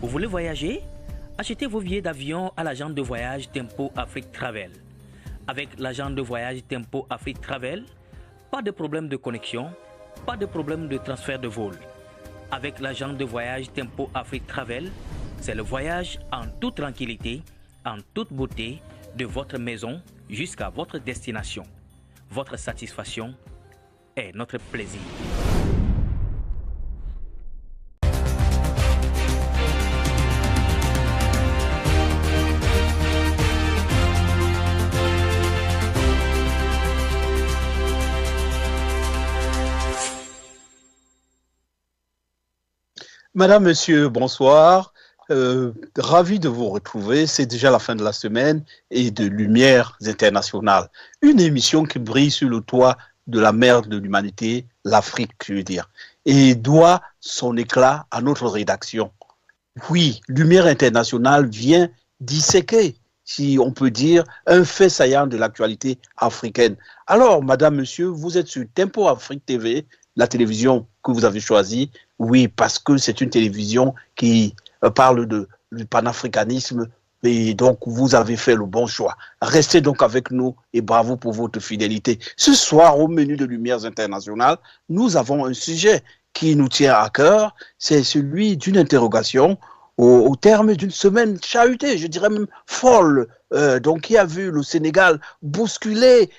Vous voulez voyager? Achetez vos billets d'avion à l'agent de voyage Tempo Afrique Travel. Avec l'agent de voyage Tempo Afrique Travel, pas de problème de connexion, pas de problème de transfert de vol. Avec l'agent de voyage Tempo Afrique Travel, c'est le voyage en toute tranquillité, en toute beauté, de votre maison jusqu'à votre destination. Votre satisfaction est notre plaisir. Madame, monsieur, bonsoir. Ravi de vous retrouver. C'est déjà la fin de la semaine et de Lumières internationales. Une émission qui brille sur le toit de la mère de l'humanité, l'Afrique, je veux dire, et doit son éclat à notre rédaction. Oui, Lumière internationale vient disséquer, si on peut dire, un fait saillant de l'actualité africaine. Alors, madame, monsieur, vous êtes sur Tempo Afrique TV, la télévision que vous avez choisie. Oui, parce que c'est une télévision qui parle du panafricanisme et donc vous avez fait le bon choix. Restez donc avec nous et bravo pour votre fidélité. Ce soir, au menu de Lumières internationales, nous avons un sujet qui nous tient à cœur, c'est celui d'une interrogation au terme d'une semaine chahutée, je dirais même folle, donc qui a vu le Sénégal bousculé,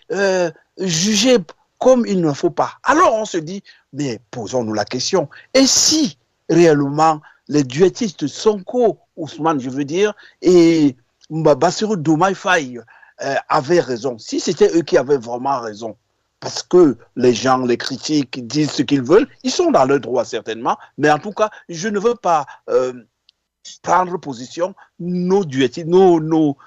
jugé comme il ne faut pas. Alors on se dit, mais posons-nous la question, et si réellement les duettistes Sonko, Ousmane je veux dire, et Bassirou Diomaye Faye avaient raison, si c'était eux qui avaient vraiment raison, parce que les gens, les critiques disent ce qu'ils veulent, ils sont dans leur droit certainement, mais en tout cas, je ne veux pas prendre position, nos duettistes, nos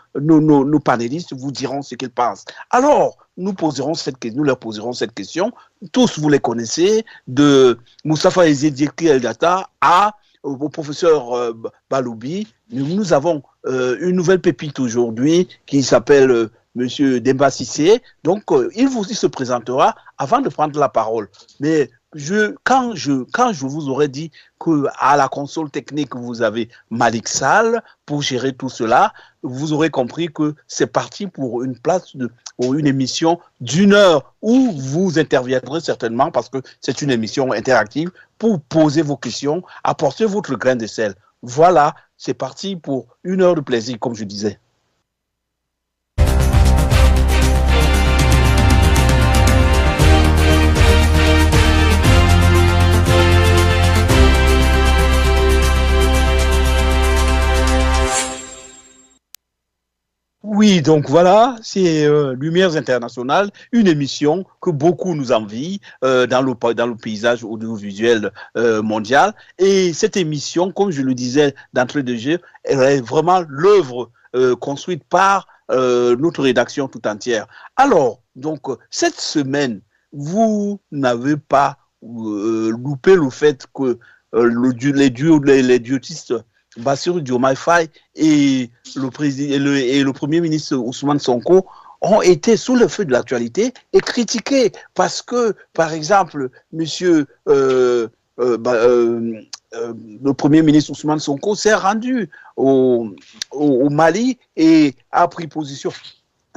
panélistes vous diront ce qu'ils pensent. Alors, nous leur poserons cette question. Tous, vous les connaissez, de Moustapha Ezedieki Eldata au professeur Baloubi. Nous avons une nouvelle pépite aujourd'hui qui s'appelle Monsieur Demba Cissé. Donc, il se présentera avant de prendre la parole. Mais quand je vous aurais dit qu'à la console technique, vous avez Malik Sall pour gérer tout cela, vous aurez compris que c'est parti pour pour une émission d'une heure où vous interviendrez certainement parce que c'est une émission interactive pour poser vos questions, apporter votre grain de sel. Voilà, c'est parti pour une heure de plaisir, comme je disais. Oui, donc voilà, c'est Lumières internationales, une émission que beaucoup nous envient dans le paysage audiovisuel mondial. Et cette émission, comme je le disais d'entrée de jeu, elle est vraiment l'œuvre construite par notre rédaction tout entière. Alors, donc, cette semaine, vous n'avez pas loupé le fait que les duotistes Bassirou Diomaye Faye et le Premier ministre Ousmane Sonko ont été sous le feu de l'actualité et critiqués parce que, par exemple, le Premier ministre Ousmane Sonko s'est rendu au Mali et a pris position.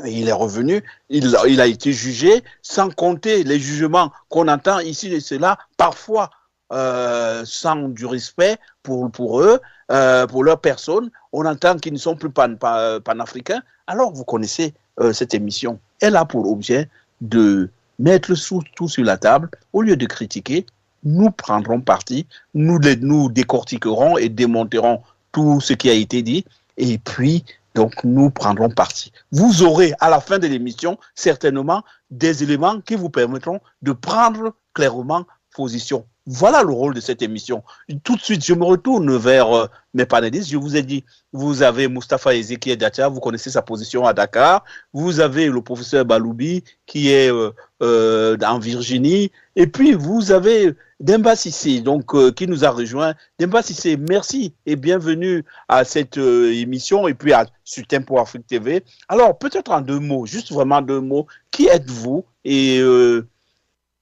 Il est revenu, il a été jugé, sans compter les jugements qu'on entend ici et cela, parfois sans du respect pour eux, pour leur personne. On entend qu'ils ne sont plus panafricains. Alors, vous connaissez cette émission. Elle a pour objet de mettre tout sur la table. Au lieu de critiquer, nous prendrons parti, nous décortiquerons et démonterons tout ce qui a été dit. Et puis, donc, nous prendrons parti. Vous aurez, à la fin de l'émission, certainement des éléments qui vous permettront de prendre clairement position. Voilà le rôle de cette émission. Tout de suite, je me retourne vers mes panélistes. Je vous ai dit, vous avez Moustapha Ezeki Eldata, vous connaissez sa position à Dakar. Vous avez le professeur Baloubi qui est en Virginie. Et puis, vous avez Demba Cissé, donc, qui nous a rejoint. Demba Cissé, merci et bienvenue à cette émission et puis sur Tempo Afrique TV. Alors, peut-être en 2 mots, juste vraiment 2 mots. Qui êtes-vous et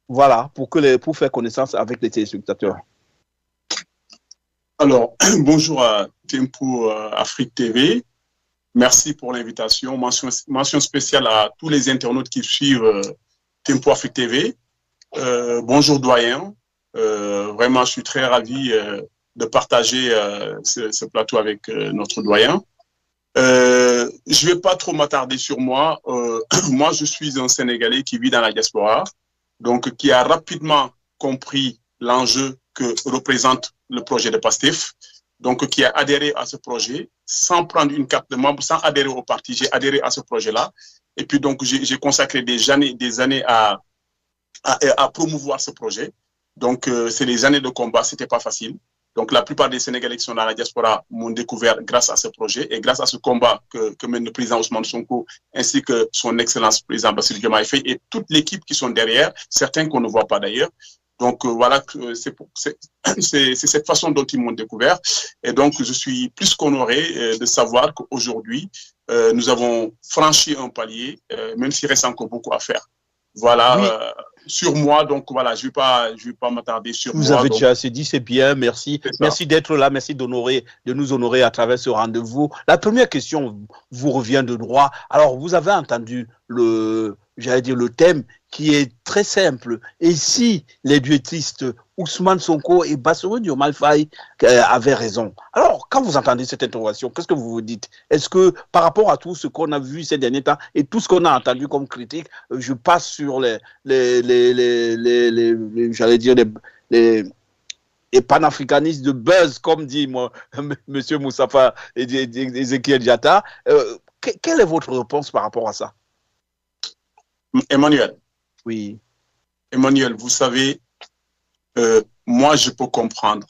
voilà, pour faire connaissance avec les téléspectateurs. Alors, bonjour à Tempo Afrique TV. Merci pour l'invitation. Mention spéciale à tous les internautes qui suivent Tempo Afrique TV. Bonjour doyen. Vraiment, je suis très ravi de partager ce plateau avec notre doyen. Je ne vais pas trop m'attarder sur moi. Moi, je suis un Sénégalais qui vit dans la diaspora, donc qui a rapidement compris l'enjeu que représente le projet de PASTEF, donc qui a adhéré à ce projet sans prendre une carte de membre, sans adhérer au parti. J'ai adhéré à ce projet-là. Et puis, donc, j'ai consacré des années à promouvoir ce projet. Donc, c'est des années de combat, ce n'était pas facile. Donc, la plupart des Sénégalais qui sont dans la diaspora m'ont découvert grâce à ce projet et grâce à ce combat que mène le président Ousmane Sonko ainsi que son excellence président Bassirou Diomaye Faye et toute l'équipe qui sont derrière, certains qu'on ne voit pas d'ailleurs. Donc, voilà, c'est cette façon dont ils m'ont découvert. Et donc, je suis plus qu'honoré de savoir qu'aujourd'hui, nous avons franchi un palier, même s'il reste encore beaucoup à faire. Voilà, oui. Sur moi, donc voilà, je vais pas m'attarder sur moi. Vous avez déjà assez dit, c'est bien, merci. Merci d'être là, merci de nous honorer à travers ce rendez-vous. La première question vous revient de droit. Alors, vous avez entendu j'allais dire le thème qui est très simple. Et si les duettistes Ousmane Sonko et Bassirou Diomaye Faye avaient raison? Alors, quand vous entendez cette interrogation, qu'est-ce que vous vous dites? Est-ce que par rapport à tout ce qu'on a vu ces derniers temps et tout ce qu'on a entendu comme critique, je passe sur j'allais dire les panafricanistes de buzz, comme dit moi, M. Moustapha Ezekiel Diatta, quelle est votre réponse par rapport à ça? Emmanuel. Oui. Emmanuel, vous savez, moi, je peux comprendre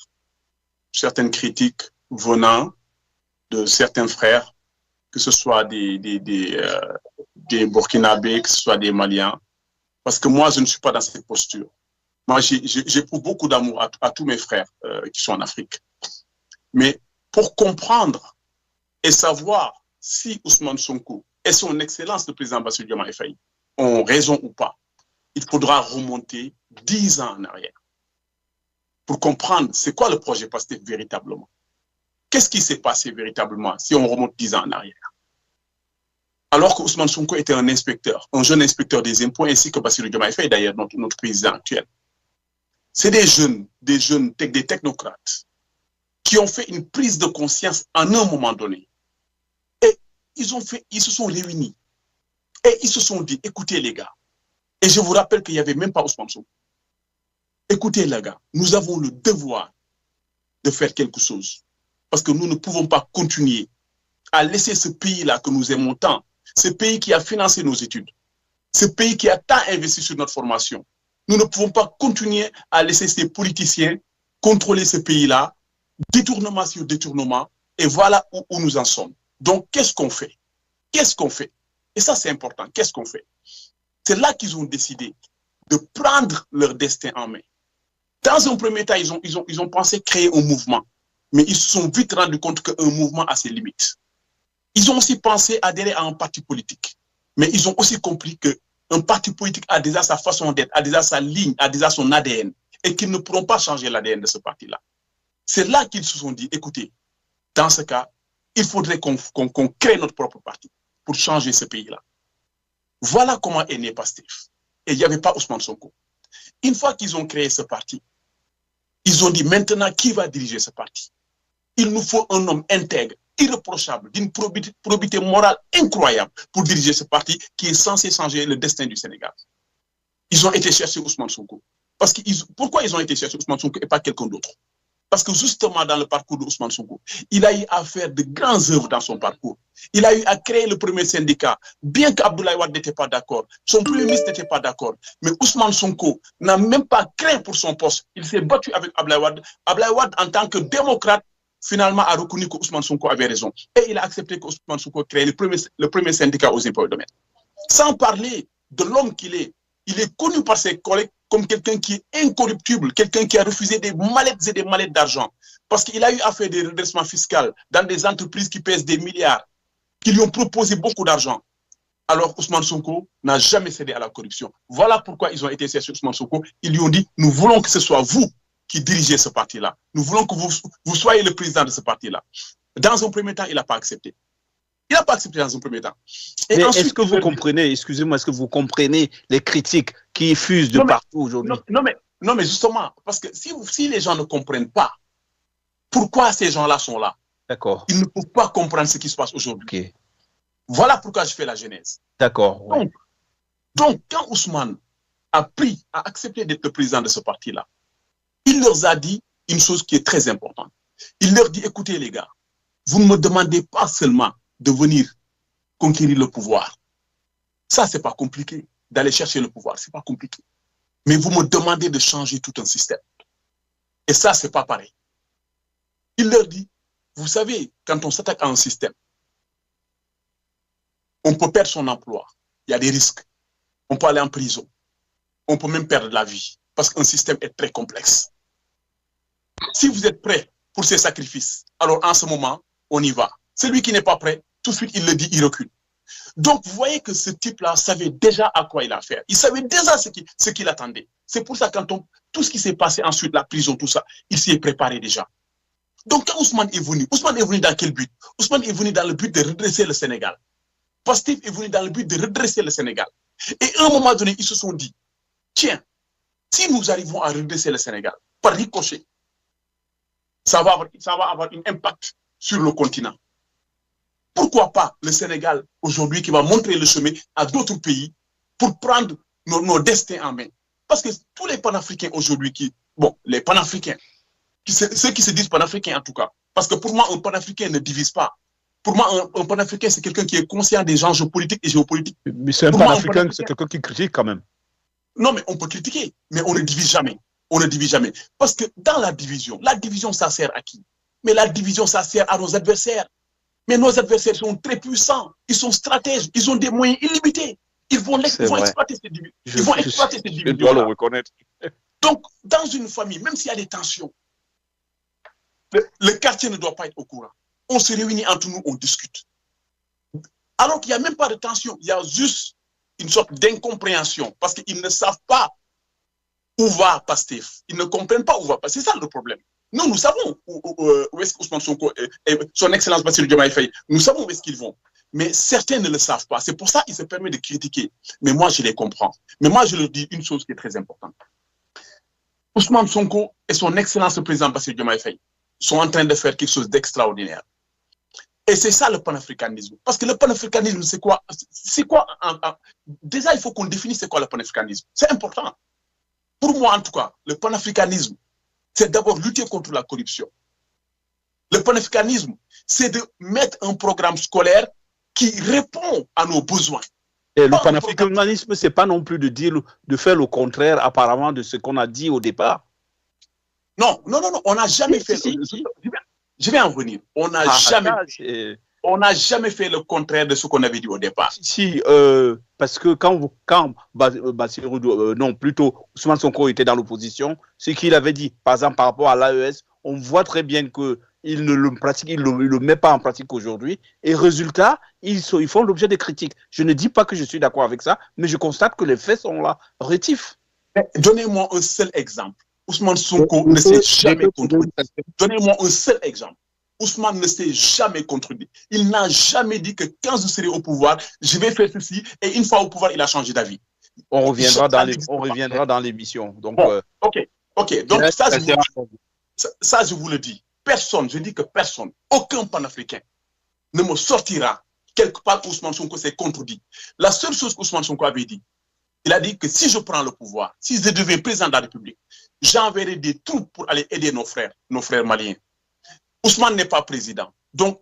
certaines critiques venant de certains frères, que ce soit des Burkinabés, que ce soit des Maliens, parce que moi, je ne suis pas dans cette posture. Moi, j'éprouve beaucoup d'amour à tous mes frères qui sont en Afrique. Mais pour comprendre et savoir si Ousmane Sonko et son excellence le président Bassirou Diomaye Faye ont raison ou pas, il faudra remonter 10 ans en arrière pour comprendre c'est quoi le projet PASTEF véritablement. Qu'est-ce qui s'est passé véritablement si on remonte 10 ans en arrière? Alors que Ousmane Sonko était un inspecteur, un jeune inspecteur des impôts, ainsi que Bassirou Diomaye Faye, d'ailleurs, notre président actuel. C'est des technocrates qui ont fait une prise de conscience en un moment donné. Et ils se sont réunis. Et ils se sont dit, écoutez les gars, et je vous rappelle qu'il n'y avait même pas Ousmane Sonko. Écoutez les gars, nous avons le devoir de faire quelque chose. Parce que nous ne pouvons pas continuer à laisser ce pays-là que nous aimons tant, ce pays qui a financé nos études, ce pays qui a tant investi sur notre formation. Nous ne pouvons pas continuer à laisser ces politiciens contrôler ce pays-là, détournement sur détournement, et voilà où nous en sommes. Donc, qu'est-ce qu'on fait? Qu'est-ce qu'on fait? Et ça, c'est important. Qu'est-ce qu'on fait? C'est là qu'ils ont décidé de prendre leur destin en main. Dans un premier temps, ils ont pensé créer un mouvement, mais ils se sont vite rendus compte qu'un mouvement a ses limites. Ils ont aussi pensé adhérer à un parti politique, mais ils ont aussi compris qu'un parti politique a déjà sa façon d'être, a déjà sa ligne, a déjà son ADN, et qu'ils ne pourront pas changer l'ADN de ce parti-là. C'est là qu'ils se sont dit, écoutez, dans ce cas, il faudrait qu'on crée notre propre parti pour changer ce pays-là. Voilà comment est né PASTEF. Et il n'y avait pas Ousmane Sonko. Une fois qu'ils ont créé ce parti, ils ont dit maintenant qui va diriger ce parti? Il nous faut un homme intègre, irréprochable, d'une probité morale incroyable pour diriger ce parti qui est censé changer le destin du Sénégal. Ils ont été chercher Ousmane Sonko. Pourquoi ils ont été chercher Ousmane Sonko et pas quelqu'un d'autre? Parce que justement, dans le parcours de Ousmane Sonko, il a eu à faire de grandes œuvres dans son parcours. Il a eu à créer le premier syndicat, bien qu'Abdoulaye Wade n'était pas d'accord. Son premier ministre n'était pas d'accord. Mais Ousmane Sonko n'a même pas craint pour son poste. Il s'est battu avec Abdoulaye Wade. Abdoulaye Wade, en tant que démocrate, finalement a reconnu que Ousmane Sonko avait raison. Et il a accepté que Ousmane Sonko crée le premier syndicat aux impôts et domaines. Sans parler de l'homme qu'il est, il est connu par ses collègues comme quelqu'un qui est incorruptible, quelqu'un qui a refusé des mallettes et des mallettes d'argent. Parce qu'il a eu à faire des redressements fiscaux dans des entreprises qui pèsent des milliards, qui lui ont proposé beaucoup d'argent. Alors Ousmane Sonko n'a jamais cédé à la corruption. Voilà pourquoi ils ont été chercher Ousmane Sonko. Ils lui ont dit, nous voulons que ce soit vous qui dirigeait ce parti-là. Nous voulons que vous soyez le président de ce parti-là. Dans un premier temps, il n'a pas accepté. Il n'a pas accepté dans un premier temps. Mais est-ce que vous comprenez, excusez-moi, est-ce que vous comprenez les critiques qui fusent de partout aujourd'hui? Non, mais justement, parce que si les gens ne comprennent pas pourquoi ces gens-là sont là, d'accord, ils ne peuvent pas comprendre ce qui se passe aujourd'hui. Okay. Voilà pourquoi je fais la genèse. D'accord. Ouais. Donc, quand Ousmane a accepté d'être le président de ce parti-là, il leur a dit une chose qui est très importante. Il leur dit, écoutez les gars, vous ne me demandez pas seulement de venir conquérir le pouvoir. Ça, c'est pas compliqué. D'aller chercher le pouvoir, c'est pas compliqué. Mais vous me demandez de changer tout un système. Et ça, c'est pas pareil. Il leur dit, vous savez, quand on s'attaque à un système, on peut perdre son emploi. Il y a des risques. On peut aller en prison. On peut même perdre la vie. Parce qu'un système est très complexe. Si vous êtes prêt pour ces sacrifices, alors en ce moment, on y va. Celui qui n'est pas prêt, tout de suite, il le dit, il recule. Donc, vous voyez que ce type-là savait déjà à quoi il a affaire. Il savait déjà ce qu'il attendait. C'est pour ça, tout ce qui s'est passé ensuite, la prison, tout ça, il s'y est préparé déjà. Donc, quand Ousmane est venu dans quel but? Ousmane est venu dans le but de redresser le Sénégal. Pastef est venu dans le but de redresser le Sénégal. Et à un moment donné, ils se sont dit, tiens, si nous arrivons à redresser le Sénégal, par ricochet, ça va avoir un impact sur le continent. Pourquoi pas le Sénégal, aujourd'hui, qui va montrer le chemin à d'autres pays pour prendre nos destins en main? Parce que tous les panafricains aujourd'hui les panafricains, ceux qui se disent panafricains en tout cas, parce que pour moi, un panafricain ne divise pas. Pour moi, un panafricain, c'est quelqu'un qui est conscient des enjeux politiques et géopolitiques. Mais c'est un panafricain, c'est quelqu'un qui critique quand même. Non, mais on peut critiquer, mais on ne divise jamais. On ne divise jamais. Parce que dans la division, ça sert à qui? Mais la division, ça sert à nos adversaires. Mais nos adversaires sont très puissants, ils sont stratèges, ils ont des moyens illimités. Ils vont exploiter ces divisions. Je dois le reconnaître. Donc, dans une famille, même s'il y a des tensions, le quartier ne doit pas être au courant. On se réunit entre nous, on discute. Alors qu'il n'y a même pas de tension, il y a juste une sorte d'incompréhension parce qu'ils ne savent pas où va Pastef. Ils ne comprennent pas où va Pastef. C'est ça le problème. Nous savons où est-ce qu'Ousmane Sonko et son Excellence Bassirou Diomaye Faye, nous savons où est-ce qu'ils vont. Mais certains ne le savent pas. C'est pour ça qu'ils se permettent de critiquer. Mais moi, je les comprends. Mais moi, je leur dis une chose qui est très importante. Ousmane Sonko et son Excellence le président Bassirou Diomaye Faye sont en train de faire quelque chose d'extraordinaire. Et c'est ça le panafricanisme. Parce que le panafricanisme, c'est quoi? Déjà, il faut qu'on définisse c'est quoi le panafricanisme. C'est important. Pour moi, en tout cas, le panafricanisme, c'est d'abord lutter contre la corruption. Le panafricanisme, c'est de mettre un programme scolaire qui répond à nos besoins. Et le panafricanisme, ce n'est pas non plus de faire le contraire apparemment de ce qu'on a dit au départ. Non, on n'a jamais fait... Je vais en venir. On n'a jamais fait le contraire de ce qu'on avait dit au départ. Parce que quand Ousmane Sonko était dans l'opposition, ce qu'il avait dit, par exemple par rapport à l'AES, on voit très bien qu'il ne le pratique, il le met pas en pratique aujourd'hui. Et résultat, ils font l'objet de critiques. Je ne dis pas que je suis d'accord avec ça, mais je constate que les faits sont là, rétifs. Donnez-moi un seul exemple. Ousmane Sonko ne s'est jamais contredit. Donnez-moi un seul exemple. Ousmane ne s'est jamais contredit. Il n'a jamais dit que quand je serai au pouvoir, je vais faire ceci. Et une fois au pouvoir, il a changé d'avis. On reviendra dans l'émission. Donc, ok. Donc, ça, je vous le dis. Je dis que personne, aucun panafricain ne me sortira quelque part où Ousmane Sonko s'est contredit. La seule chose qu'Ousmane Sonko avait dit, il a dit que si je prends le pouvoir, si je deviens président de la République, j'enverrai des troupes pour aller aider nos frères maliens. Ousmane n'est pas président. Donc,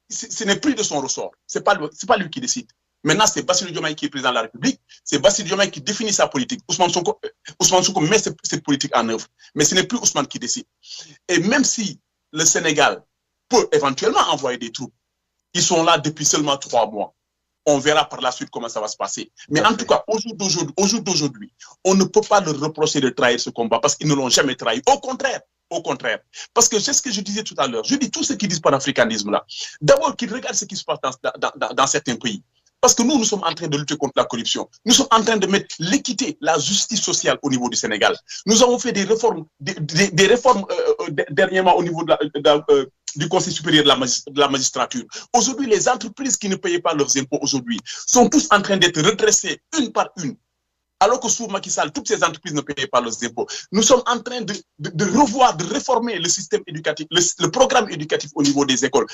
ce n'est plus de son ressort. Ce n'est pas lui qui décide. Maintenant, c'est Bassirou Diomaye qui est président de la République. C'est Bassirou Diomaye qui définit sa politique. Ousmane Sonko met cette politique en œuvre. Mais ce n'est plus Ousmane qui décide. Et même si le Sénégal peut éventuellement envoyer des troupes, ils sont là depuis seulement 3 mois. On verra par la suite comment ça va se passer. Mais en tout cas, au jour d'aujourd'hui, on ne peut pas leur reprocher de trahir ce combat parce qu'ils ne l'ont jamais trahi. Au contraire. Parce que c'est ce que je disais tout à l'heure. Je dis tous ceux qui disent panafricanisme là. D'abord, qu'ils regardent ce qui se passe dans certains pays. Parce que nous sommes en train de lutter contre la corruption. Nous sommes en train de mettre l'équité, la justice sociale au niveau du Sénégal. Nous avons fait des réformes, dernièrement au niveau du Conseil supérieur de la magistrature. Aujourd'hui, les entreprises qui ne payaient pas leurs impôts aujourd'hui sont tous en train d'être redressées une par une. Alors que sous Macky Sall, toutes ces entreprises ne payaient pas leurs impôts. Nous sommes en train de revoir, de réformer le système éducatif, le programme éducatif au niveau des écoles.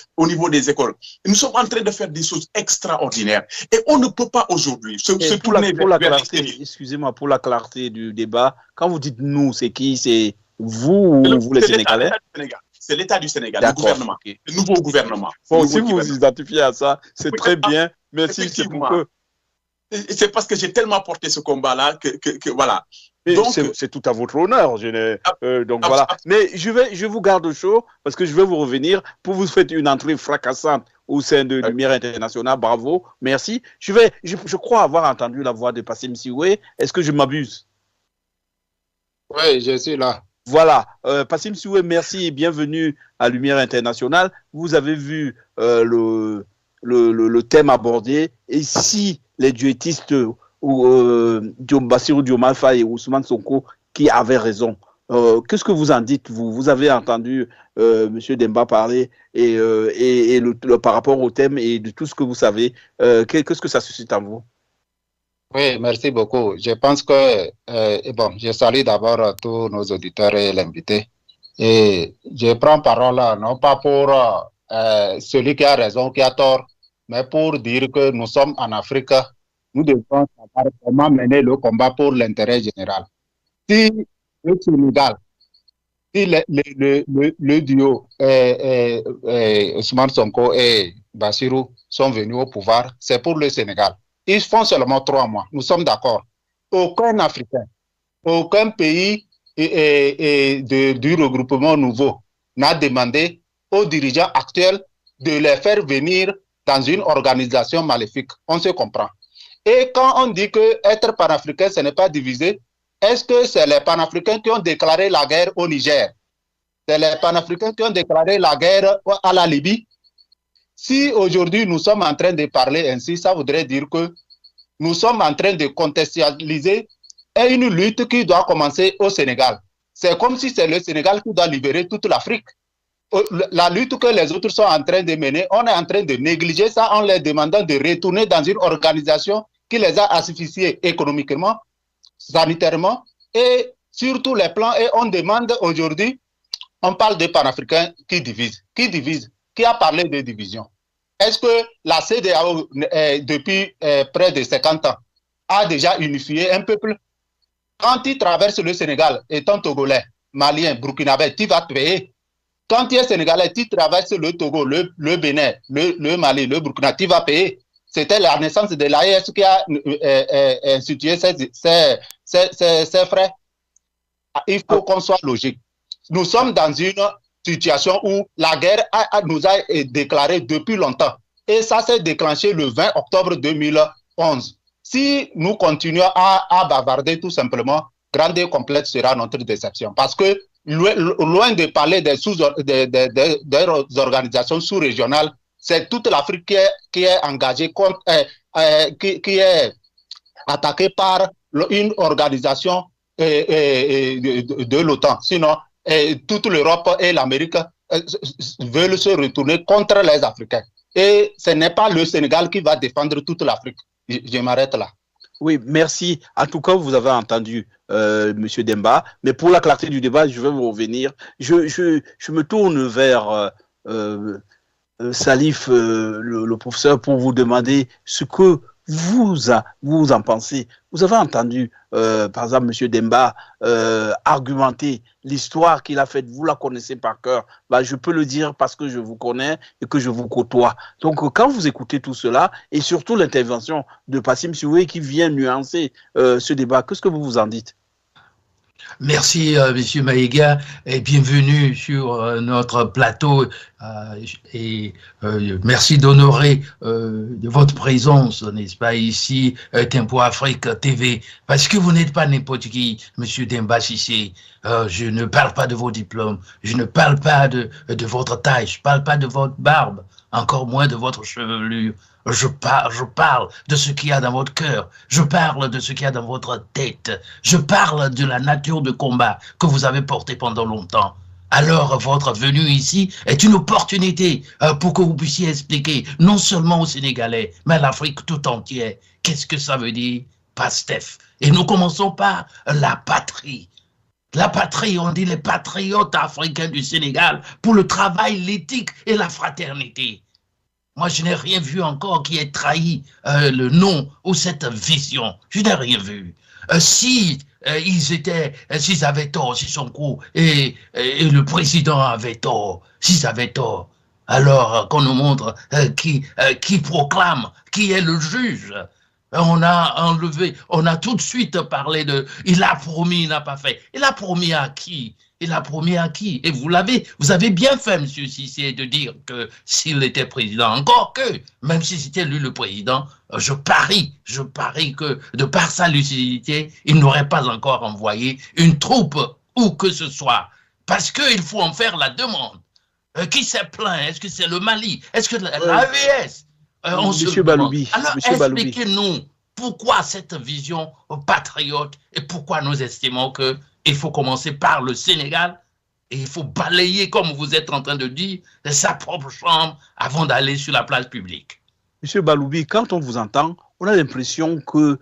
Nous sommes en train de faire des choses extraordinaires. Et on ne peut pas aujourd'hui se tourner vers l'extérieur. Excusez-moi, pour la clarté du débat, quand vous dites nous, c'est qui? C'est vous ou vous les Sénégalais? C'est l'État du Sénégal, le gouvernement, okay. Le nouveau gouvernement. Bon, si vous vous identifiez à ça, c'est très bien. Merci, c'est pour que... C'est parce que j'ai tellement porté ce combat-là que voilà. C'est tout à votre honneur. Donc voilà. Mais je vous garde chaud parce que je vais vous revenir pour vous faire une entrée fracassante au sein de Lumière Internationale. Bravo, merci. Je crois avoir entendu la voix de Passim Siwe. Est-ce que je m'abuse? Oui, je suis là. Voilà, Passim Siwe, merci et bienvenue à Lumière Internationale. Vous avez vu le thème abordé. Et si les duettistes Bassirou Diomaye Faye et Ousmane Sonko qui avaient raison, qu'est-ce que vous en dites, vous? Vous avez entendu M. Demba parler par rapport au thème et de tout ce que vous savez. Qu'est-ce que ça suscite en vous? Oui, merci beaucoup. Je pense que, je salue d'abord tous nos auditeurs et l'invité. Et je prends parole, non pas pour celui qui a raison, qui a tort, mais pour dire que nous sommes en Afrique, nous devons savoir comment mener le combat pour l'intérêt général. Si le Sénégal, si le duo Ousmane Sonko et Bassirou sont venus au pouvoir, c'est pour le Sénégal. Ils font seulement 3 mois, nous sommes d'accord. Aucun Africain, aucun pays du regroupement nouveau n'a demandé aux dirigeants actuels de les faire venir dans une organisation maléfique. On se comprend. Et quand on dit que être panafricain, ce n'est pas diviser, est-ce que c'est les panafricains qui ont déclaré la guerre au Niger? C'est les panafricains qui ont déclaré la guerre à la Libye? Si aujourd'hui nous sommes en train de parler ainsi, ça voudrait dire que nous sommes en train de contextualiser une lutte qui doit commencer au Sénégal. C'est comme si c'est le Sénégal qui doit libérer toute l'Afrique. La lutte que les autres sont en train de mener, on est en train de négliger ça en leur demandant de retourner dans une organisation qui les a asphyxiés économiquement, sanitairement et sur tous les plans. Et on demande aujourd'hui, on parle de panafricains qui divisent. Qui divise? Qui a parlé de division? Est-ce que la CEDEAO, depuis près de 50 ans, a déjà unifié un peuple? Quand tu traverses le Sénégal, étant togolais, malien, burkinabé, tu vas te payer. Quand tu es sénégalais, tu traverses le Togo, le Bénin, le Mali, le Burkina, tu vas payer. C'était la naissance de l'AES qui a institué ses frais. Il faut qu'on soit logique. Nous sommes dans une situation où la guerre nous a déclaré depuis longtemps. Et ça s'est déclenché le 20 octobre 2011. Si nous continuons à bavarder tout simplement, grande et complète sera notre déception. Parce que loin de parler des organisations sous-régionales, c'est toute l'Afrique qui est engagée, qui est attaquée par une organisation de l'OTAN. Sinon, toute l'Europe et l'Amérique veulent se retourner contre les Africains. Et ce n'est pas le Sénégal qui va défendre toute l'Afrique. Je m'arrête là. Oui, merci. En tout cas, vous avez entendu M. Demba. Mais pour la clarté du débat, je vais vous revenir. Je me tourne vers Salif, le professeur, pour vous demander ce que vous en pensez. Vous avez entendu, par exemple, M. Demba argumenter l'histoire qu'il a faite. Vous la connaissez par cœur. Bah, je peux le dire parce que je vous connais et que je vous côtoie. Donc, quand vous écoutez tout cela, et surtout l'intervention de Passim Siwe qui vient nuancer ce débat, qu'est-ce que vous en dites? Merci, Monsieur Maïga, et bienvenue sur notre plateau. Et merci d'honorer de votre présence, n'est-ce pas, ici, Tempo Afrique TV, parce que vous n'êtes pas n'importe qui, Monsieur Demba Cissé. Je ne parle pas de vos diplômes, je ne parle pas de votre taille, je ne parle pas de votre barbe, encore moins de votre chevelure. Je parle de ce qu'il y a dans votre cœur. Je parle de ce qu'il y a dans votre tête. Je parle de la nature de combat que vous avez porté pendant longtemps. Alors, votre venue ici est une opportunité pour que vous puissiez expliquer, non seulement aux Sénégalais, mais à l'Afrique tout entière, qu'est-ce que ça veut dire, Pastef. Et nous commençons par la patrie. La patrie, on dit les patriotes africains du Sénégal pour le travail, l'éthique et la fraternité. Moi, je n'ai rien vu encore qui ait trahi le nom ou cette vision. Je n'ai rien vu. S'ils avaient tort, si Sonko et le président avaient tort, s'ils avaient tort, alors qu'on nous montre qui proclame, qui est le juge. On a enlevé, on a tout de suite parlé de « il a promis, il n'a pas fait ». Il a promis à qui? Il a promis à qui? Et vous avez bien fait, M. Cissé, de dire que s'il était président, encore que, même si c'était lui le président, je parie que de par sa lucidité, il n'aurait pas encore envoyé une troupe où que ce soit. Parce qu'il faut en faire la demande. Qui s'est plaint? Est-ce que c'est le Mali? Est-ce que l'AES? Monsieur Baloubi. Alors, expliquez-nous pourquoi cette vision patriote et pourquoi nous estimons qu'il faut commencer par le Sénégal et il faut balayer, comme vous êtes en train de dire, sa propre chambre avant d'aller sur la place publique. Monsieur Baloubi, quand on vous entend, on a l'impression que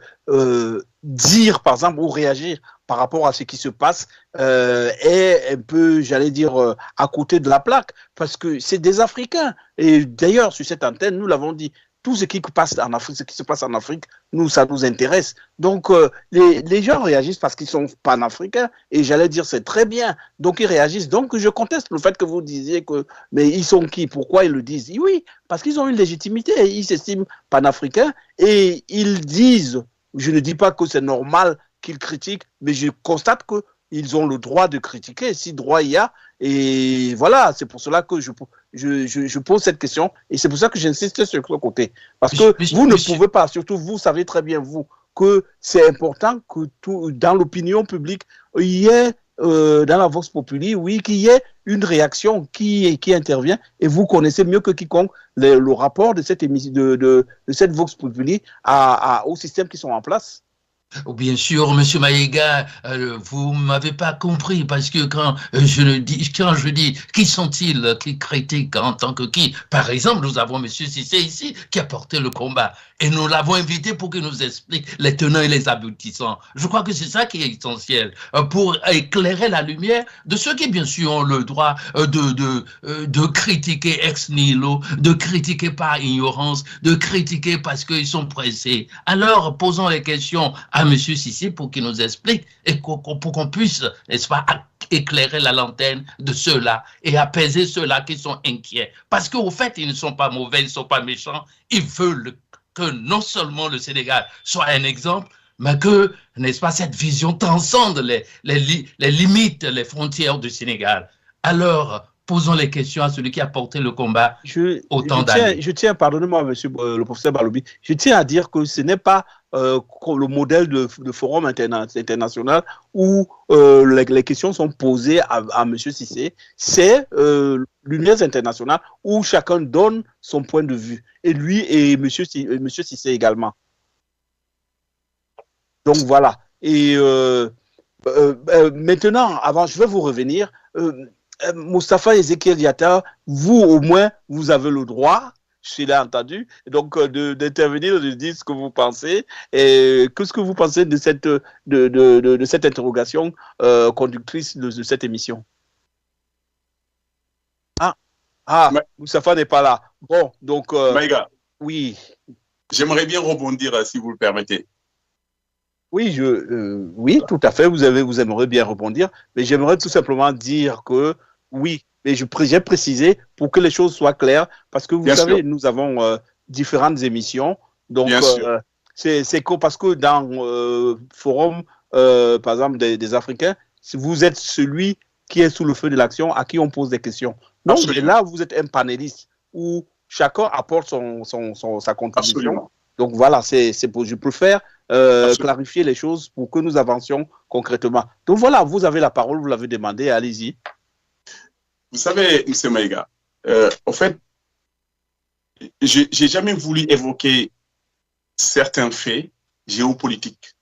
dire, par exemple, ou réagir par rapport à ce qui se passe est un peu, j'allais dire, à côté de la plaque, parce que c'est des Africains. Et d'ailleurs, sur cette antenne, nous l'avons dit, tout ce qui passe en Afrique, ce qui se passe en Afrique, nous, ça nous intéresse. Donc, les gens réagissent parce qu'ils sont panafricains, et j'allais dire, c'est très bien. Donc, ils réagissent. Donc, je conteste le fait que vous disiez que, mais ils sont qui? Pourquoi ils le disent? Oui, parce qu'ils ont une légitimité, ils s'estiment panafricains, et ils disent, je ne dis pas que c'est normal qu'ils critiquent, mais je constate qu'ils ont le droit de critiquer, si droit il y a. Et voilà, c'est pour cela que je pose cette question, et c'est pour ça que j'insiste sur ce côté. Parce que vous ne pouvez pas, surtout vous savez très bien, vous, que c'est important que dans l'opinion publique, il y ait, dans la Vox Populi, oui, qu'il y ait une réaction qui intervient, et vous connaissez mieux que quiconque le rapport de cette émission, de cette Vox Populi aux systèmes qui sont en place. Bien sûr, Monsieur Maïga, vous ne m'avez pas compris, parce que quand je dis qui sont-ils qui critiquent en tant que qui? Par exemple, nous avons Monsieur Cissé ici qui a porté le combat et nous l'avons invité pour qu'il nous explique les tenants et les aboutissants. Je crois que c'est ça qui est essentiel pour éclairer la lumière de ceux qui, bien sûr, ont le droit de critiquer ex nihilo, de critiquer par ignorance, de critiquer parce qu'ils sont pressés. Alors, posons les questions à M. Cissé pour qu'il nous explique et pour qu'on puisse, n'est-ce pas, éclairer la lanterne de ceux-là et apaiser ceux-là qui sont inquiets. Parce qu'au fait, ils ne sont pas mauvais, ils ne sont pas méchants. Ils veulent que non seulement le Sénégal soit un exemple, mais que, n'est-ce pas, cette vision transcende les limites, les frontières du Sénégal. Alors, posons les questions à celui qui a porté le combat autant d'années. Je tiens, pardonnez-moi, monsieur le professeur Baloubi, je tiens à dire que ce n'est pas le modèle de forum international où les questions sont posées à monsieur Cissé. C'est l'Union internationale où chacun donne son point de vue. Et lui et monsieur Cissé également. Donc voilà. Et maintenant, avant, je vais vous revenir. Moustapha Ezekiel Diatta, vous au moins, vous avez le droit, je l'ai entendu, donc d'intervenir, de dire ce que vous pensez. Et qu'est-ce que vous pensez de cette interrogation conductrice de cette émission? Moustapha n'est pas là. Bon, donc... Maïga, oui. J'aimerais bien rebondir, si vous le permettez. Oui, oui, tout à fait, vous aimeriez bien rebondir, mais j'aimerais tout simplement dire que oui, mais j'ai précisé pour que les choses soient claires, parce que vous savez, nous avons différentes émissions, donc c'est parce que dans le forum, par exemple, des Africains, si vous êtes celui qui est sous le feu de l'action, à qui on pose des questions. Donc là, vous êtes un panéliste où chacun apporte sa contribution. Absolument. Donc voilà, je préfère clarifier les choses pour que nous avancions concrètement. Donc voilà, vous avez la parole, vous l'avez demandé, allez-y. Vous savez, M. Maïga, en fait, j'ai jamais voulu évoquer certains faits géopolitiques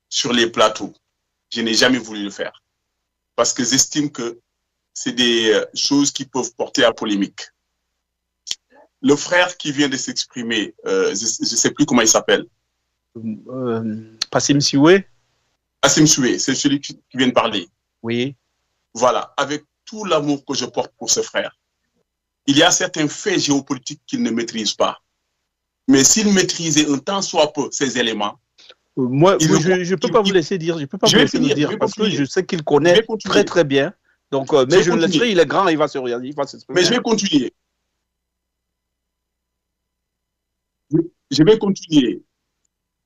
sur les plateaux. Je n'ai jamais voulu le faire. Parce que j'estime que c'est des choses qui peuvent porter à polémique. Le frère qui vient de s'exprimer, je ne sais plus comment il s'appelle. Passim Siwe. Passim Siwe, c'est celui qui vient de parler. Oui. Voilà, avec tout l'amour que je porte pour ce frère, il y a certains faits géopolitiques qu'il ne maîtrise pas. Mais s'il maîtrisait un tant soit peu ces éléments, moi, je ne peux pas vous laisser dire, je peux pas vous laisser le dire parce que je sais qu'il connaît très très bien. Donc, mais je le laisserai, il est grand, il va se regarder, il va s'exprimer. Mais je vais continuer. Je vais continuer.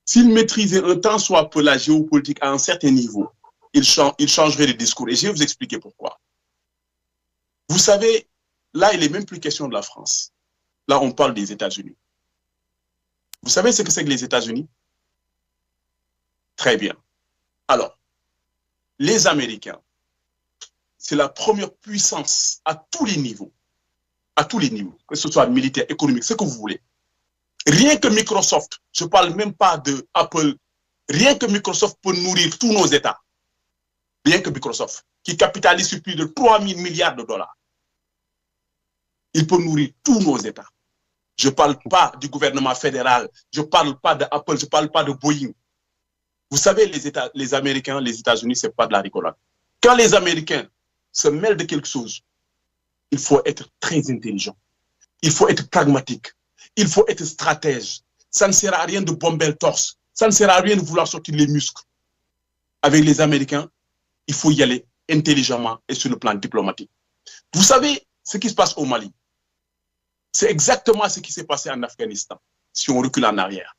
S'il maîtrisait un tant soit peu la géopolitique à un certain niveau, il changerait de discours. Et je vais vous expliquer pourquoi. Vous savez, là, il n'est même plus question de la France. Là, on parle des États-Unis. Vous savez ce que c'est que les États-Unis? Très bien. Alors, les Américains, c'est la première puissance à tous les niveaux. À tous les niveaux, que ce soit militaire, économique, ce que vous voulez. Rien que Microsoft, je ne parle même pas de Apple, rien que Microsoft peut nourrir tous nos États. Rien que Microsoft, qui capitalise sur plus de 3 000 milliards de dollars. Il peut nourrir tous nos États. Je ne parle pas du gouvernement fédéral, je ne parle pas d'Apple, je ne parle pas de Boeing. Vous savez, les Américains, les États-Unis, ce n'est pas de la rigolade. Quand les Américains se mêlent de quelque chose, il faut être très intelligent. Il faut être pragmatique. Il faut être stratège. Ça ne sert à rien de bomber le torse. Ça ne sert à rien de vouloir sortir les muscles. Avec les Américains, il faut y aller intelligemment et sur le plan diplomatique. Vous savez ce qui se passe au Mali? C'est exactement ce qui s'est passé en Afghanistan, si on recule en arrière.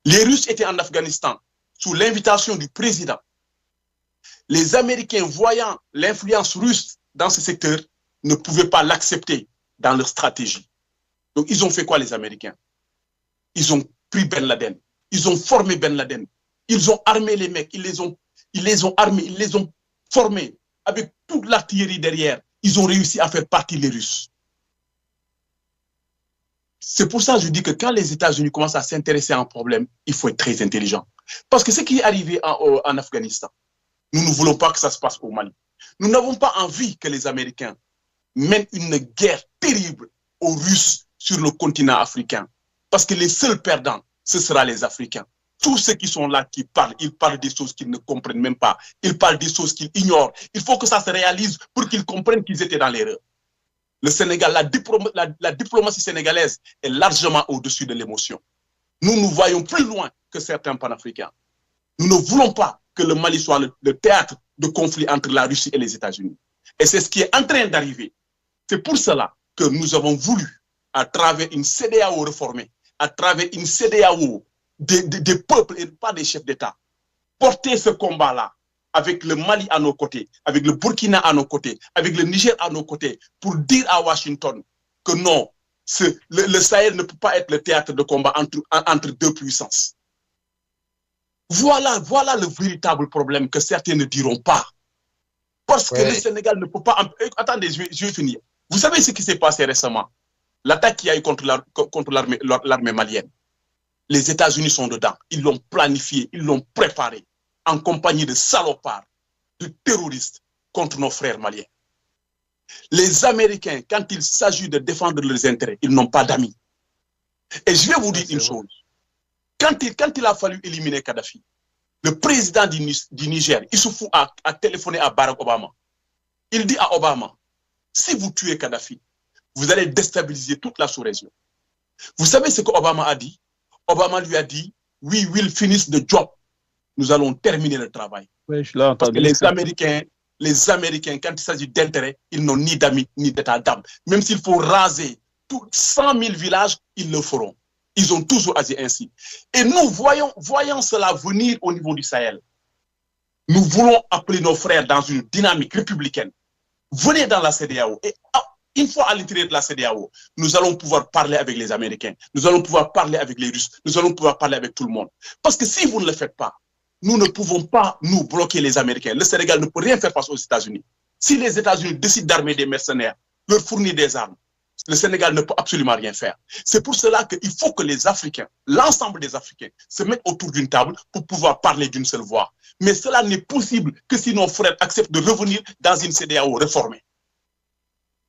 Les Russes étaient en Afghanistan sous l'invitation du président. Les Américains, voyant l'influence russe dans ce secteur, ne pouvaient pas l'accepter dans leur stratégie. Donc, ils ont fait quoi, les Américains? Ils ont pris Ben Laden. Ils ont formé Ben Laden. Ils ont armé les mecs. Ils les ont armés. Ils les ont formés. Avec toute l'artillerie derrière, ils ont réussi à faire partir les Russes. C'est pour ça que je dis que quand les États-Unis commencent à s'intéresser à un problème, il faut être très intelligent. Parce que ce qui est arrivé en Afghanistan, nous ne voulons pas que ça se passe au Mali. Nous n'avons pas envie que les Américains mènent une guerre terrible aux Russes sur le continent africain. Parce que les seuls perdants, ce sera les Africains. Tous ceux qui sont là, qui parlent, ils parlent des choses qu'ils ne comprennent même pas. Ils parlent des choses qu'ils ignorent. Il faut que ça se réalise pour qu'ils comprennent qu'ils étaient dans l'erreur. Le Sénégal, la diplomatie sénégalaise est largement au-dessus de l'émotion. Nous voyons plus loin que certains panafricains. Nous ne voulons pas que le Mali soit le théâtre de conflit entre la Russie et les États-Unis. Et c'est ce qui est en train d'arriver. C'est pour cela que nous avons voulu, à travers une CEDEAO réformée, à travers une CEDEAO des peuples et pas des chefs d'État, porter ce combat-là avec le Mali à nos côtés, avec le Burkina à nos côtés, avec le Niger à nos côtés, pour dire à Washington que non, le Sahel ne peut pas être le théâtre de combat entre deux puissances. Voilà le véritable problème que certains ne diront pas. Parce que le Sénégal ne peut pas... Attendez, je vais finir. Vous savez ce qui s'est passé récemment? L'attaque qu'il y a eu contre l'armée malienne. Les États-Unis sont dedans. Ils l'ont planifié, ils l'ont préparé en compagnie de salopards, de terroristes contre nos frères maliens. Les Américains, quand il s'agit de défendre leurs intérêts, ils n'ont pas d'amis. Et je vais vous dire une chose. Quand il a fallu éliminer Kadhafi, le président du Niger, Issoufou, a téléphoné à Barack Obama. Il dit à Obama, si vous tuez Kadhafi, vous allez déstabiliser toute la sous-région. Vous savez ce qu'Obama a dit? Obama lui a dit, we will finish the job. Nous allons terminer le travail. Oui, je l'ai entendu. Parce que les Américains, quand il s'agit d'intérêt, ils n'ont ni d'amis, ni d'état d'âme. Même s'il faut raser 100 000 villages, ils le feront. Ils ont toujours agi ainsi. Et nous voyons cela venir au niveau du Sahel. Nous voulons appeler nos frères dans une dynamique républicaine. Venez dans la CEDEAO. Et une fois à l'intérieur de la CEDEAO, nous allons pouvoir parler avec les Américains. Nous allons pouvoir parler avec les Russes. Nous allons pouvoir parler avec tout le monde. Parce que si vous ne le faites pas, nous ne pouvons pas nous bloquer les Américains. Le Sénégal ne peut rien faire face aux États-Unis. Si les États-Unis décident d'armer des mercenaires, leur fournir des armes, le Sénégal ne peut absolument rien faire. C'est pour cela qu'il faut que les Africains, l'ensemble des Africains, se mettent autour d'une table pour pouvoir parler d'une seule voix. Mais cela n'est possible que si nos frères acceptent de revenir dans une CEDEAO réformée.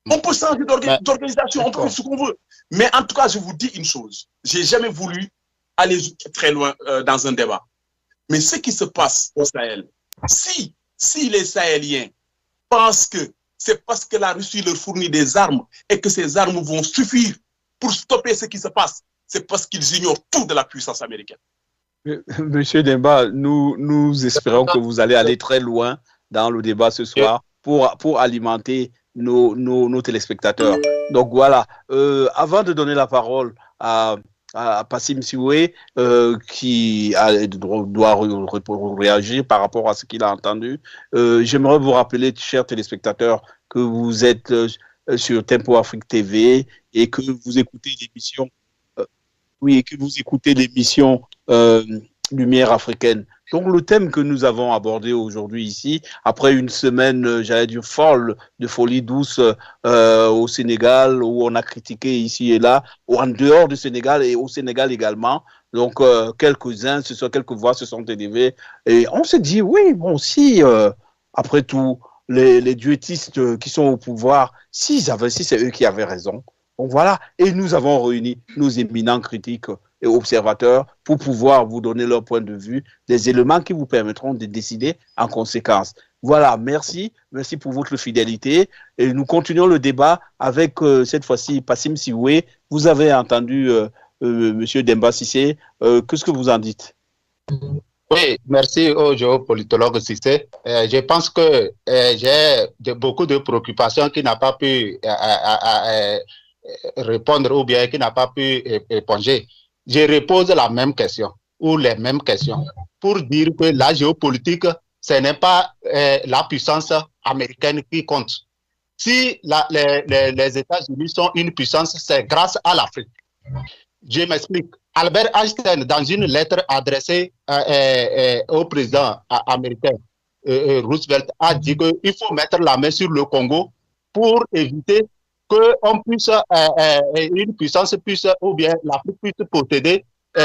On peut changer d'organisation, on peut faire ce qu'on veut. Mais en tout cas, je vous dis une chose. Je n'ai jamais voulu aller très loin dans un débat. Mais ce qui se passe au Sahel, si les Sahéliens pensent que c'est parce que la Russie leur fournit des armes et que ces armes vont suffire pour stopper ce qui se passe, c'est parce qu'ils ignorent tout de la puissance américaine. Monsieur Demba, nous espérons que vous allez aller très loin dans le débat ce soir pour alimenter nos téléspectateurs. Donc voilà, avant de donner la parole à Passim Siwe, qui doit réagir par rapport à ce qu'il a entendu, j'aimerais vous rappeler, chers téléspectateurs, que vous êtes sur Tempo Afrique TV et que vous écoutez l'émission Lumière africaine. Donc le thème que nous avons abordé aujourd'hui ici, après une semaine, j'allais dire folle, de folie douce au Sénégal, où on a critiqué ici et là, ou en dehors du Sénégal et au Sénégal également. Donc quelques voix se sont élevées et on se dit, oui, bon, si après tout, les duettistes qui sont au pouvoir, si c'est eux qui avaient raison, donc voilà, et nous avons réuni nos éminents critiques et observateurs pour pouvoir vous donner leur point de vue, des éléments qui vous permettront de décider en conséquence. Voilà, merci pour votre fidélité et nous continuons le débat avec cette fois-ci Passim Siwe. Vous avez entendu Monsieur Demba Cissé, qu'est-ce que vous en dites? Oui, merci au géopolitologue Cissé. Je pense que j'ai beaucoup de préoccupations qui n'a pas pu répondre ou bien qui n'a pas pu éponger. Je repose la même question ou les mêmes questions pour dire que la géopolitique, ce n'est pas la puissance américaine qui compte. Si les États-Unis sont une puissance, c'est grâce à l'Afrique. Je m'explique. Albert Einstein, dans une lettre adressée au président américain Roosevelt, a dit qu'il faut mettre la main sur le Congo pour éviter qu'on puisse, une puissance puisse, ou bien l'Afrique puisse posséder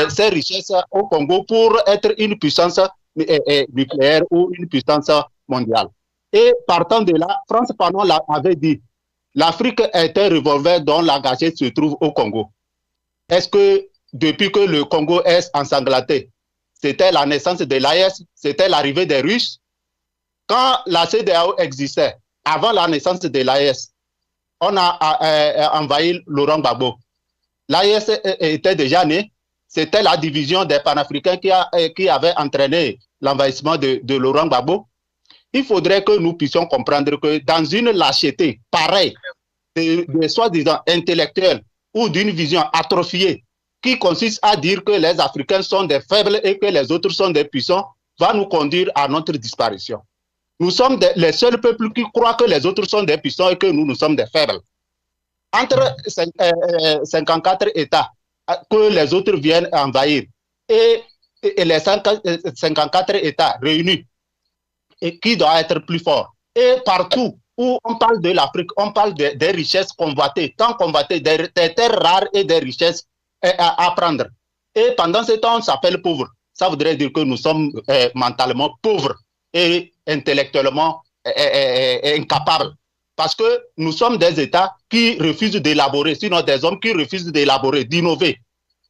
ses richesses au Congo pour être une puissance nucléaire ou une puissance mondiale. Et partant de là, France Fanon avait dit, l'Afrique est un revolver dont la gâchette se trouve au Congo. Est-ce que depuis que le Congo est ensanglanté, c'était la naissance de l'AES, c'était l'arrivée des Russes? Quand la CEDEAO existait, avant la naissance de l'AES, on a envahi Laurent Gbagbo. L'AES était déjà né. C'était la division des panafricains qui avait entraîné l'envahissement de Laurent Gbagbo. Il faudrait que nous puissions comprendre que dans une lâcheté pareille, de soi-disant intellectuels ou d'une vision atrophiée, qui consiste à dire que les Africains sont des faibles et que les autres sont des puissants, va nous conduire à notre disparition. Nous sommes les seuls peuples qui croient que les autres sont des puissants et que nous sommes des faibles. Entre 54 États que les autres viennent envahir et les 54 États réunis, et qui doit être plus fort. Et partout où on parle de l'Afrique, on parle des richesses convoitées, tant convoitées, des terres rares et des richesses à prendre. Et pendant ce temps, on s'appelle pauvre. Ça voudrait dire que nous sommes mentalement pauvres et intellectuellement incapables. Parce que nous sommes des États qui refusent d'élaborer, sinon des hommes qui refusent d'élaborer, d'innover.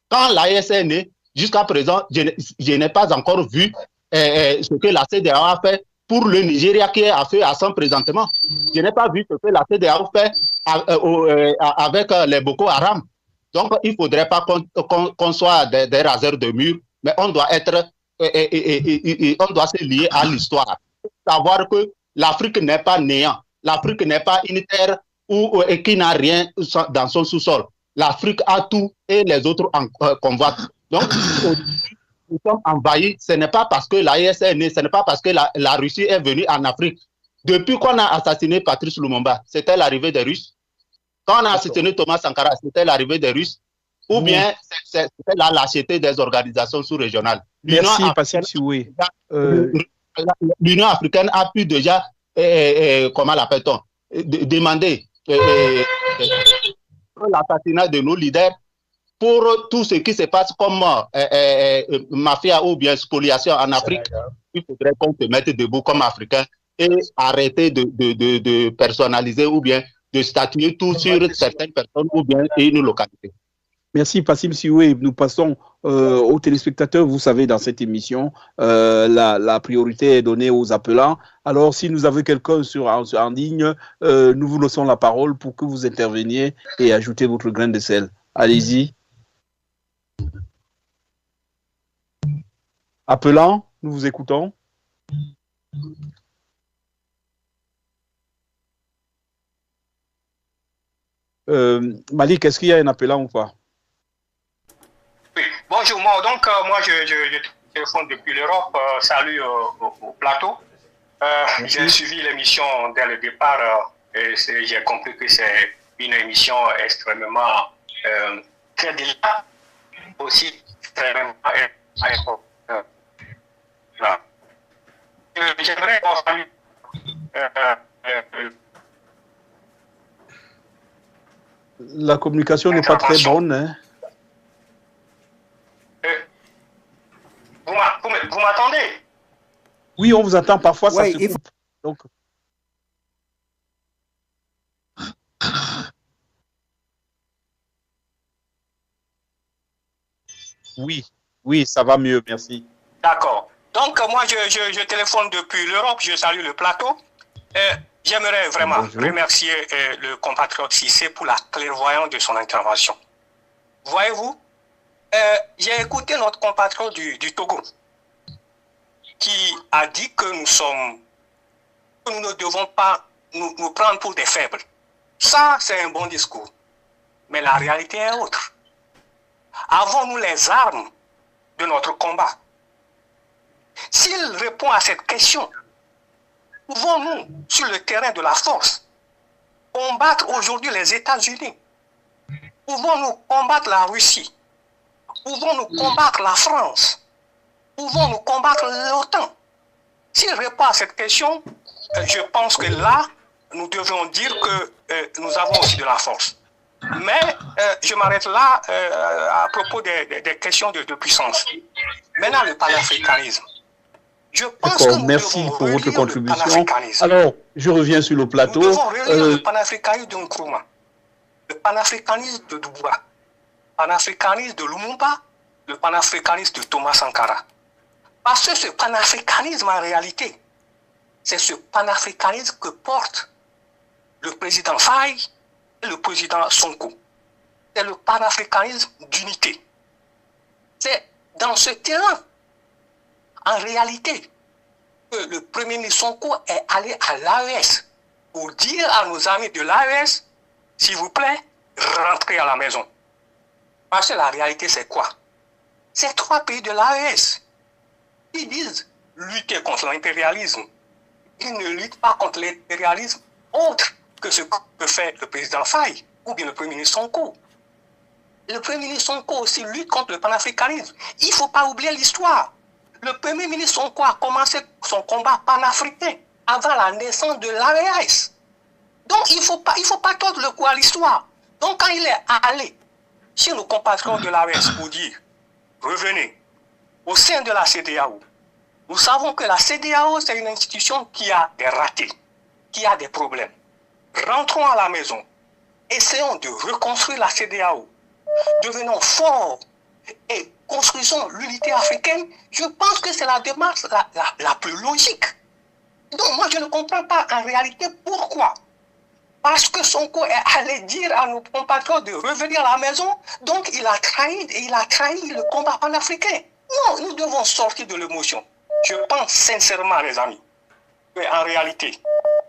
Quand l'AES est née, jusqu'à présent, je n'ai pas encore vu ce que la CEDEAO a fait pour le Nigeria qui est à feu à sang présentement. Je n'ai pas vu ce que la CEDEAO fait avec les Boko Haram. Donc, il ne faudrait pas qu'on soit des raseurs de murs, mais on doit être, on doit se lier à l'histoire. Savoir que l'Afrique n'est pas néant. L'Afrique n'est pas une terre qui n'a rien dans son sous-sol. L'Afrique a tout et les autres convoitent. Donc, nous sommes envahis. Ce n'est pas parce que l'AES est née, ce n'est pas parce que la Russie est venue en Afrique. Depuis qu'on a assassiné Patrice Lumumba, c'était l'arrivée des Russes. Quand on a assassiné Thomas Sankara, c'était l'arrivée des Russes. Ou bien c'était la lâcheté des organisations sous-régionales. Merci, Passim Siwe. L'Union africaine a pu déjà, comment l'appelle-t-on, demander l'assassinat de nos leaders, pour tout ce qui se passe comme mafia ou bien spoliation en Afrique, il faudrait qu'on se mette debout comme Africains et arrêter de personnaliser ou bien de statuer tout sur certaines personnes ou bien une localité. Merci Passim Sioué. Nous passons aux téléspectateurs. Vous savez, dans cette émission, la priorité est donnée aux appelants. Alors, si nous avons quelqu'un en ligne, nous vous laissons la parole pour que vous interveniez et ajoutez votre grain de sel. Allez-y. Appelant, nous vous écoutons. Malik, est-ce qu'il y a un appelant ou pas? Oui, bonjour, moi je téléphone depuis l'Europe, salut au plateau. J'ai suivi l'émission dès le départ et j'ai compris que c'est une émission extrêmement très délicate, aussi extrêmement importante. J'aimerais saluer la communication n'est pas très bonne. Hein? Vous m'attendez? Oui, on vous attend. Parfois, ça se coupe. Donc... Oui, ça va mieux, merci. D'accord. Donc, moi, je téléphone depuis l'Europe, je salue le plateau. J'aimerais vraiment remercier le compatriote Cissé pour la clairvoyance de son intervention. Voyez-vous, j'ai écouté notre compatriote du Togo qui a dit que nous ne devons pas nous prendre pour des faibles. Ça, c'est un bon discours. Mais la réalité est autre. Avons-nous les armes de notre combat? S'il répond à cette question, pouvons-nous, sur le terrain de la force, combattre aujourd'hui les États-Unis? Pouvons-nous combattre la Russie? Pouvons-nous combattre la France? Pouvons-nous combattre l'OTAN? S'il répond à cette question, je pense que là, nous devons dire que nous avons aussi de la force. Mais je m'arrête là à propos des questions de puissance. Maintenant, le panafricanisme. Je pense que nous merci devons pour votre relire contribution. Alors, je reviens sur le plateau. Nous devons relire le panafricanisme de Nkrumah, le panafricanisme de Douba, le panafricanisme de Lumumba, le panafricanisme de Thomas Sankara. Parce que ce panafricanisme, en réalité, c'est ce panafricanisme que porte le président Faye et le président Sonko. C'est le panafricanisme d'unité. C'est dans ce terrain, en réalité, que le premier ministre Sonko est allé à l'AES pour dire à nos amis de l'AES, s'il vous plaît, rentrez à la maison. Parce que la réalité, c'est quoi? Ces trois pays de l'AES, ils disent lutter contre l'impérialisme. Ils ne luttent pas contre l'impérialisme autre que ce que fait le président Faye ou bien le premier ministre Sonko. Le premier ministre Sonko aussi lutte contre le panafricanisme. Il ne faut pas oublier l'histoire. Le premier ministre Sonko a commencé son combat panafricain avant la naissance de l'AES. Donc il ne faut pas tordre le cou à l'histoire. Donc quand il est allé chez nos compatriotes de l'AES pour dire revenez au sein de la CEDEAO, nous savons que la CEDEAO c'est une institution qui a des ratés, qui a des problèmes. Rentrons à la maison, essayons de reconstruire la CEDEAO, devenons forts et construisons l'unité africaine. Je pense que c'est la démarche la plus logique. Donc moi je ne comprends pas en réalité pourquoi. Parce que Sonko est allé dire à nos compatriotes de revenir à la maison, donc il a trahi le combat panafricain. Non, nous devons sortir de l'émotion. Je pense sincèrement, les amis, qu'en réalité,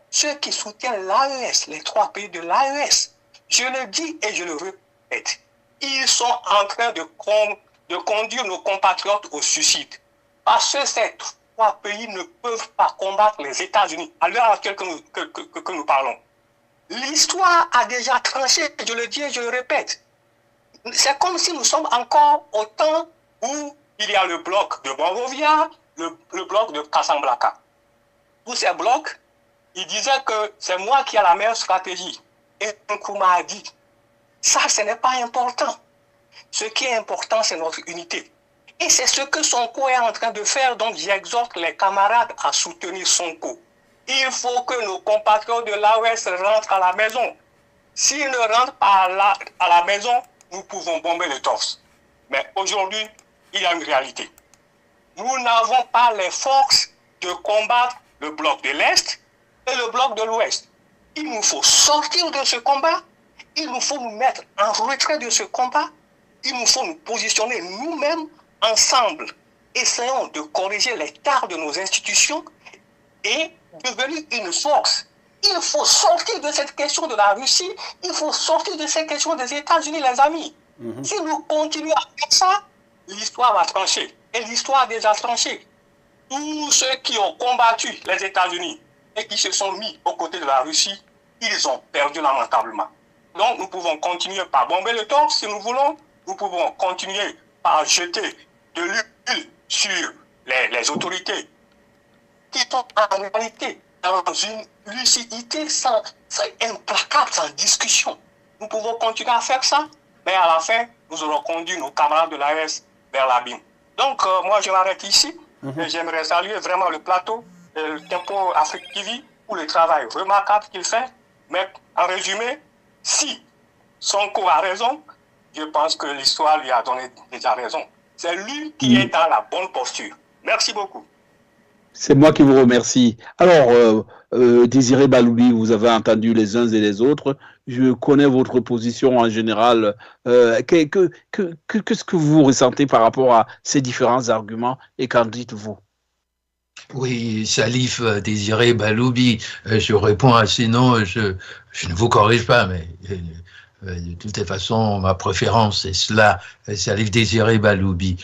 ceux qui soutiennent l'AES, les trois pays de l'AES, je le dis et je le répète, ils sont en train de conduire nos compatriotes au suicide. Parce que ces trois pays ne peuvent pas combattre les États-Unis à l'heure actuelle que nous parlons. L'histoire a déjà tranché, je le dis et je le répète. C'est comme si nous sommes encore au temps où il y a le bloc de Monrovia, le bloc de Casablanca. Tous ces blocs, ils disaient que c'est moi qui ai la meilleure stratégie. Et Nkrumah a dit, Ça, ce n'est pas important. Ce qui est important, c'est notre unité. Et c'est ce que Sonko est en train de faire, donc j'exhorte les camarades à soutenir Sonko. Il faut que nos compatriotes de l'AOS rentrent à la maison. S'ils ne rentrent pas à la maison, nous pouvons bomber le torse. Mais aujourd'hui, il y a une réalité. Nous n'avons pas les forces de combattre le bloc de l'Est et le bloc de l'Ouest. Il nous faut sortir de ce combat. Il nous faut nous mettre en retrait de ce combat. Il nous faut nous positionner nous-mêmes ensemble. Essayons de corriger les tares de nos institutions et devenir une force. Il faut sortir de cette question de la Russie. Il faut sortir de cette question des États-Unis, les amis. Si nous continuons à faire ça, l'histoire va trancher. Et l'histoire a déjà tranché. Tous ceux qui ont combattu les États-Unis et qui se sont mis aux côtés de la Russie, ils ont perdu lamentablement. Donc nous pouvons continuer par bomber le torse si nous voulons. Nous pouvons continuer par jeter de l'huile sur les autorités qui sont en réalité dans une lucidité sans implacable, sans discussion. Nous pouvons continuer à faire ça, mais à la fin, nous aurons conduit nos camarades de l'AES vers l'abîme. Donc, moi, je m'arrête ici. Et j'aimerais saluer vraiment le plateau, le Tempo Afrique TV, pour le travail remarquable qu'il fait. Mais en résumé, si Sonko a raison, je pense que l'histoire lui a donné déjà raison. C'est lui qui est dans la bonne posture. Merci beaucoup. C'est moi qui vous remercie. Alors, Désiré Baloubi, vous avez entendu les uns et les autres. Je connais votre position en général. Qu'est-ce que vous ressentez par rapport à ces différents arguments et qu'en dites-vous? Oui, Salif Désiré Baloubi, je réponds à ces noms, je ne vous corrige pas, mais de toute façon, ma préférence, c'est cela, Salif Désiré Baloubi.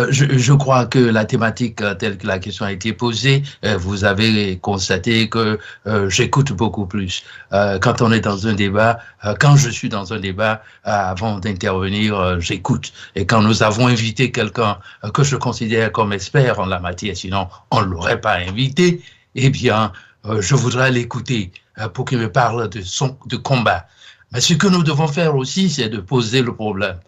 Je crois que la thématique telle que la question a été posée, vous avez constaté que j'écoute beaucoup plus. Quand on est dans un débat, quand je suis dans un débat, avant d'intervenir, j'écoute. Et quand nous avons invité quelqu'un que je considère comme expert en la matière, sinon on ne l'aurait pas invité, eh bien, je voudrais l'écouter pour qu'il me parle de combat. Mais ce que nous devons faire aussi, c'est de poser le problème.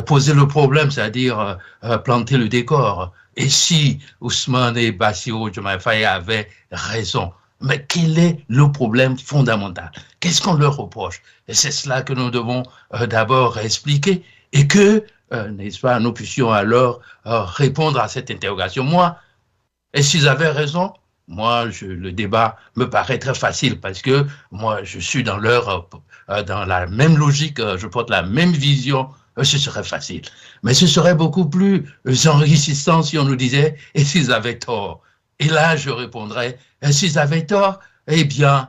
Poser le problème, c'est-à-dire planter le décor. Et si Ousmane et Bassirou Diomaye Faye avaient raison, mais quel est le problème fondamental? Qu'est-ce qu'on leur reproche? Et c'est cela que nous devons d'abord expliquer et que, n'est-ce pas, nous puissions alors répondre à cette interrogation. Moi, et s'ils avaient raison, moi, le débat me paraît très facile parce que moi, je suis dans la même logique, je porte la même vision, ce serait facile. Mais ce serait beaucoup plus enrichissant si on nous disait « et s'ils avaient tort ?» Et là, je répondrais « s'ils avaient tort, eh bien,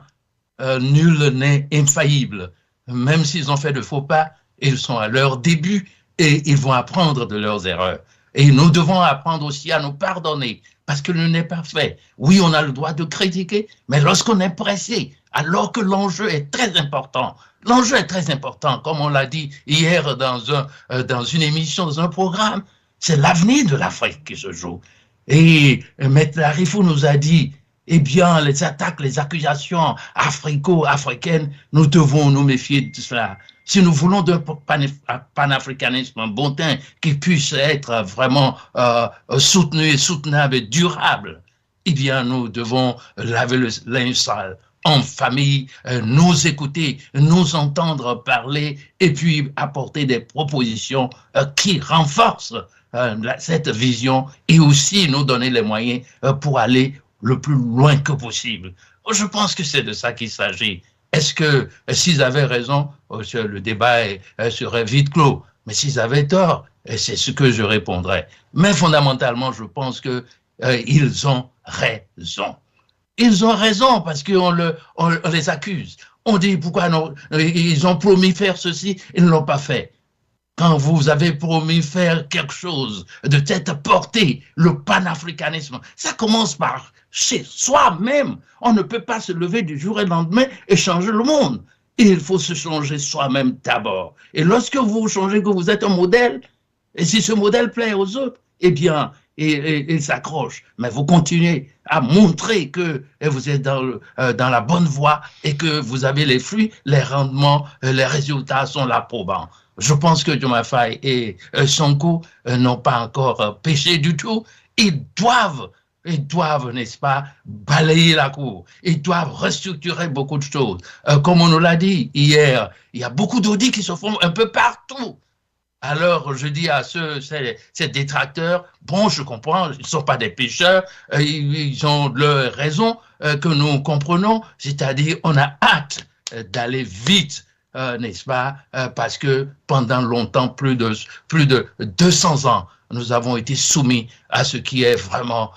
nul n'est infaillible. Même s'ils ont fait de faux pas, ils sont à leur début et ils vont apprendre de leurs erreurs. Et nous devons apprendre aussi à nous pardonner. Parce que le n'est pas fait. Oui, on a le droit de critiquer, mais lorsqu'on est pressé, alors que l'enjeu est très important, l'enjeu est très important, comme on l'a dit hier dans une émission, dans un programme, c'est l'avenir de l'Afrique qui se joue. Et Maître Larifou nous a dit, eh bien, les attaques, les accusations africaines, nous devons nous méfier de cela. Si nous voulons d'un panafricanisme bon teint qui puisse être vraiment soutenu et soutenable et durable, eh bien, nous devons laver le linge sale en famille, nous écouter, nous entendre parler et puis apporter des propositions qui renforcent cette vision et aussi nous donner les moyens pour aller le plus loin que possible. Je pense que c'est de ça qu'il s'agit. Est-ce que s'ils avaient raison, le débat serait vite clos? Mais s'ils avaient tort, c'est ce que je répondrais. Mais fondamentalement, je pense que ils ont raison. Ils ont raison parce qu'on les accuse. On dit pourquoi non, ils ont promis faire ceci, ils ne l'ont pas fait. Quand vous avez promis faire quelque chose de cette portée, le panafricanisme, ça commence par chez soi-même. On ne peut pas se lever du jour au lendemain et changer le monde. Il faut se changer soi-même d'abord. Et lorsque vous changez, que vous êtes un modèle, et si ce modèle plaît aux autres, eh bien, il s'accroche. Mais vous continuez à montrer que vous êtes dans la bonne voie et que vous avez les fruits, les rendements, les résultats sont là probants. Je pense que Diomaye Faye et Sonko n'ont pas encore péché du tout. Ils doivent, n'est-ce pas, balayer la cour. Ils doivent restructurer beaucoup de choses. Comme on nous l'a dit hier, il y a beaucoup d'audits qui se font un peu partout. Alors, je dis à ces détracteurs, bon, je comprends, ils ne sont pas des pécheurs, ils ont leur raison que nous comprenons, c'est-à-dire on a hâte d'aller vite, n'est-ce pas, parce que pendant longtemps, plus de 200 ans, nous avons été soumis à ce qui est vraiment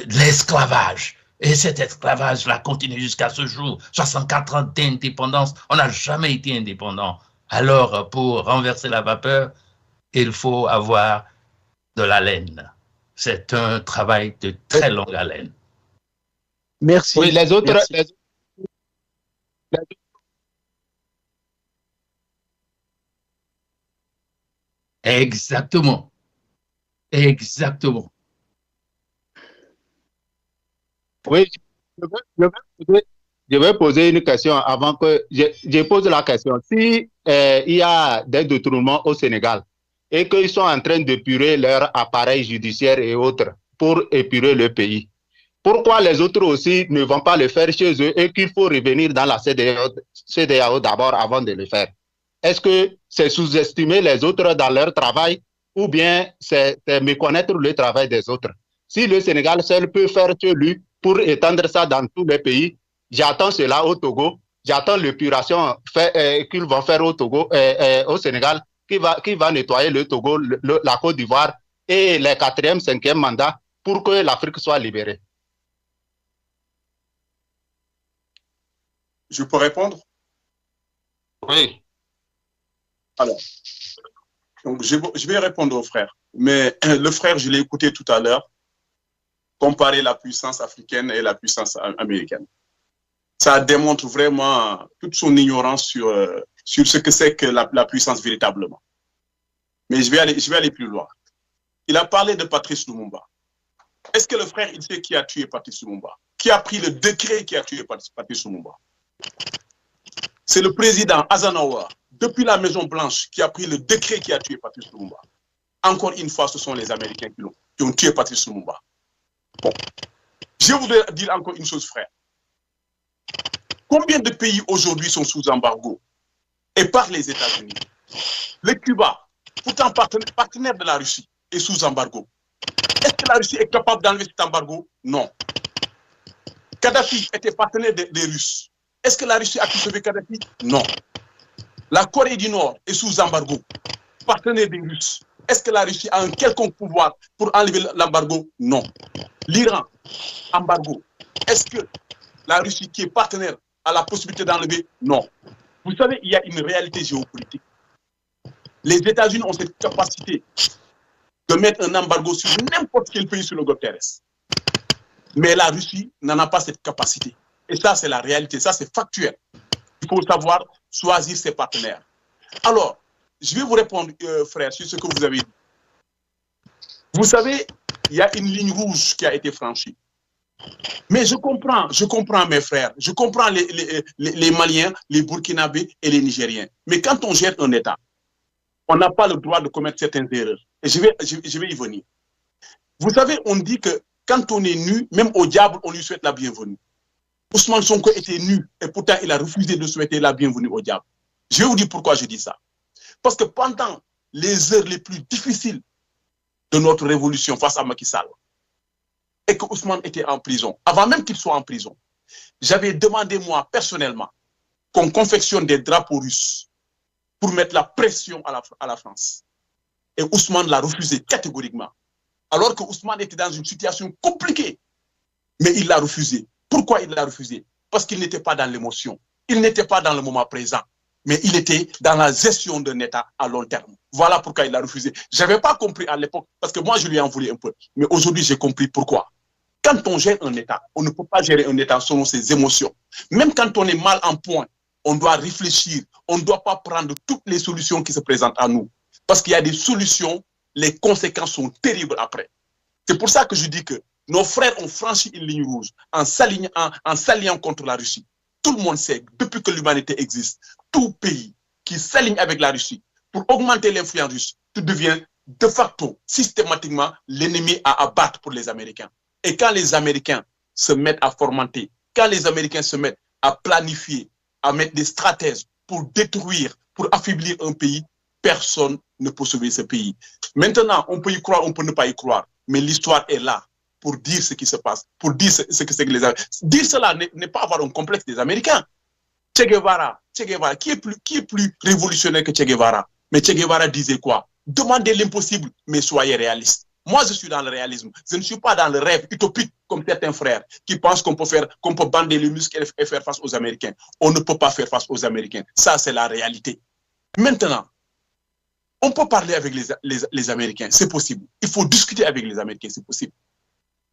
l'esclavage. Et cet esclavage-là continue jusqu'à ce jour. 64 ans d'indépendance, on n'a jamais été indépendant. Alors, pour renverser la vapeur, il faut avoir de la laine. C'est un travail de très longue haleine. Merci. Oui, les autres... Exactement. Exactement. Oui, je vais poser une question avant que je pose la question. Si il y a des détournements au Sénégal et qu'ils sont en train d'épurer leur appareil judiciaire et autres pour épurer le pays, pourquoi les autres aussi ne vont pas le faire chez eux et qu'il faut revenir dans la CEDEAO d'abord avant de le faire? Est-ce que c'est sous-estimer les autres dans leur travail ou bien c'est méconnaître le travail des autres? Si le Sénégal seul peut faire chez lui pour étendre ça dans tous les pays, j'attends cela au Togo, j'attends l'épuration qu'ils vont faire au Togo, au Sénégal, qui va nettoyer le Togo, la Côte d'Ivoire et les 4e, 5e mandats pour que l'Afrique soit libérée. Je peux répondre? Oui. Alors, donc je vais répondre au frère. Mais le frère, je l'ai écouté tout à l'heure, comparer la puissance africaine et la puissance américaine. Ça démontre vraiment toute son ignorance sur ce que c'est que la puissance véritablement. Mais je vais aller plus loin. Il a parlé de Patrice Lumumba. Est-ce que le frère, il sait qui a tué Patrice Lumumba? Qui a pris le décret qui a tué Patrice Lumumba? C'est le président Eisenhower, depuis la Maison Blanche, qui a pris le décret qui a tué Patrice Lumumba. Encore une fois, ce sont les Américains qui ont tué Patrice Lumumba. Bon. Je voudrais dire encore une chose, frère. Combien de pays aujourd'hui sont sous embargo et par les États-Unis? Le Cuba, pourtant partenaire de la Russie, est sous embargo. Est-ce que la Russie est capable d'enlever cet embargo? Non. Kadhafi était partenaire des Russes. Est-ce que la Russie a pu sauver Kadhafi? Non. La Corée du Nord est sous embargo, partenaire des Russes. Est-ce que la Russie a un quelconque pouvoir pour enlever l'embargo? Non. L'Iran, embargo. Est-ce que la Russie, qui est partenaire, a la possibilité d'enlever? Non. Vous savez, il y a une réalité géopolitique. Les États-Unis ont cette capacité de mettre un embargo sur n'importe quel pays sur le globe terrestre. Mais la Russie n'en a pas cette capacité. Et ça, c'est la réalité. Ça, c'est factuel. Il faut savoir choisir ses partenaires. Alors, je vais vous répondre, frère, sur ce que vous avez dit. Vous savez, il y a une ligne rouge qui a été franchie. Mais je comprends mes frères, je comprends les Maliens, les Burkinabés et les Nigériens. Mais quand on gère un État, on n'a pas le droit de commettre certaines erreurs. Et je vais y venir. Vous savez, on dit que quand on est nu, même au diable, on lui souhaite la bienvenue. Ousmane Sonko était nu et pourtant il a refusé de souhaiter la bienvenue au diable. Je vais vous dire pourquoi je dis ça. Parce que pendant les heures les plus difficiles de notre révolution face à Macky Sall, et que Ousmane était en prison, avant même qu'il soit en prison, j'avais demandé moi personnellement qu'on confectionne des drapeaux russes pour mettre la pression à la France. Et Ousmane l'a refusé catégoriquement. Alors que Ousmane était dans une situation compliquée. Mais il l'a refusé. Pourquoi il l'a refusé? Parce qu'il n'était pas dans l'émotion. Il n'était pas dans le moment présent. Mais il était dans la gestion d'un État à long terme. Voilà pourquoi il l'a refusé. Je n'avais pas compris à l'époque, parce que moi je lui ai en voulu un peu. Mais aujourd'hui j'ai compris pourquoi. Quand on gère un État, on ne peut pas gérer un État selon ses émotions. Même quand on est mal en point, on doit réfléchir. On ne doit pas prendre toutes les solutions qui se présentent à nous. Parce qu'il y a des solutions, les conséquences sont terribles après. C'est pour ça que je dis que nos frères ont franchi une ligne rouge en s'alliant contre la Russie. Tout le monde sait, depuis que l'humanité existe, tout pays qui s'aligne avec la Russie pour augmenter l'influence russe, tout devient de facto, systématiquement, l'ennemi à abattre pour les Américains. Et quand les Américains se mettent à fomenter, quand les Américains se mettent à planifier, à mettre des stratèges pour détruire, pour affaiblir un pays, personne ne peut sauver ce pays. Maintenant, on peut y croire, on peut ne pas y croire, mais l'histoire est là pour dire ce qui se passe, pour dire ce que c'est que les Américains. Dire cela n'est pas avoir un complexe des Américains. Che Guevara, qui est plus révolutionnaire que Che Guevara? Mais Che Guevara disait quoi? Demandez l'impossible, mais soyez réaliste. Moi, je suis dans le réalisme. Je ne suis pas dans le rêve utopique comme certains frères qui pensent qu'on peut bander les muscles et faire face aux Américains. On ne peut pas faire face aux Américains. Ça, c'est la réalité. Maintenant, on peut parler avec les Américains. C'est possible. Il faut discuter avec les Américains. C'est possible.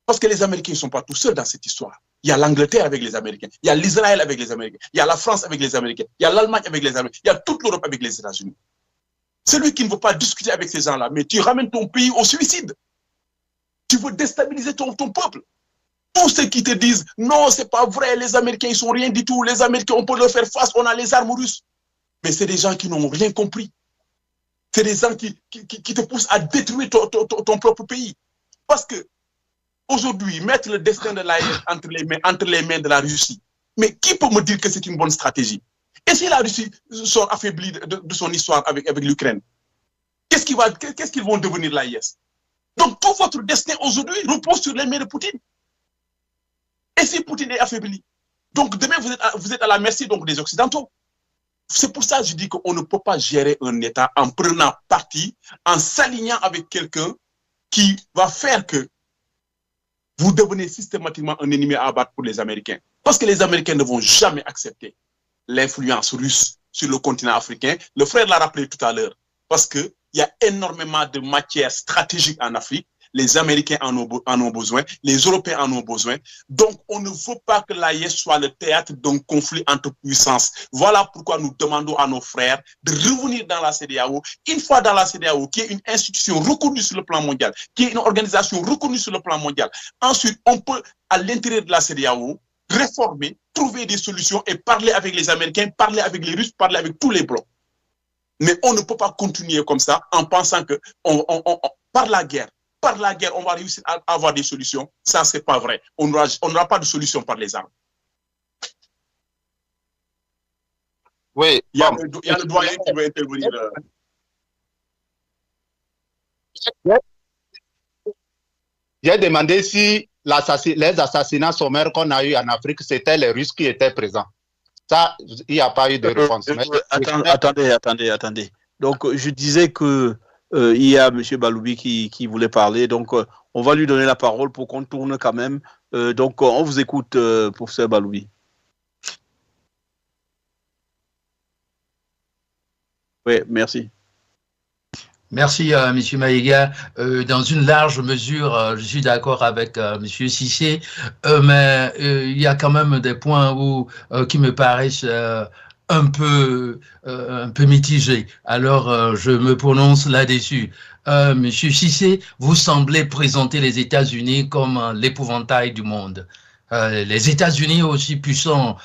Parce que les Américains ne sont pas tout seuls dans cette histoire. Il y a l'Angleterre avec les Américains. Il y a l'Israël avec les Américains. Il y a la France avec les Américains. Il y a l'Allemagne avec les Américains. Il y a toute l'Europe avec les États-Unis. Celui qui ne veut pas discuter avec ces gens-là, mais tu ramènes ton pays au suicide. Tu veux déstabiliser ton peuple. Tous ceux qui te disent « Non, c'est pas vrai, les Américains, ils sont rien du tout. Les Américains, on peut leur faire face, on a les armes russes. » Mais c'est des gens qui n'ont rien compris. C'est des gens qui te poussent à détruire ton propre pays. Parce que aujourd'hui, mettre le destin de l'AES entre les mains de la Russie, mais qui peut me dire que c'est une bonne stratégie? Et si la Russie sort affaiblie de son histoire avec l'Ukraine, qu'est-ce qu'ils vont devenir l'AIS? Donc tout votre destin aujourd'hui repose sur les mains de Poutine. Et si Poutine est affaibli, donc demain vous êtes à la merci donc des Occidentaux. C'est pour ça que je dis qu'on ne peut pas gérer un État en prenant parti, en s'alignant avec quelqu'un qui va faire que vous devenez systématiquement un ennemi à abattre pour les Américains. Parce que les Américains ne vont jamais accepter l'influence russe sur le continent africain. Le frère l'a rappelé tout à l'heure. Parce qu'il y a énormément de matières stratégiques en Afrique. Les Américains en ont besoin. Les Européens en ont besoin. Donc, on ne veut pas que l'AIS soit le théâtre d'un conflit entre puissances. Voilà pourquoi nous demandons à nos frères de revenir dans la CEDEAO. Une fois dans la CEDEAO, qui est une institution reconnue sur le plan mondial, qui est une organisation reconnue sur le plan mondial. Ensuite, on peut, à l'intérieur de la CEDEAO, réformer, trouver des solutions et parler avec les Américains, parler avec les Russes, parler avec tous les blocs. Mais on ne peut pas continuer comme ça en pensant que par la guerre, on va réussir à avoir des solutions. Ça, c'est pas vrai. On n'aura pas de solution par les armes. Oui. Il y a le doyen qui veut intervenir. J'ai demandé si les assassinats sommaires qu'on a eu en Afrique, c'était les Russes qui étaient présents. Ça, il n'y a pas eu de réponse. Attendez. Donc, je disais que il y a M. Baloubi qui voulait parler. Donc, on va lui donner la parole pour qu'on tourne quand même. Donc, on vous écoute, professeur Baloubi. Oui, merci. Merci, M. Maïga. Dans une large mesure, je suis d'accord avec M. Cissé, mais il y a quand même des points qui me paraissent un peu mitigés. Alors, je me prononce là-dessus. M. Cissé, vous semblez présenter les États-Unis comme l'épouvantail du monde. Les États-Unis, aussi puissants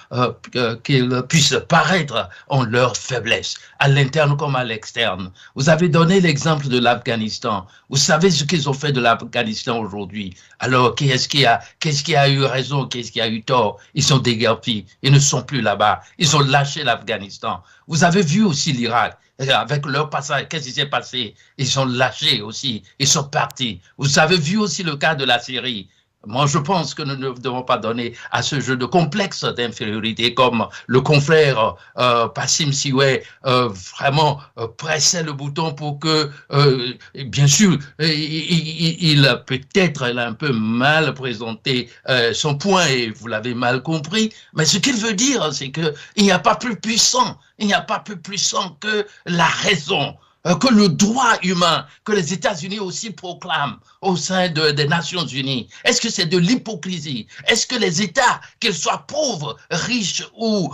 qu'ils puissent paraître, ont leurs faiblesses, à l'interne comme à l'externe. Vous avez donné l'exemple de l'Afghanistan. Vous savez ce qu'ils ont fait de l'Afghanistan aujourd'hui. Alors, qu'est-ce qui a eu raison, qu'est-ce qui a eu tort? Ils sont déguerpis, ils ne sont plus là-bas. Ils ont lâché l'Afghanistan. Vous avez vu aussi l'Irak. Avec leur passage, qu'est-ce qui s'est passé? Ils sont lâchés aussi, ils sont partis. Vous avez vu aussi le cas de la Syrie. Moi, je pense que nous ne devons pas donner à ce jeu de complexe d'infériorité comme le confrère Passim Siwe vraiment pressait le bouton pour que, bien sûr, il peut-être a un peu mal présenté son point et vous l'avez mal compris, mais ce qu'il veut dire, c'est qu'il n'y a pas plus puissant, que la raison, que le droit humain, que les États-Unis aussi proclament au sein des Nations Unies. Est-ce que c'est de l'hypocrisie? Est-ce que les États, qu'ils soient pauvres, riches ou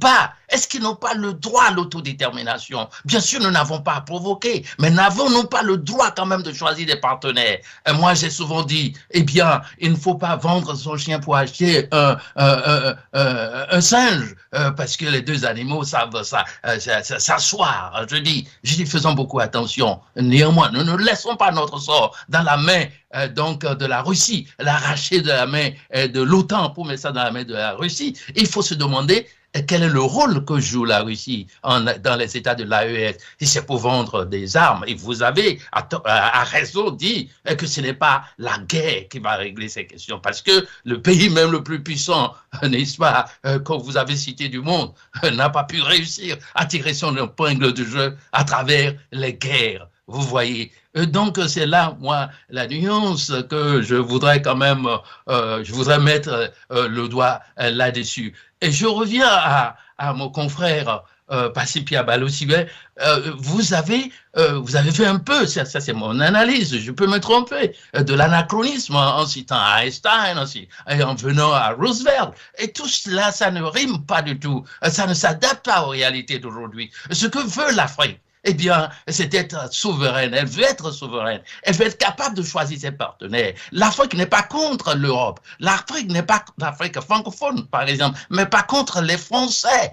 pas, Est-ce qu'ils n'ont pas le droit à l'autodétermination? Bien sûr, nous n'avons pas à provoquer, mais n'avons-nous pas le droit quand même de choisir des partenaires? Et moi, j'ai souvent dit, eh bien, il ne faut pas vendre son chien pour acheter un singe, parce que les deux animaux savent s'asseoir. Je dis, faisons beaucoup attention. Néanmoins, nous ne laissons pas notre sort dans la main donc de la Russie, l'arracher de la main de l'OTAN pour mettre ça dans la main de la Russie. Il faut se demander quel est le rôle que joue la Russie dans les États de l'AES. Si c'est pour vendre des armes, et vous avez à raison dit que ce n'est pas la guerre qui va régler ces questions, parce que le pays même le plus puissant, n'est-ce pas, que vous avez cité du monde, n'a pas pu réussir à tirer son épingle du jeu à travers les guerres. Vous voyez. Donc, c'est là, moi, la nuance que je voudrais quand même, je voudrais mettre le doigt là-dessus. Et je reviens à mon confrère Passy-Pierre Ballo-Sibé. Vous avez fait un peu, ça c'est mon analyse, je peux me tromper, de l'anachronisme en citant Einstein, et en venant à Roosevelt. Et tout cela, ça ne rime pas du tout. Ça ne s'adapte pas aux réalités d'aujourd'hui. Ce que veut l'Afrique, eh bien, c'est d'être souveraine. Elle veut être souveraine. Elle veut être capable de choisir ses partenaires. L'Afrique n'est pas contre l'Europe. L'Afrique n'est pas l'Afrique francophone, par exemple, mais pas contre les Français.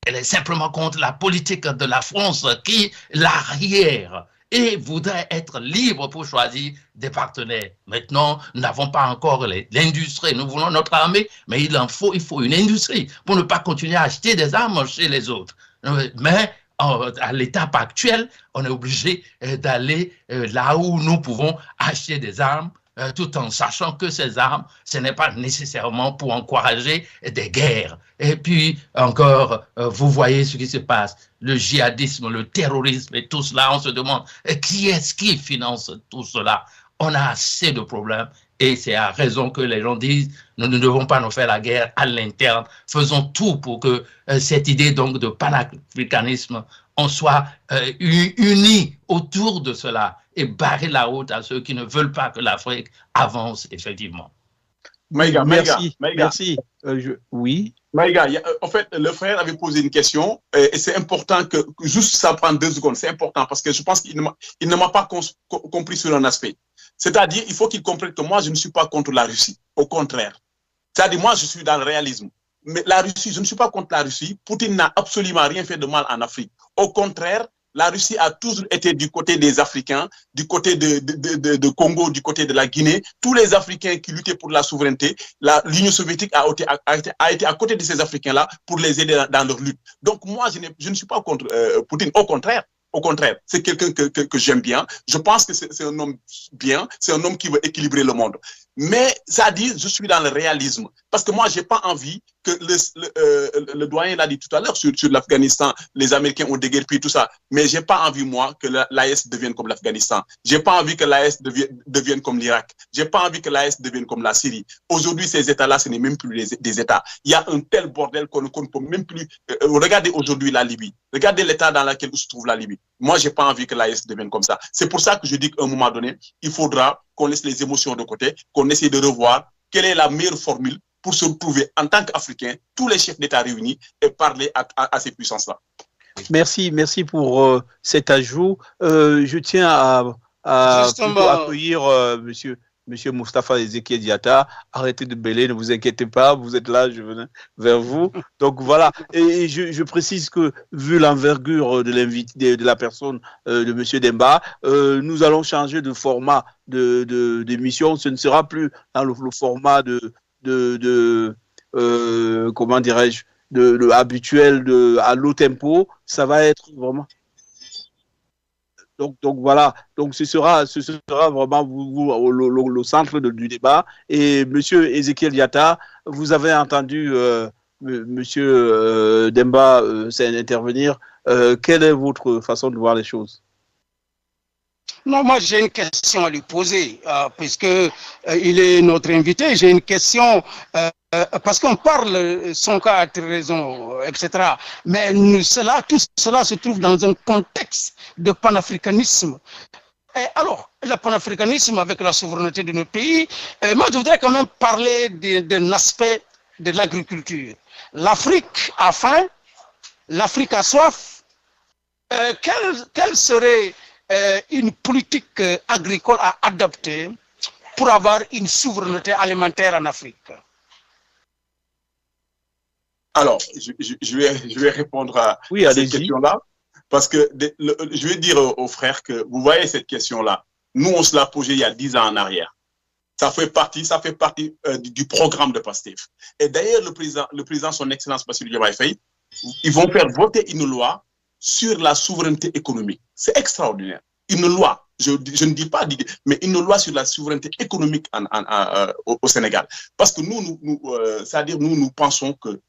Elle est simplement contre la politique de la France qui l'arrière et voudrait être libre pour choisir des partenaires. Maintenant, nous n'avons pas encore l'industrie. Nous voulons notre armée, mais il faut une industrie pour ne pas continuer à acheter des armes chez les autres. Mais à l'étape actuelle, on est obligé d'aller là où nous pouvons acheter des armes, tout en sachant que ces armes, ce n'est pas nécessairement pour encourager des guerres. Et puis, encore, vous voyez ce qui se passe, le djihadisme, le terrorisme et tout cela, on se demande qui est-ce qui finance tout cela? On a assez de problèmes. Et c'est à raison que les gens disent, nous ne devons pas nous faire la guerre à l'interne. Faisons tout pour que cette idée donc de panafricanisme, on soit unis autour de cela et barrer la route à ceux qui ne veulent pas que l'Afrique avance effectivement. Merci. Oui. Maïga, en fait, le frère avait posé une question et c'est important que, juste ça prend 2 secondes, c'est important parce que je pense qu'il ne m'a pas compris sur un aspect. C'est-à-dire, il faut qu'il comprenne que moi, je ne suis pas contre la Russie. Au contraire. C'est-à-dire, moi, je suis dans le réalisme. Mais la Russie, je ne suis pas contre la Russie. Poutine n'a absolument rien fait de mal en Afrique. Au contraire, la Russie a toujours été du côté des Africains, du côté de Congo, du côté de la Guinée. Tous les Africains qui luttaient pour la souveraineté, l'Union soviétique a été à côté de ces Africains-là pour les aider dans leur lutte. Donc moi, je ne suis pas contre Poutine. Au contraire, c'est quelqu'un que j'aime bien. Je pense que c'est un homme bien, c'est un homme qui veut équilibrer le monde. Mais ça dit, je suis dans le réalisme. Parce que moi, j'ai pas envie que le doyen l'a dit tout à l'heure sur l'Afghanistan, les Américains ont déguerpi tout ça. Mais j'ai pas envie, moi, que l'AES devienne comme l'Afghanistan. J'ai pas envie que l'AES devienne comme l'Irak. J'ai pas envie que l'AES devienne comme la Syrie. Aujourd'hui, ces États-là, ce n'est même plus des États. Il y a un tel bordel qu'on ne peut même plus. Regardez aujourd'hui la Libye. Regardez l'état dans lequel se trouve la Libye. Moi, j'ai pas envie que l'AES devienne comme ça. C'est pour ça que je dis qu'à un moment donné, il faudra qu'on laisse les émotions de côté, qu'on essaie de revoir quelle est la meilleure formule pour se retrouver en tant qu'Africains, tous les chefs d'État réunis et parler à ces puissances-là. Merci pour cet ajout. Je tiens à accueillir Monsieur Moustapha Ezekiel Diatta. Arrêtez de bêler, ne vous inquiétez pas, vous êtes là, je venais vers vous. Donc voilà, et je précise que vu l'envergure de l'invité, de la personne de Monsieur Demba, nous allons changer de format d'émission. Ce ne sera plus dans le format comment dirais-je, habituel à low tempo. Ça va être vraiment. Donc voilà, donc ce sera vraiment le centre du débat. Et Monsieur Ezekiel Diatta, vous avez entendu Monsieur Demba intervenir. Quelle est votre façon de voir les choses? Non, moi j'ai une question à lui poser, puisque il est notre invité. J'ai une question, parce qu'on parle, son cas a raison, etc. Mais tout cela se trouve dans un contexte de panafricanisme. Et alors, le panafricanisme avec la souveraineté de nos pays, moi je voudrais quand même parler d'un aspect de l'agriculture. L'Afrique a faim, l'Afrique a soif, quelle serait une politique agricole à adopter pour avoir une souveraineté alimentaire en Afrique? Alors, je vais répondre à cette question-là, parce que je vais dire aux frères que, vous voyez cette question-là, nous, on se l'a posée il y a 10 ans en arrière. Ça fait partie du programme de PASTEF. Et d'ailleurs, le président, son Excellence Bassirou Diomaye Faye, ils vont faire voter une loi sur la souveraineté économique. C'est extraordinaire. Une loi, je ne dis pas, mais une loi sur la souveraineté économique au Sénégal. Parce que c'est-à-dire nous pensons que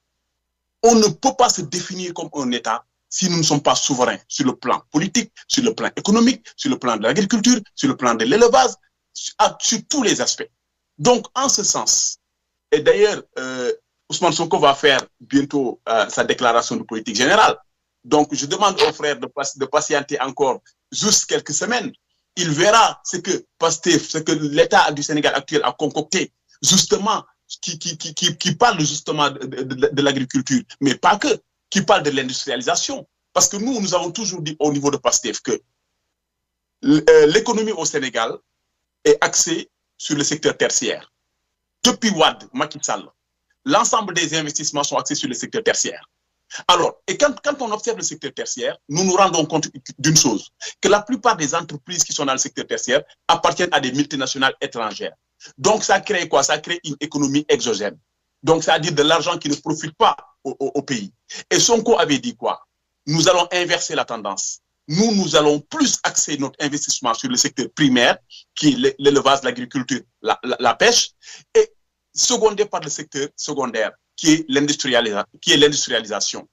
on ne peut pas se définir comme un État si nous ne sommes pas souverains sur le plan politique, sur le plan économique, sur le plan de l'agriculture, sur le plan de l'élevage, sur tous les aspects. Donc, en ce sens, et d'ailleurs, Ousmane Sonko va faire bientôt sa déclaration de politique générale. Donc, je demande aux frères de patienter encore juste quelques semaines. Il verra ce que PASTEF, ce que l'État du Sénégal actuel a concocté, justement, qui parle justement de l'agriculture, mais pas que, qui parle de l'industrialisation. Parce que nous avons toujours dit au niveau de PASTEF que l'économie au Sénégal est axée sur le secteur tertiaire. Depuis Wade, Macky Sall, l'ensemble des investissements sont axés sur le secteur tertiaire. Alors, et quand on observe le secteur tertiaire, nous nous rendons compte d'une chose, que la plupart des entreprises qui sont dans le secteur tertiaire appartiennent à des multinationales étrangères. Donc, ça crée quoi? Ça crée une économie exogène. Donc, c'est-à-dire de l'argent qui ne profite pas au pays. Et Sonko avait dit quoi? Nous allons inverser la tendance. Nous allons plus axer notre investissement sur le secteur primaire, qui est l'élevage, l'agriculture, la pêche, et secondé par le secteur secondaire, qui est l'industrialisation.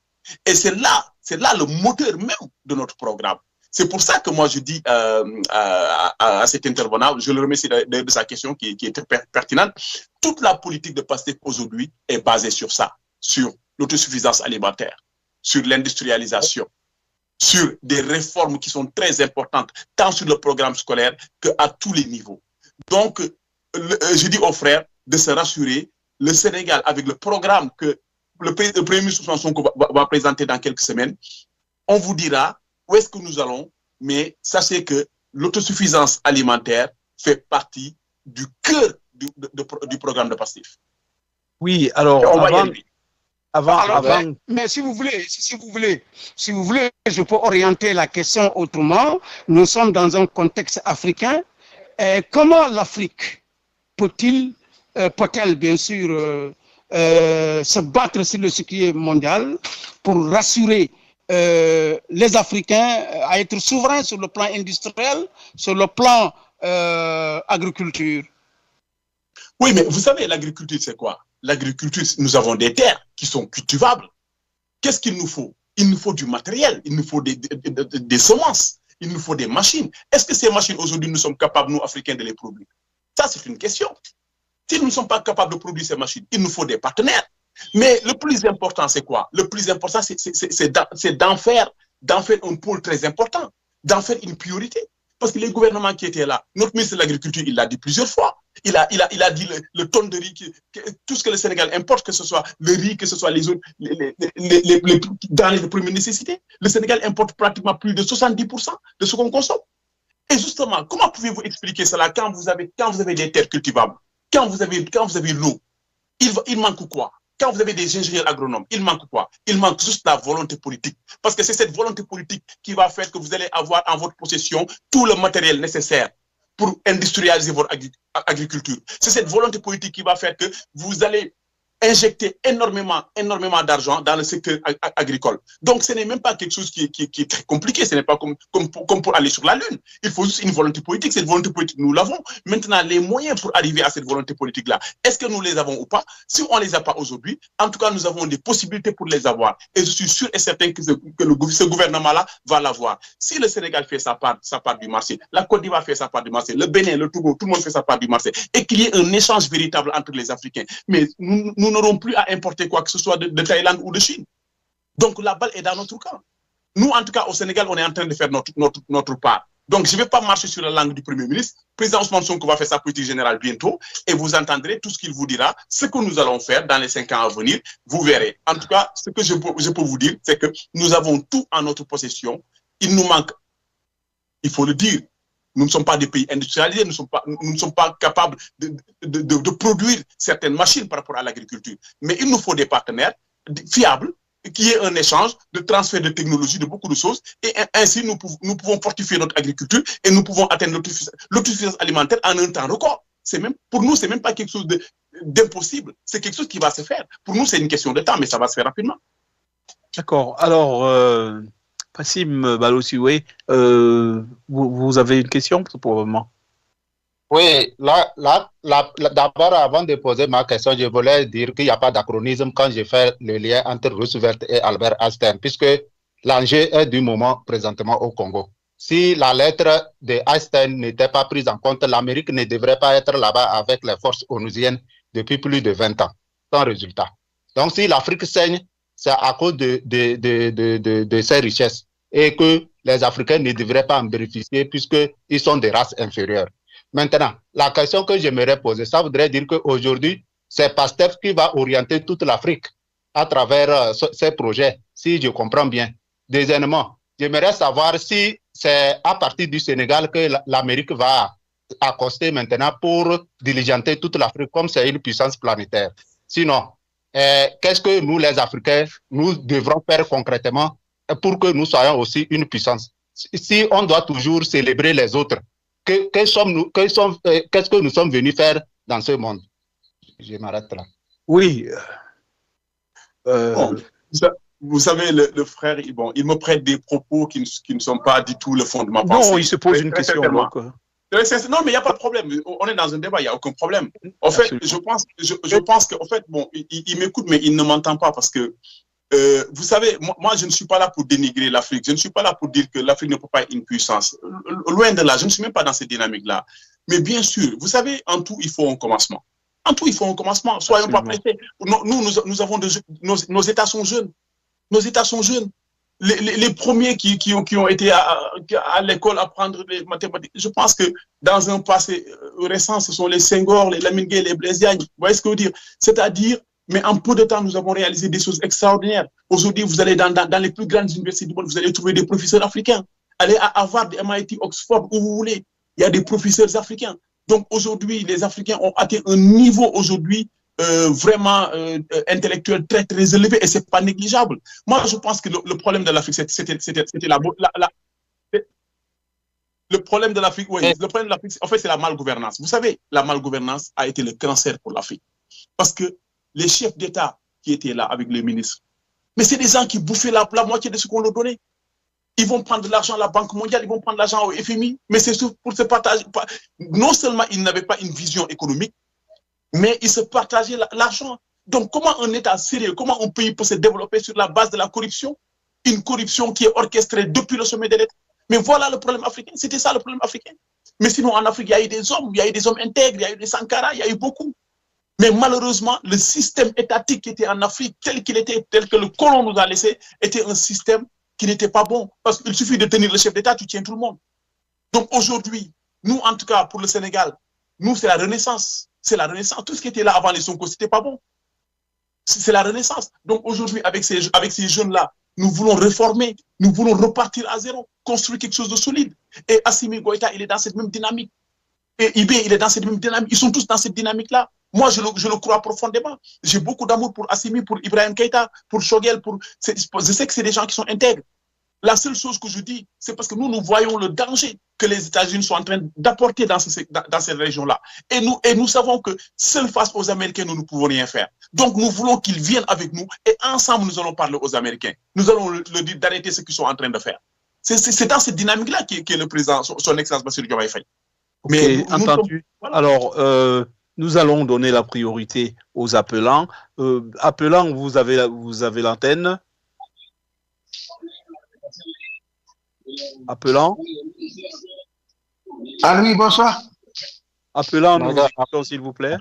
Et c'est là le moteur même de notre programme. C'est pour ça que moi je dis à cet intervenant, je le remercie de sa question qui est très pertinente, toute la politique de PASTEF aujourd'hui est basée sur ça, sur l'autosuffisance alimentaire, sur l'industrialisation, sur des réformes qui sont très importantes, tant sur le programme scolaire qu'à tous les niveaux. Donc, je dis aux frères de se rassurer, le Sénégal, avec le programme que le Premier ministre Sonko va présenter dans quelques semaines, on vous dira où est-ce que nous allons, mais sachez que l'autosuffisance alimentaire fait partie du cœur du programme de PASTEF. Oui, alors, avant. Mais si vous voulez, je peux orienter la question autrement. Nous sommes dans un contexte africain. Comment l'Afrique peut-elle bien sûr se battre sur le circuit mondial pour rassurer les Africains à être souverains sur le plan industriel, sur le plan agriculture? Oui, mais vous savez, l'agriculture, c'est quoi? L'agriculture, nous avons des terres qui sont cultivables. Qu'est-ce qu'il nous faut? Il nous faut du matériel, il nous faut des semences, il nous faut des machines. Est-ce que ces machines, aujourd'hui, nous sommes capables, nous, Africains, de les produire? Ça, c'est une question. Si nous ne sommes pas capables de produire ces machines, il nous faut des partenaires. Mais le plus important, c'est quoi? Le plus important, c'est d'en faire un pôle très important, d'en faire une priorité. Parce que les gouvernements qui étaient là, notre ministre de l'Agriculture, il l'a dit plusieurs fois. Il a dit le tonne de riz, tout ce que le Sénégal importe, que ce soit le riz, que ce soit les autres, denrées de première nécessité. Le Sénégal importe pratiquement plus de 70% de ce qu'on consomme. Et justement, comment pouvez-vous expliquer cela quand vous avez des terres cultivables, quand vous avez l'eau, il manque quoi? Quand vous avez des ingénieurs agronomes, il manque quoi? Il manque juste la volonté politique. Parce que c'est cette volonté politique qui va faire que vous allez avoir en votre possession tout le matériel nécessaire pour industrialiser votre agriculture. C'est cette volonté politique qui va faire que vous allez injecter énormément d'argent dans le secteur agricole. Donc, ce n'est même pas quelque chose qui est très compliqué. Ce n'est pas comme pour aller sur la Lune. Il faut juste une volonté politique. Cette volonté politique, nous l'avons. Maintenant, les moyens pour arriver à cette volonté politique-là, est-ce que nous les avons ou pas? Si on ne les a pas aujourd'hui, en tout cas, nous avons des possibilités pour les avoir. Et je suis sûr et certain que ce gouvernement-là va l'avoir. Si le Sénégal fait sa part du marché, la Côte d'Ivoire fait sa part du marché, le Bénin, le Togo, tout le monde fait sa part du marché, et qu'il y ait un échange véritable entre les Africains. Mais nous n'aurons plus à importer quoi que ce soit de Thaïlande ou de Chine. Donc la balle est dans notre camp. Nous, en tout cas, au Sénégal, on est en train de faire notre part. Donc, je ne vais pas marcher sur la langue du Premier ministre. Le président Ousmane Sonko va faire sa politique générale bientôt et vous entendrez tout ce qu'il vous dira, ce que nous allons faire dans les 5 ans à venir. Vous verrez. En tout cas, ce que je peux vous dire, c'est que nous avons tout en notre possession. Il nous manque, il faut le dire, nous ne sommes pas des pays industrialisés, nous ne sommes pas capables de produire certaines machines par rapport à l'agriculture. Mais il nous faut des partenaires fiables, qui est un échange de transfert de technologie, de beaucoup de choses, et ainsi nous pouvons fortifier notre agriculture et nous pouvons atteindre l'autosuffisance alimentaire en un temps record. Pour nous, ce n'est même pas quelque chose d'impossible, c'est quelque chose qui va se faire. Pour nous, c'est une question de temps, mais ça va se faire rapidement. D'accord. Alors, Passim Balosiwe, vous avez une question pour le moment? Oui, d'abord, avant de poser ma question, je voulais dire qu'il n'y a pas d'acronisme quand je fais le lien entre Roosevelt et Albert Einstein, puisque l'enjeu est du moment présentement au Congo. Si la lettre de Einstein n'était pas prise en compte, l'Amérique ne devrait pas être là-bas avec les forces onusiennes depuis plus de 20 ans, sans résultat. Donc, si l'Afrique saigne, c'est à cause de ses richesses et que les Africains ne devraient pas en bénéficier puisqu'ils sont des races inférieures. Maintenant, la question que j'aimerais poser, ça voudrait dire qu'aujourd'hui, c'est PASTEF qui va orienter toute l'Afrique à travers ces projets, si je comprends bien. Deuxièmement, j'aimerais savoir si c'est à partir du Sénégal que l'Amérique va accoster maintenant pour diligenter toute l'Afrique comme c'est une puissance planétaire. Sinon, qu'est-ce que nous, les Africains, nous devrons faire concrètement pour que nous soyons aussi une puissance? Si on doit toujours célébrer les autres, qu'est-ce que nous sommes venus faire dans ce monde? Je m'arrête là. Oui. Bon, vous savez, le frère, il me prête des propos qui ne sont pas du tout le fond de ma pensée. Non, il se pose une question. Non, mais il n'y a pas de problème. On est dans un débat, il n'y a aucun problème. En fait, je pense qu'en fait, bon, il m'écoute, mais il ne m'entend pas parce que vous savez, moi, je ne suis pas là pour dénigrer l'Afrique. Je ne suis pas là pour dire que l'Afrique ne peut pas être une puissance. Loin de là, je ne suis même pas dans cette dynamique-là. Mais bien sûr, vous savez, en tout, il faut un commencement. En tout, il faut un commencement. Soyons pas pressés. Nous avons nos États sont jeunes. Nos États sont jeunes. Les premiers qui ont été à l'école apprendre les mathématiques, je pense que dans un passé récent, ce sont les Senghor, les Lamine Gueye, les Blaise Diagne. Vous voyez ce que je veux dire? C'est-à-dire, mais en peu de temps, nous avons réalisé des choses extraordinaires. Aujourd'hui, vous allez dans les plus grandes universités du monde, vous allez trouver des professeurs africains. Allez à Harvard, MIT, Oxford, où vous voulez. Il y a des professeurs africains. Donc aujourd'hui, les Africains ont atteint un niveau aujourd'hui vraiment intellectuel très, très élevé et ce n'est pas négligeable. Moi, je pense que le problème de l'Afrique, c'était le problème de l'Afrique, oui, le problème de l'Afrique, en fait, c'est la malgouvernance. Vous savez, la malgouvernance a été le cancer pour l'Afrique. Parce que les chefs d'État qui étaient là avec les ministres, mais c'est des gens qui bouffaient la moitié de ce qu'on leur donnait. Ils vont prendre de l'argent à la Banque mondiale, ils vont prendre de l'argent au FMI, mais c'est pour se partager. Non seulement ils n'avaient pas une vision économique, mais ils se partageaient l'argent. Donc comment un État sérieux, comment un pays peut se développer sur la base de la corruption? Une corruption qui est orchestrée depuis le sommet de l'État. Mais voilà le problème africain, c'était ça le problème africain. Mais sinon en Afrique, il y a eu des hommes, intègres, il y a eu des Sankara, il y a eu beaucoup. Mais malheureusement, le système étatique qui était en Afrique, tel qu'il était, tel que le colon nous a laissé, était un système qui n'était pas bon. Parce qu'il suffit de tenir le chef d'État, tu tiens tout le monde. Donc aujourd'hui, nous, en tout cas, pour le Sénégal, nous, c'est la renaissance. C'est la renaissance. Tout ce qui était là avant les Sonko, c'était pas bon. C'est la renaissance. Donc aujourd'hui, avec ces jeunes-là, nous voulons réformer, nous voulons repartir à zéro, construire quelque chose de solide. Et Assimi Goïta, il est dans cette même dynamique. Et Ibé, il est dans cette même dynamique. Ils sont tous dans cette dynamique-là. Moi, je le crois profondément. J'ai beaucoup d'amour pour Assimi, pour Ibrahim Keïta, pour Choguel. Je sais que c'est des gens qui sont intègres. La seule chose que je dis, c'est parce que nous voyons le danger que les États-Unis sont en train d'apporter dans ces régions-là. Et nous savons que seuls face aux Américains, nous ne pouvons rien faire. Donc, nous voulons qu'ils viennent avec nous et ensemble, nous allons parler aux Américains. Nous allons leur dire d'arrêter ce qu'ils sont en train de faire. C'est dans cette dynamique-là qu'est le président, son excellence Bassirou Diomaye Faye. Mais entendu. Voilà. Alors, nous allons donner la priorité aux appelants. Appelants, vous avez l'antenne. Appelant. Ah oui, bonsoir. Appelant, nous écoutons, s'il vous plaît.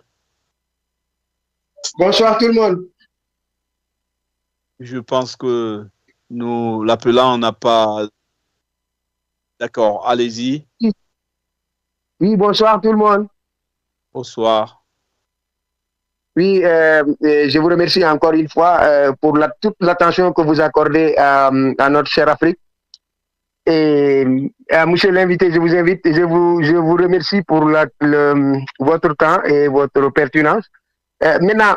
Bonsoir tout le monde. Je pense que l'appelant n'a pas D'accord, allez-y. Oui, bonsoir tout le monde. Bonsoir. Oui, je vous remercie encore une fois pour toute l'attention que vous accordez à notre chère Afrique. Et monsieur l'invité, je vous invite, je vous remercie pour votre temps et votre pertinence. Maintenant,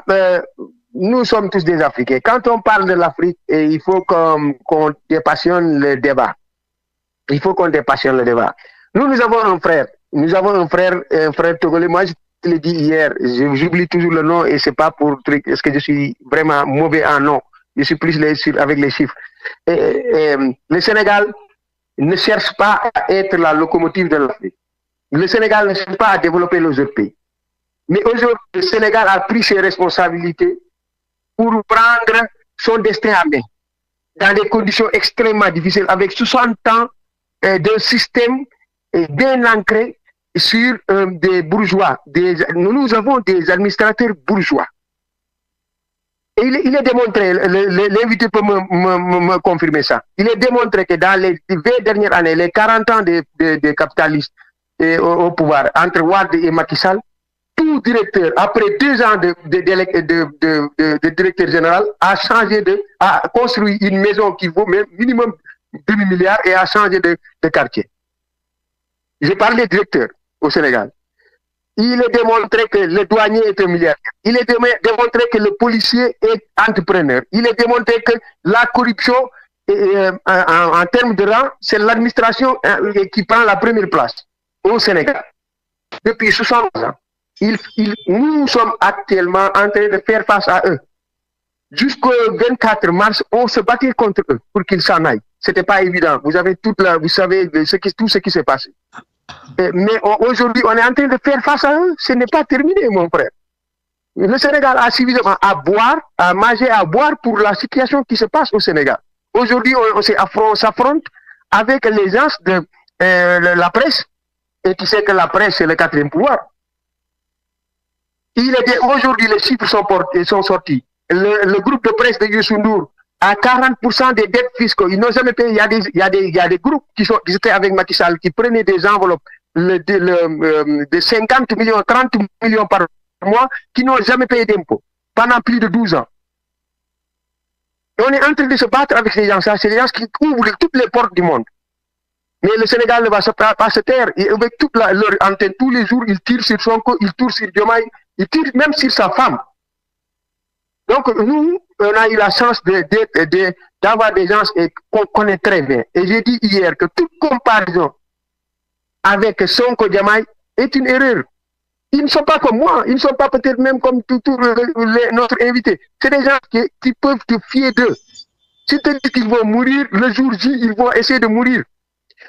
nous sommes tous des Africains. Quand on parle de l'Afrique, il faut qu'on dépassionne le débat. Il faut qu'on dépassionne le débat. Nous avons un frère. Nous avons un frère togolais. Moi, je te l'ai dit hier, j'oublie toujours le nom et c'est pas pour truc. Est-ce que je suis vraiment mauvais en nom? Je suis plus avec les chiffres. Le Sénégal ne cherche pas à être la locomotive de l'Afrique. Le Sénégal ne cherche pas à développer les autres pays. Mais aujourd'hui, le Sénégal a pris ses responsabilités pour prendre son destin à main dans des conditions extrêmement difficiles avec 60 ans d'un système bien ancré sur des bourgeois. Nous avons des administrateurs bourgeois. Et il est démontré, l'invité peut me confirmer ça, il est démontré que dans les 20 dernières années, les 40 ans des capitalistes au pouvoir, entre Wade et Macky Sall, tout directeur, après 2 ans de directeur général, a construit une maison qui vaut même minimum demi-milliard et a changé de quartier. Je parle des directeurs au Sénégal. Il est démontré que le douanier est un milliardaire. Il est démontré que le policier est entrepreneur. Il est démontré que la corruption, en termes de rang, c'est l'administration qui prend la première place au Sénégal. Depuis 60 ans. Nous sommes actuellement en train de faire face à eux. Jusqu'au 24 mars, on se battait contre eux pour qu'ils s'en aillent. C'était pas évident. Vous savez tout ce qui s'est passé. Mais aujourd'hui, on est en train de faire face à eux. Ce n'est pas terminé, mon frère. Le Sénégal a suffisamment à boire, à manger, à boire pour la situation qui se passe au Sénégal. Aujourd'hui, on s'affronte avec les gens de la presse. Et tu sais que la presse, c'est le 4e pouvoir. Aujourd'hui, les chiffres sont sortis. Le groupe de presse de Youssou Ndour a 40% des dettes fiscaux. Ils n'ont jamais payé. Il y a des groupes qui étaient avec Macky Sall, qui prenaient des enveloppes de 50 millions, 30 millions par mois, qui n'ont jamais payé d'impôts pendant plus de 12 ans. Et on est en train de se battre avec ces gens-là. C'est des gens qui ouvrent toutes les portes du monde. Mais le Sénégal ne va pas se taire. Et avec toute leur antenne, tous les jours, ils tirent sur Sonko, ils tirent sur Diomaye, ils tirent même sur sa femme. Donc, nous, on a eu la chance d'avoir des gens qu'on connaît très bien. Et j'ai dit hier que toute comparaison avec Sonko Diomaye est une erreur. Ils ne sont pas comme moi, ils ne sont pas peut-être même comme notre invité. C'est des gens qui peuvent te fier d'eux. Si tu dis qu'ils vont mourir, le jour J, ils vont essayer de mourir.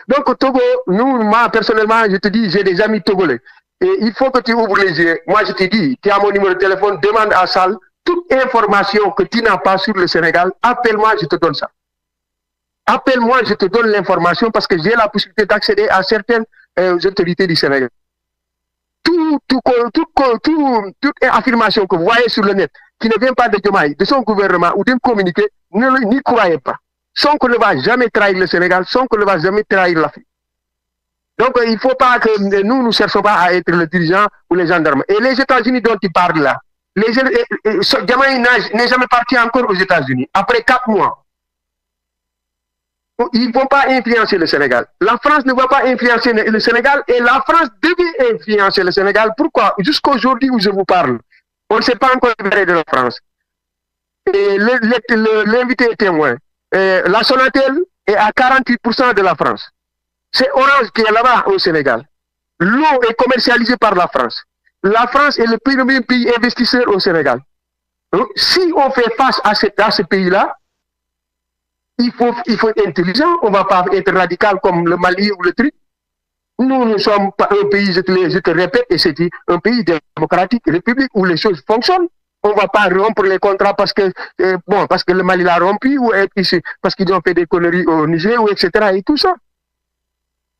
Donc, Togo, moi, personnellement, je te dis, j'ai des amis togolais. Et il faut que tu ouvres les yeux. Moi, je te dis, tu as mon numéro de téléphone, demande à Sall. Toute information que tu n'as pas sur le Sénégal, appelle-moi, je te donne ça. Appelle-moi, je te donne l'information parce que j'ai la possibilité d'accéder à certaines autorités du Sénégal. Toute affirmation que vous voyez sur le net qui ne vient pas de Diomaye, de son gouvernement ou d'un communiqué, n'y croyez pas. Sonko ne va jamais trahir le Sénégal, Sonko ne va jamais trahir l'Afrique. Donc, il ne faut pas que nous ne cherchons pas à être le dirigeant ou les gendarmes. Et les États-Unis dont tu parles là, Diomaye n'est jamais parti encore aux États-Unis. Après 4 mois, ils ne vont pas influencer le Sénégal. La France ne va pas influencer le Sénégal et la France devait influencer le Sénégal. Pourquoi? Jusqu'aujourd'hui où je vous parle, on ne s'est pas encore libéré de la France. Et l'invité est témoin. La Sonatel est à 48% de la France. C'est Orange qui est là-bas au Sénégal. L'eau est commercialisée par la France. La France est le premier pays investisseur au Sénégal. Donc, si on fait face à ce pays-là, il faut être intelligent. On ne va pas être radical comme le Mali ou le truc. Nous ne sommes pas un pays, je te répète, et c'est un pays démocratique, république, où les choses fonctionnent. On ne va pas rompre les contrats parce que le Mali l'a rompu ou parce qu'ils ont fait des conneries au Niger, ou etc. et tout ça.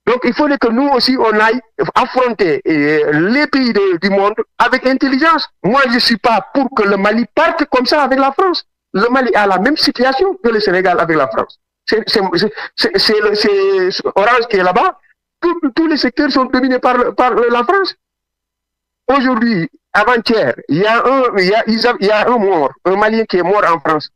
Donc, il faudrait que nous aussi, on aille affronter les pays du monde avec intelligence. Moi, je ne suis pas pour que le Mali parte comme ça avec la France. Le Mali a la même situation que le Sénégal avec la France. C'est Orange qui est là-bas. Tous les secteurs sont dominés par la France. Aujourd'hui, avant-hier, il y a un mort, un Malien qui est mort en France.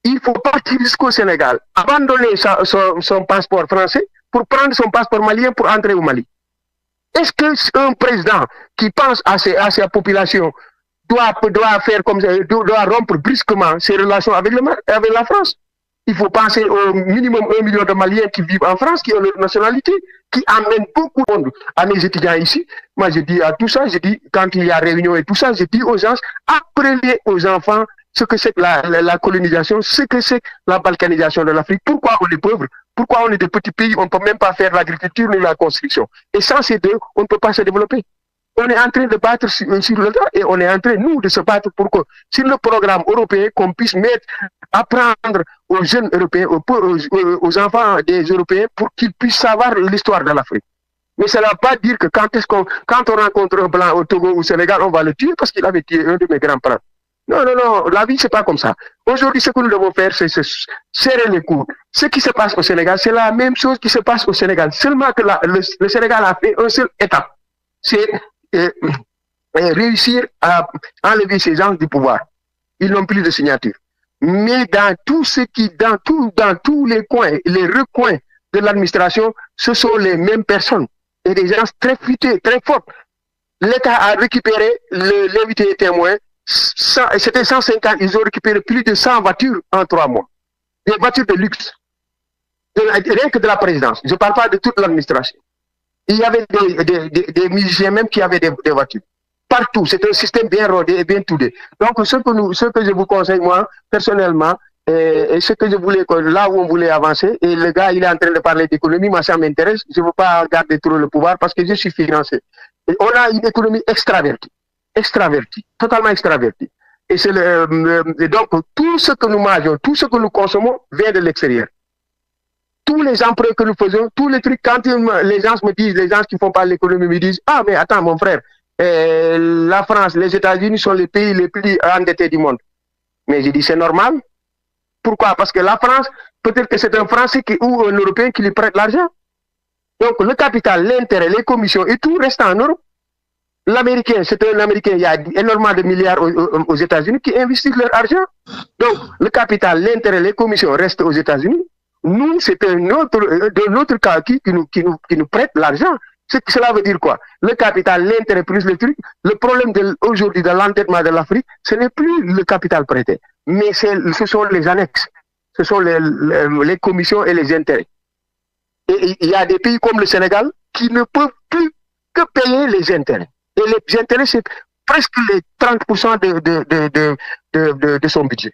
Il faut partir jusqu'au Sénégal, abandonner son passeport français pour prendre son passeport malien pour entrer au Mali. Est-ce qu'un président qui pense à sa population doit faire comme ça, doit rompre brusquement ses relations avec la France? Il faut penser au minimum 1 million de Maliens qui vivent en France, qui ont leur nationalité, qui amènent beaucoup de monde à mes étudiants ici. Moi, je dis à tout ça, je dis, quand il y a réunion et tout ça, je dis aux gens, apprenez aux enfants ce que c'est que la colonisation, ce que c'est la balkanisation de l'Afrique. Pourquoi on est pauvre? Pourquoi on est des petits pays? On ne peut même pas faire l'agriculture ni la construction. Et sans ces deux, on ne peut pas se développer. On est en train de battre sur le tas et on est en train, nous, de se battre pour que, sur le programme européen, qu'on puisse apprendre aux jeunes Européens, aux enfants des Européens, pour qu'ils puissent savoir l'histoire de l'Afrique. Mais ça ne va pas dire que quand on rencontre un blanc au Togo ou au Sénégal, on va le tuer parce qu'il avait tué un de mes grands-parents. Non, non, non, la vie, c'est pas comme ça. Aujourd'hui, ce que nous devons faire, c'est se serrer les coudes. Ce qui se passe au Sénégal, c'est la même chose qui se passe au Sénégal. Seulement que le Sénégal a fait une seule étape. C'est réussir à enlever ces gens du pouvoir. Ils n'ont plus de signature. Mais dans tous les coins, les recoins de l'administration, ce sont les mêmes personnes. Et des gens très futés, très forts. L'État a récupéré l'invité témoin. C'était 150, ils ont récupéré plus de 100 voitures en 3 mois. Des voitures de luxe. Rien que de la présidence. Je ne parle pas de toute l'administration. Il y avait des musiciens même qui avaient des voitures. Partout. C'est un système bien rodé et bien toudé. Donc, ce que je vous conseille, moi, personnellement, et ce que je voulais, là où on voulait avancer, et le gars, il est en train de parler d'économie, moi, ça m'intéresse. Je ne veux pas garder trop le pouvoir parce que je suis financé. Et on a une économie extravertie, totalement extravertie. Et c'est donc, tout ce que nous mangeons, tout ce que nous consommons vient de l'extérieur. Tous les emprunts que nous faisons, tous les trucs, quand les gens me disent, les gens qui font pas l'économie me disent, ah, mais attends, mon frère, la France, les États-Unis sont les pays les plus endettés du monde. Mais j'ai dit, c'est normal. Pourquoi? Parce que la France, peut-être que c'est un Français ou un Européen qui lui prête l'argent. Donc, le capital, l'intérêt, les commissions et tout reste en Europe. L'Américain, c'est un Américain, il y a énormément de milliards aux États-Unis qui investissent leur argent. Donc, le capital, l'intérêt, les commissions restent aux États-Unis. Nous, c'est un autre cas qui nous prête l'argent. Cela veut dire quoi? Le capital, l'intérêt plus le truc. Le problème aujourd'hui de l'endettement de l'Afrique, ce n'est plus le capital prêté, mais ce sont les annexes. Ce sont les commissions et les intérêts. Et il y a des pays comme le Sénégal qui ne peuvent plus que payer les intérêts. Et les intérêts, c'est presque les 30% de son budget.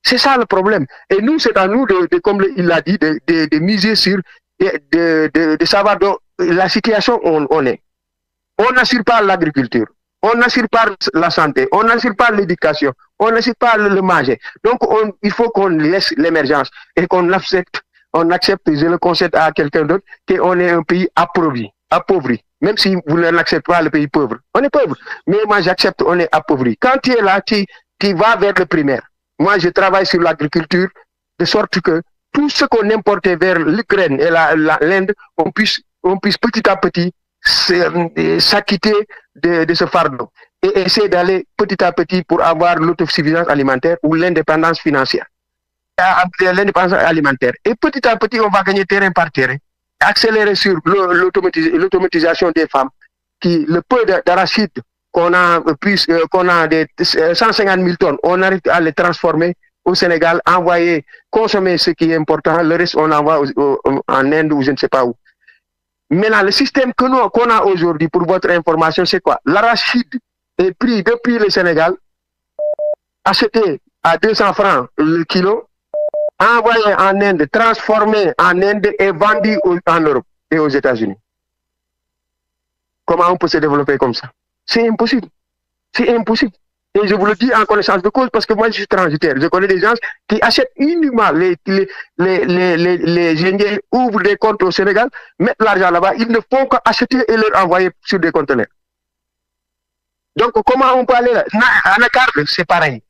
C'est ça le problème. Et nous, c'est à nous, comme il l'a dit, de miser sur, de savoir dans la situation où on est. On n'assure pas l'agriculture, on n'assure pas la santé, on n'assure pas l'éducation, on n'assure pas le manger. Donc, il faut qu'on laisse l'émergence et qu'on accepte, je le concède à quelqu'un d'autre, qu'on est un pays appauvri. Même si vous n'acceptez pas le pays pauvre. On est pauvre. Mais moi, j'accepte, on est appauvri. Quand tu es là, tu vas vers le primaire. Moi, je travaille sur l'agriculture de sorte que tout ce qu'on importait vers l'Ukraine et l'Inde, on puisse petit à petit s'acquitter de ce fardeau et essayer d'aller petit à petit pour avoir l'autosuffisance alimentaire ou l'indépendance financière. L'indépendance alimentaire. Et petit à petit, on va gagner terrain par terrain. Accélérer sur l'automatisation des femmes, le peu d'arachides qu'on a des 150 000 tonnes, on arrive à les transformer au Sénégal, consommer ce qui est important, le reste on envoie en Inde ou je ne sais pas où. Maintenant, le système qu'on a aujourd'hui, pour votre information, c'est quoi? L'arachide est pris depuis le Sénégal, acheté à 200 francs le kilo, envoyé en Inde, transformé en Inde et vendu en Europe et aux États-Unis. Comment on peut se développer comme ça? C'est impossible. C'est impossible. Et je vous le dis en connaissance de cause parce que moi je suis transitaire. Je connais des gens qui achètent uniquement les Indiens, ouvrent des comptes au Sénégal, mettent l'argent là-bas, ils ne font qu'acheter et leur envoyer sur des conteneurs. Donc comment on peut aller là? Anacarde, c'est pareil.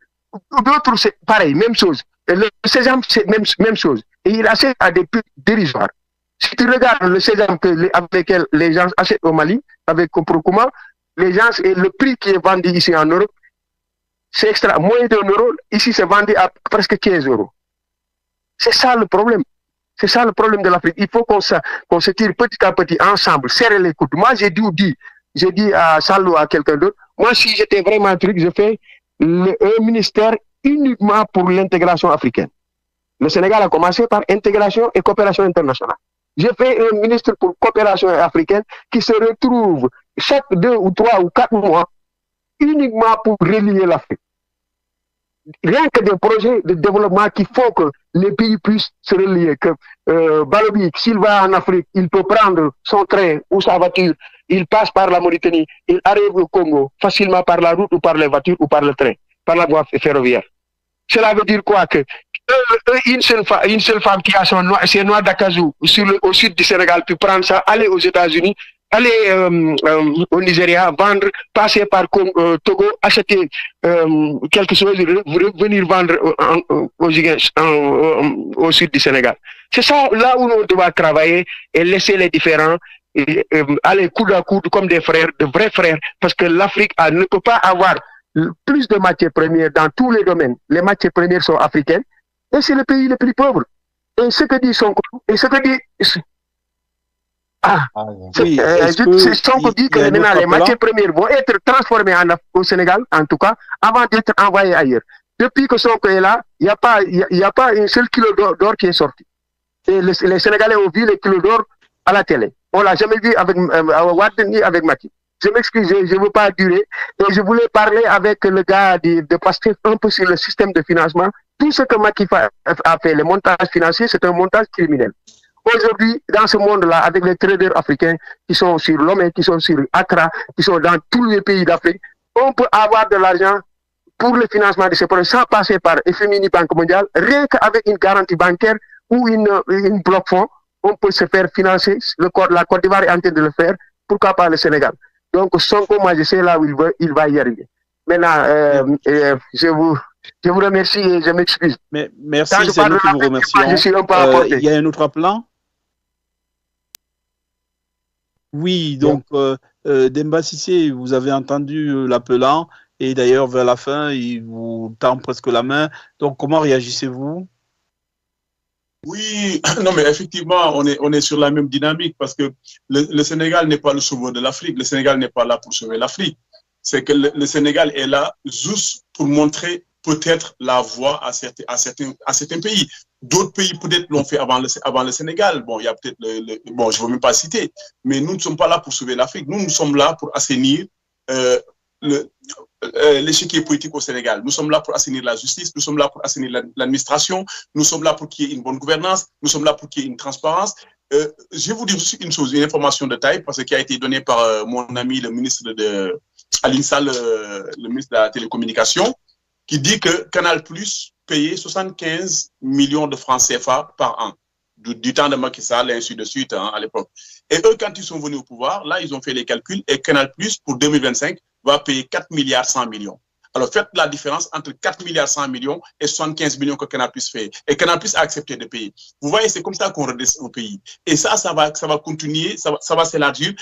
D'autres, c'est pareil, même chose. Le sésame, c'est même chose. et il achète à des prix dérisoires. Si tu regardes le sésame avec lequel les gens achètent au Mali, avec Kurkuma, les gens, et le prix qui est vendu ici en Europe, c'est extra, moins d'1 euro, ici c'est vendu à presque 15 euros. C'est ça le problème. C'est ça le problème de l'Afrique. Il faut qu'on se tire petit à petit ensemble, serrer les coudes. Moi, j'ai dit à Salou, à quelqu'un d'autre, moi, si j'étais vraiment truc, je fais un ministère uniquement pour l'intégration africaine. Le Sénégal a commencé par intégration et coopération internationale. J'ai fait un ministre pour coopération africaine qui se retrouve chaque 2 ou 3 ou 4 mois uniquement pour relier l'Afrique. Rien que des projets de développement qui font que les pays puissent se relier. Que Balobi, s'il va en Afrique, il peut prendre son train ou sa voiture, il passe par la Mauritanie, il arrive au Congo facilement par la route ou par les voitures ou par le train, par la voie ferroviaire. Cela veut dire quoi? Que une seule femme qui a ses noix d'acajou au sud du Sénégal peut prendre ça, aller aux États-Unis, aller au Nigeria, vendre, passer par Togo, acheter quelque chose, venir vendre au sud du Sénégal. C'est ça là où on doit travailler et laisser les différents aller coude à coude comme des frères, de vrais frères, parce que l'Afrique ne peut pas avoir plus de matières premières dans tous les domaines. Les matières premières sont africaines et c'est le pays le plus pauvre. Et ce que dit Sonko, et ce que dit... Sonko dit que maintenant les matières premières vont être transformées au Sénégal, en tout cas, avant d'être envoyées ailleurs. Depuis que Sonko est là, il n'y a pas un seul kilo d'or qui est sorti. Et les Sénégalais ont vu les kilos d'or à la télé. On ne l'a jamais vu avec Wade ni avec Macky. Je m'excuse, je ne veux pas durer. Et je voulais parler avec le gars de Pastef un peu sur le système de financement. Tout ce que Macky a fait, le montage financier, c'est un montage criminel. Aujourd'hui, dans ce monde-là, avec les traders africains qui sont sur Lomé, qui sont sur Accra, qui sont dans tous les pays d'Afrique, on peut avoir de l'argent pour le financement de ces projets sans passer par FMI, Banque mondiale, rien qu'avec une garantie bancaire ou une bloc-fonds, on peut se faire financer. La Côte d'Ivoire est en train de le faire. Pourquoi pas le Sénégal? Donc, Sonko, moi, je sais là où il va y arriver. Maintenant, je vous remercie et je m'excuse. Merci, c'est nous qui vous remercions. Il y a un autre plan? Oui, donc, Demba Cissé, vous avez entendu l'appelant, et d'ailleurs, vers la fin, il vous tend presque la main. Donc, comment réagissez-vous? Oui, non, mais effectivement, on est sur la même dynamique parce que le Sénégal n'est pas le sauveur de l'Afrique. Le Sénégal n'est pas là pour sauver l'Afrique. C'est que le Sénégal est là juste pour montrer peut-être la voie à certains pays. D'autres pays peut-être l'ont fait avant le Sénégal. Bon, il y a peut-être bon, je ne veux même pas citer, mais nous ne sommes pas là pour sauver l'Afrique. Nous sommes là pour assainir l'échiquier politique au Sénégal. Nous sommes là pour assainir la justice, nous sommes là pour assainir l'administration, nous sommes là pour qu'il y ait une bonne gouvernance, nous sommes là pour qu'il y ait une transparence. Je vais vous dire une chose, une information de taille, parce qu'elle a été donnée par mon ami, le ministre Aline Sall, le ministre de la Télécommunication, qui dit que Canal+ payait 75 millions de francs CFA par an, du temps de Macky Sall et ainsi de suite à l'époque. Et eux, quand ils sont venus au pouvoir, là, ils ont fait les calculs et Canal+, pour 2025, va payer 4 milliards 100 millions. Alors, faites la différence entre 4 milliards 100 millions et 75 millions que Canal+ fait. Et Canal+ a accepté de payer. Vous voyez, c'est comme ça qu'on redescend au pays. Et ça va continuer, ça va s'élargir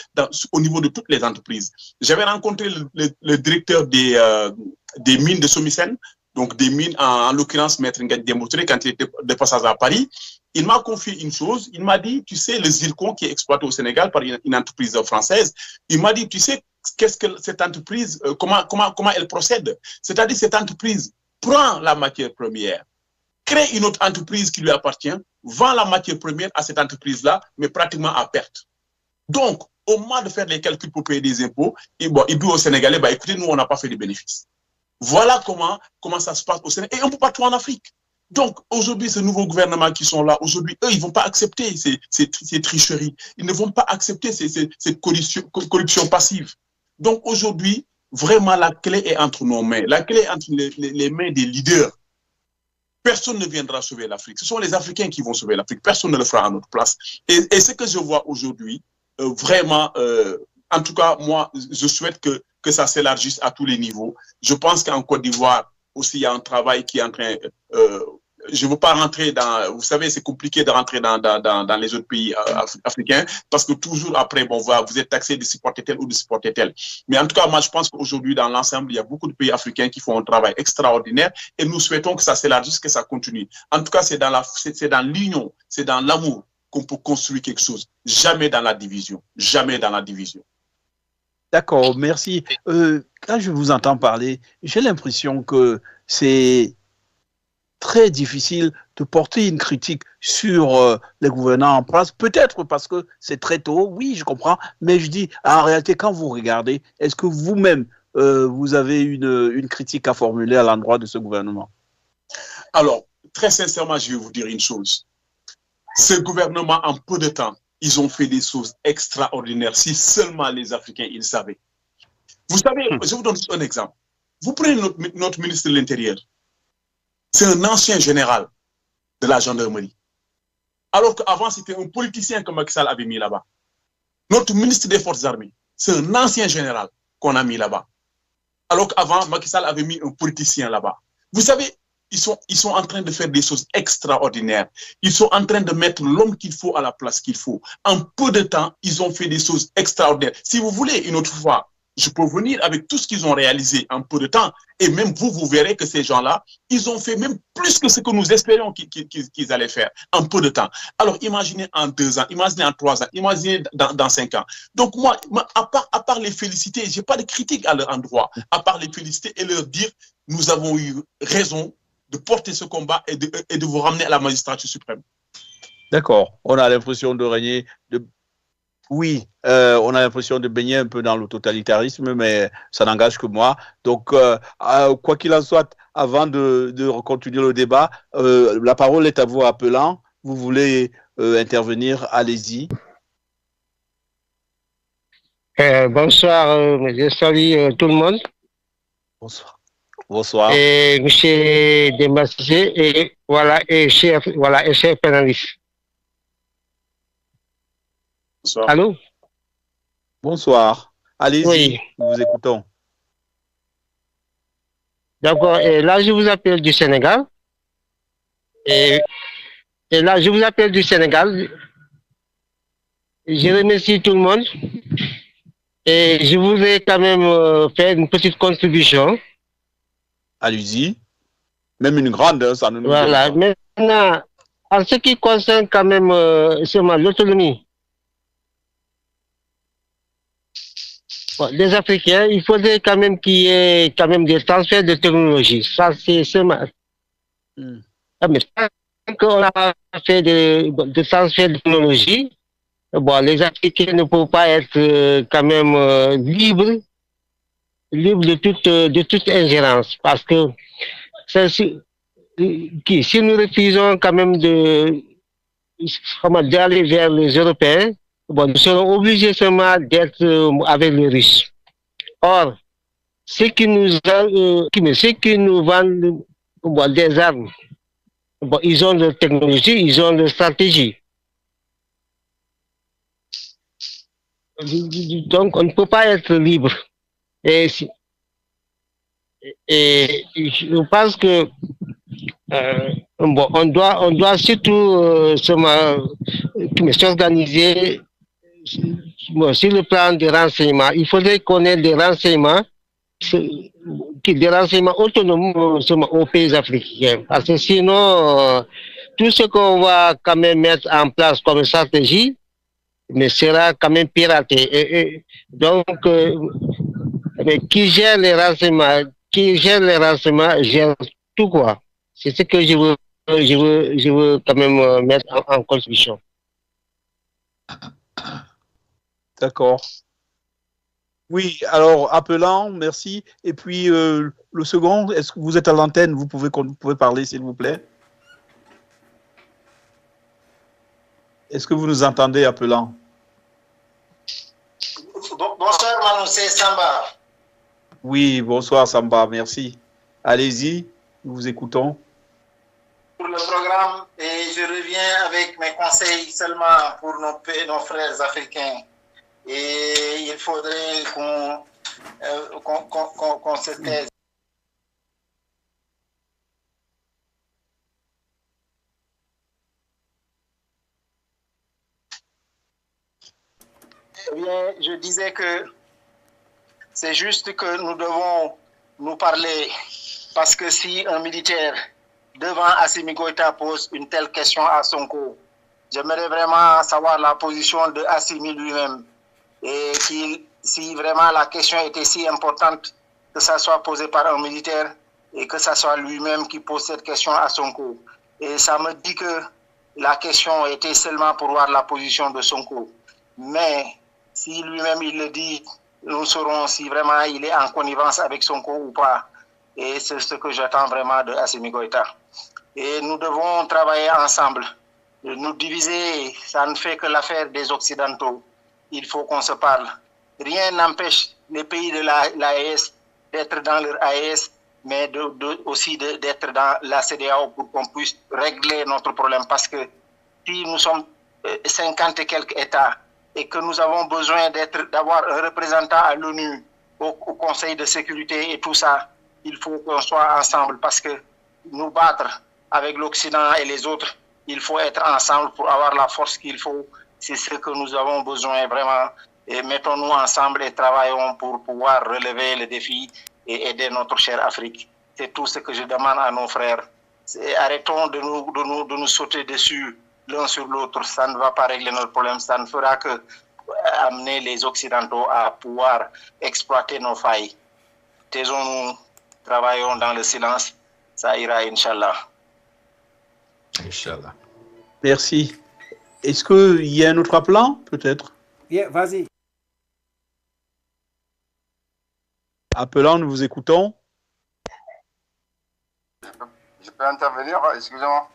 au niveau de toutes les entreprises. J'avais rencontré le directeur des mines de Somicène, donc des mines, en l'occurrence, Maître Ngagne Demba Touré, quand il était de passage à Paris. Il m'a confié une chose. Il m'a dit, tu sais, le zircon qui est exploité au Sénégal par une entreprise française, il m'a dit, tu sais, qu'est-ce que cette entreprise, comment elle procède? C'est-à-dire, cette entreprise prend la matière première, crée une autre entreprise qui lui appartient, vend la matière première à cette entreprise-là, mais pratiquement à perte. Donc, au moment de faire les calculs pour payer des impôts, il dit aux Sénégalais, écoutez, nous, on n'a pas fait de bénéfices. Voilà comment ça se passe au Sénégal et un peu partout en Afrique. Donc, aujourd'hui, ce nouveau gouvernement qui sont là, aujourd'hui, eux, ils ne vont pas accepter ces tricheries. Ils ne vont pas accepter cette corruption passive. Donc, aujourd'hui, vraiment, la clé est entre nos mains. La clé est entre les mains des leaders. Personne ne viendra sauver l'Afrique. Ce sont les Africains qui vont sauver l'Afrique. Personne ne le fera à notre place. Et ce que je vois aujourd'hui, vraiment, en tout cas, moi, je souhaite que ça s'élargisse à tous les niveaux. Je pense qu'en Côte d'Ivoire, aussi, il y a un travail qui est en train je ne veux pas rentrer dans, vous savez, c'est compliqué de rentrer dans les autres pays africains parce que toujours après, bon, vous êtes taxé de supporter tel ou de supporter tel. Mais en tout cas, moi, je pense qu'aujourd'hui, dans l'ensemble, il y a beaucoup de pays africains qui font un travail extraordinaire et nous souhaitons que ça s'élargisse, que ça continue. En tout cas, c'est dans l'union, c'est dans l'amour qu'on peut construire quelque chose. Jamais dans la division. Jamais dans la division. D'accord, merci. Quand je vous entends parler, j'ai l'impression que c'est très difficile de porter une critique sur les gouvernants en place, peut-être parce que c'est très tôt, oui, je comprends, mais je dis, en réalité, quand vous regardez, est-ce que vous-même, vous avez une critique à formuler à l'endroit de ce gouvernement? Alors, très sincèrement, je vais vous dire une chose. Ce gouvernement, en peu de temps, ils ont fait des choses extraordinaires. Si seulement les Africains, ils savaient. Vous savez, je vous donne un exemple. Vous prenez notre ministre de l'Intérieur. C'est un ancien général de la gendarmerie. Alors qu'avant, c'était un politicien que Macky Sall avait mis là-bas. Notre ministre des Forces armées, c'est un ancien général qu'on a mis là-bas. Alors qu'avant, Macky Sall avait mis un politicien là-bas. Vous savez, ils sont en train de faire des choses extraordinaires. Ils sont en train de mettre l'homme qu'il faut à la place qu'il faut. En peu de temps, ils ont fait des choses extraordinaires. Si vous voulez, une autre fois, je peux venir avec tout ce qu'ils ont réalisé en peu de temps. Et même vous verrez que ces gens-là, ils ont fait même plus que ce que nous espérions qu'ils allaient faire en peu de temps. Alors, imaginez en 2 ans, imaginez en 3 ans, imaginez dans 5 ans. Donc, moi à part les féliciter, je n'ai pas de critique à leur endroit, à part les féliciter et leur dire, nous avons eu raison de porter ce combat et de vous ramener à la magistrature suprême. D'accord. On a l'impression de régner... Oui, on a l'impression de baigner un peu dans le totalitarisme, mais ça n'engage que moi. Donc, quoi qu'il en soit, avant de continuer le débat, la parole est à vous, appelant. Vous voulez intervenir, allez-y. Bonsoir, je salue tout le monde. Bonsoir. Bonsoir. Et monsieur Demassé, et voilà, et chef pénaliste. Bonsoir. Allô? Bonsoir. Allez-y, oui. Nous vous écoutons. D'accord, et là, je vous appelle du Sénégal. Et là, je vous appelle du Sénégal. Je remercie tout le monde. Et je voudrais quand même faire une petite contribution. Allez-y. Même une grande, ça ne nous voilà. Maintenant, en ce qui concerne quand même seulement l'autonomie des Africains, il faudrait quand même qu'il y ait quand même des transferts de technologie. Ça, c'est seulement... Mais tant qu'on a fait de transferts de technologie, bon, les Africains ne peuvent pas être quand même libres de toute ingérence. Parce que si nous refusons quand même d'aller vers les Européens, bon, nous serons obligés seulement d'être avec les riches. Or, ceux qui nous vendent bon, des armes, bon, ils ont leur technologie, ils ont leur stratégie. Donc, on ne peut pas être libre. Et je pense que bon, on doit surtout s'organiser sur le plan des renseignements. Il faudrait connaître des renseignements autonomes aux pays africains. Parce que sinon, tout ce qu'on va quand même mettre en place comme stratégie, mais sera quand même piraté. Donc, mais qui gère les renseignements gère tout, quoi. C'est ce que je veux quand même mettre en contribution. D'accord. Oui, alors, appelant, merci. Et puis, le second, est-ce que vous êtes à l'antenne? Vous pouvez parler, s'il vous plaît. Est-ce que vous nous entendez, appelant? Bonsoir, Manu, c'est Samba. Oui, bonsoir, Samba, merci. Allez-y, nous vous écoutons. Pour le programme, et je reviens avec mes conseils seulement pour nos frères africains. Et il faudrait qu'on se taise. bien, je disais que c'est juste que nous devons nous parler, parce que si un militaire devant Assimi Goïta pose une telle question à Sonko, j'aimerais vraiment savoir la position de Assimi lui-même, et si vraiment la question était si importante que ça soit posé par un militaire et que ça soit lui-même qui pose cette question à Sonko. Et ça me dit que la question était seulement pour voir la position de Sonko. Mais si lui-même il le dit, nous saurons si vraiment il est en connivence avec Sonko ou pas. Et c'est ce que j'attends vraiment de Assimi Goïta. Et nous devons travailler ensemble. Nous diviser, ça ne fait que l'affaire des Occidentaux. Il faut qu'on se parle. Rien n'empêche les pays de l'AES d'être dans leur AES, mais aussi d'être dans la CEDEAO pour qu'on puisse régler notre problème. Parce que si nous sommes 50 et quelques États et que nous avons besoin d'avoir un représentant à l'ONU, au Conseil de sécurité et tout ça, il faut qu'on soit ensemble parce que nous battre avec l'Occident et les autres, il faut être ensemble pour avoir la force qu'il faut. C'est ce que nous avons besoin vraiment. Et mettons-nous ensemble et travaillons pour pouvoir relever les défis et aider notre chère Afrique. C'est tout ce que je demande à nos frères. Arrêtons de nous sauter dessus l'un sur l'autre. Ça ne va pas régler notre problème. Ça ne fera que amener les Occidentaux à pouvoir exploiter nos failles. Taisons-nous, travaillons dans le silence. Ça ira, Inch'Allah. Inch'Allah. Merci. Est-ce qu'il y a un autre appelant, peut-être? Bien, vas-y. Appelant, nous vous écoutons. Je peux intervenir, excusez-moi.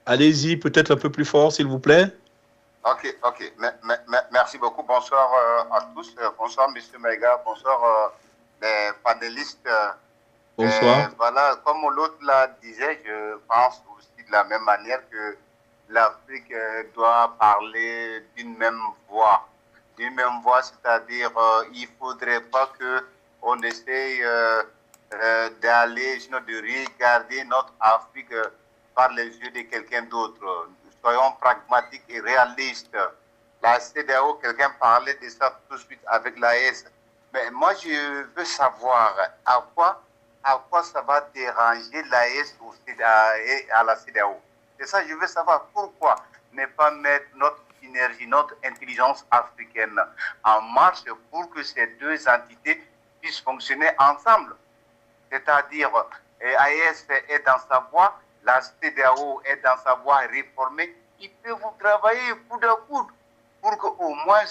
Allez-y, peut-être un peu plus fort, s'il vous plaît. Ok. Merci beaucoup. Bonsoir à tous. Bonsoir, M. Maïga. Bonsoir, les panélistes. Bonsoir. Voilà, comme l'autre l'a disait, je pense aussi de la même manière que l'Afrique doit parler d'une même voix. D'une même voix, c'est-à-dire il ne faudrait pas qu'on essaye d'aller, sinon de regarder notre Afrique par les yeux de quelqu'un d'autre. Soyons pragmatiques et réalistes. La CEDEAO, quelqu'un parlait de ça tout de suite avec l'AES. Mais moi, je veux savoir à quoi ça va déranger l'AES à la CEDEAO. C'est ça, je veux savoir pourquoi ne pas mettre notre énergie, notre intelligence africaine en marche pour que ces deux entités puissent fonctionner ensemble. C'est-à-dire, l'AES est dans sa voie, la CEDEAO est dans sa voie réformée. Ils peuvent travailler coude à coude pour qu'au moins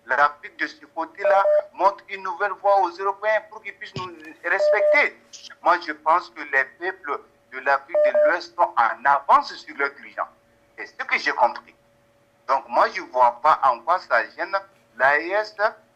l'Afrique de ce côté-là montre une nouvelle voie aux Européens pour qu'ils puissent nous respecter. Moi, je pense que les peuples de l'Afrique de l'Ouest sont en avance sur leurs dirigeants. C'est ce que j'ai compris. Donc, moi, je ne vois pas en quoi ça gêne l'AES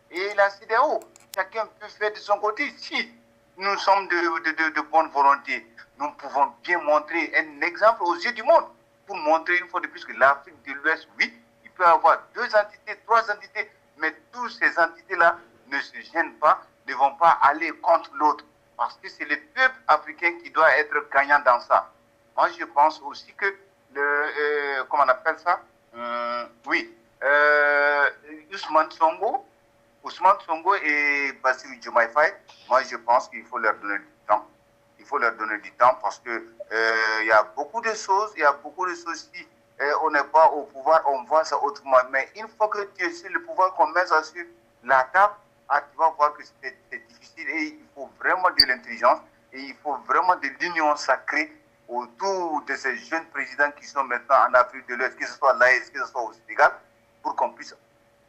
et la CEDEAO. Chacun peut faire de son côté. Si nous sommes de bonne volonté, nous pouvons bien montrer un exemple aux yeux du monde pour montrer une fois de plus que l'Afrique de l'Ouest, oui, il peut avoir 2 entités, 3 entités, mais toutes ces entités-là ne se gênent pas, ne vont pas aller contre l'autre. Parce que c'est le peuple africain qui doit être gagnant dans ça. Moi, je pense aussi que comment on appelle ça? Ousmane Sonko et Bassirou Diomaye Faye, moi, je pense qu'il faut leur donner du temps. Il faut leur donner du temps parce que il y a beaucoup de choses, si on n'est pas au pouvoir, on voit ça autrement. Mais une fois que tu es sur le pouvoir, qu'on met ça sur la table, tu vas voir que c'est difficile et il faut vraiment de l'intelligence et il faut vraiment de l'union sacrée autour de ces jeunes présidents qui sont maintenant en Afrique de l'Ouest, que ce soit l'AES, que ce soit au Sénégal, pour qu'on puisse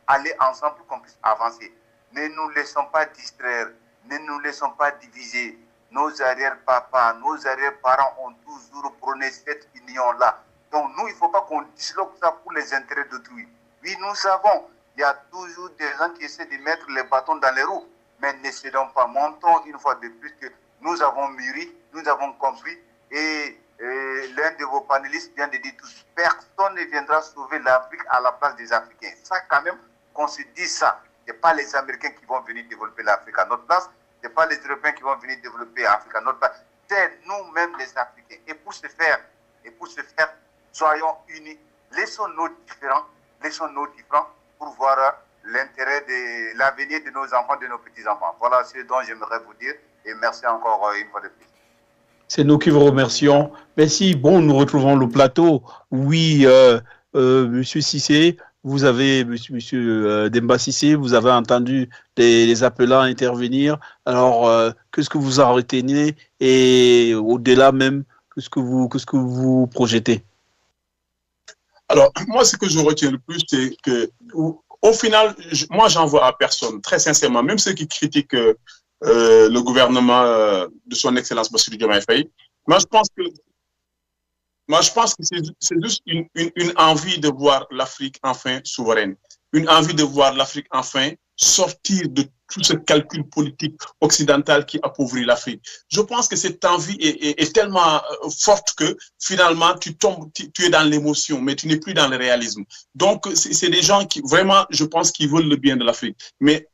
aller ensemble, pour qu'on puisse avancer. Ne nous laissons pas distraire, ne nous laissons pas diviser. Nos arrière-papas, nos arrière-parents ont toujours prôné cette union-là. Donc nous, il ne faut pas qu'on disloque ça pour les intérêts d'autrui. Oui, nous savons, il y a toujours des gens qui essaient de mettre les bâtons dans les roues, mais ne cédons pas. Montons une fois de plus que nous avons mûri, nous avons compris, et l'un de vos panélistes vient de dire tous, personne ne viendra sauver l'Afrique à la place des Africains. Ça, quand même, qu'on se dise ça. Ce n'est pas les Américains qui vont venir développer l'Afrique à notre place, ce n'est pas les Européens qui vont venir développer l'Afrique à notre place, c'est nous-mêmes les Africains. Et pour ce faire, soyons unis, laissons nos différends laissons nos différends pour voir l'intérêt de l'avenir de nos enfants, de nos petits-enfants. Voilà ce dont j'aimerais vous dire et merci encore une fois de plus. C'est nous qui vous remercions. Merci. Bon, nous retrouvons le plateau. Oui, Monsieur Cissé, vous avez, Monsieur Demba Cissé, vous avez entendu les appelants à intervenir. Alors, qu'est-ce que vous en retenez et au-delà même, qu'est-ce que vous projetez? Alors, moi, ce que je retiens le plus, c'est que, au final, moi, j'en vois à personne, très sincèrement, même ceux qui critiquent le gouvernement de son Excellence Bassirou Diomaye Faye. Moi, je pense que c'est juste une envie de voir l'Afrique enfin souveraine, une envie de voir l'Afrique enfin sortir de tout ce calcul politique occidental qui appauvrit l'Afrique. Je pense que cette envie est tellement forte que finalement tu es dans l'émotion, mais tu n'es plus dans le réalisme. Donc c'est des gens qui vraiment, je pense, qui veulent le bien de l'Afrique. Mais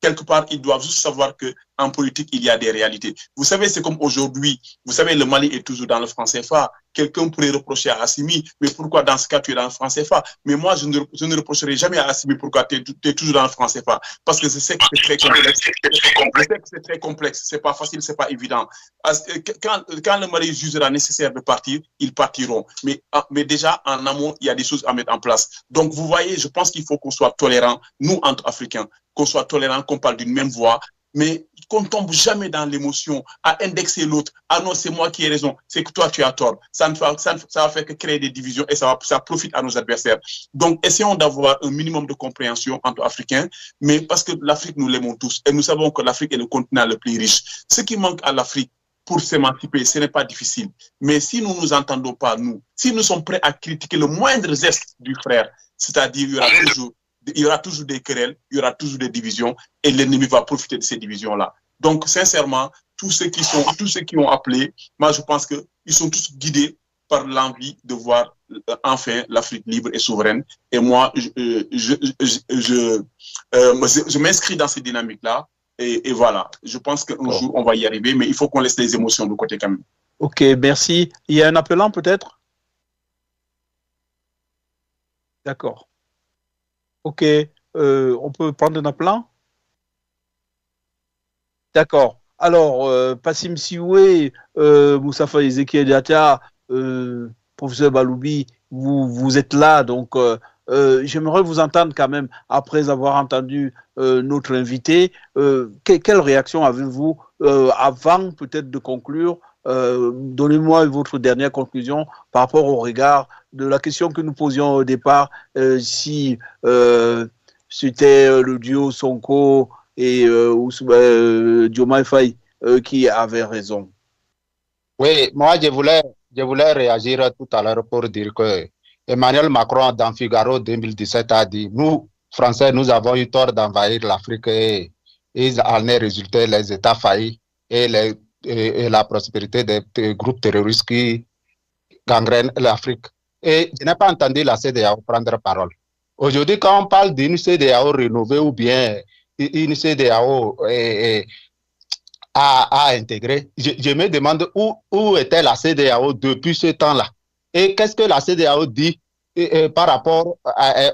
quelque part, ils doivent juste savoir qu'en politique, il y a des réalités. Vous savez, c'est comme aujourd'hui, vous savez, le Mali est toujours dans le franc CFA. Quelqu'un pourrait reprocher à Assimi, mais pourquoi dans ce cas tu es dans le franc CFA? Mais moi, je ne reprocherai jamais à Assimi pourquoi tu es toujours dans le franc CFA. Parce que je sais que c'est très complexe. Je sais que c'est très complexe, c'est pas facile, c'est pas évident. Quand le Mali jugera nécessaire de partir, ils partiront. Mais déjà, en amont, il y a des choses à mettre en place. Donc, vous voyez, je pense qu'il faut qu'on soit tolérants, nous, entre Africains, qu'on soit tolérants, qu'on parle d'une même voix, mais qu'on ne tombe jamais dans l'émotion, à indexer l'autre. Ah non, c'est moi qui ai raison, c'est que toi tu as tort. Ça va faire que créer des divisions et ça profite à nos adversaires. Donc, essayons d'avoir un minimum de compréhension entre Africains, mais parce que l'Afrique, nous l'aimons tous et nous savons que l'Afrique est le continent le plus riche. Ce qui manque à l'Afrique pour s'émanciper, ce n'est pas difficile. Mais si nous ne nous entendons pas, si nous sommes prêts à critiquer le moindre geste du frère, c'est-à-dire il y aura toujours des querelles, il y aura toujours des divisions et l'ennemi va profiter de ces divisions-là. Donc, sincèrement, tous ceux qui ont appelé, moi, je pense qu'ils sont tous guidés par l'envie de voir enfin l'Afrique libre et souveraine. Et moi, je m'inscris dans ces dynamiques-là. Et voilà, je pense qu'un jour, on va y arriver, mais il faut qu'on laisse les émotions de côté quand même. Ok, merci. Il y a un appelant peut-être? D'accord. Ok, on peut prendre un appelant? D'accord. Alors, Passim Sioué, Moussafa Ezekiel Diatta, professeur Baloubi, vous êtes là, donc j'aimerais vous entendre quand même, après avoir entendu notre invité. Quelle réaction avez-vous avant peut-être de conclure? Donnez-moi votre dernière conclusion par rapport au regard de la question que nous posions au départ, si c'était le duo Sonko et Diomaye Faye qui avait raison. Oui, moi je voulais réagir tout à l'heure pour dire que Emmanuel Macron dans Figaro 2017 a dit: nous, Français, nous avons eu tort d'envahir l'Afrique et il en est résulté les États faillis et la prospérité des groupes terroristes qui gangrènent l'Afrique. Et je n'ai pas entendu la CEDEAO prendre parole. Aujourd'hui, quand on parle d'une CEDEAO rénovée ou bien une CEDEAO à intégrer, je me demande où était la CEDEAO depuis ce temps-là. Et qu'est-ce que la CEDEAO dit par rapport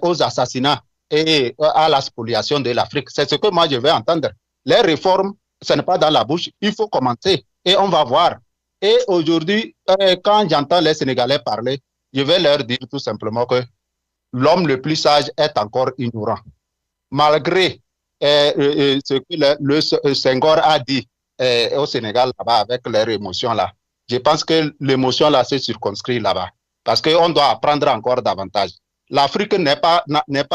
aux assassinats et à la spoliation de l'Afrique? C'est ce que moi je vais entendre. Les réformes, ce n'est pas dans la bouche, il faut commencer et on va voir. Et aujourd'hui, quand j'entends les Sénégalais parler, je vais leur dire tout simplement que l'homme le plus sage est encore ignorant. Malgré ce que le Senghor a dit au Sénégal là-bas avec leur émotion là, je pense que l'émotion là s'est circonscrite là-bas parce qu'on doit apprendre encore davantage. L'Afrique n'est pas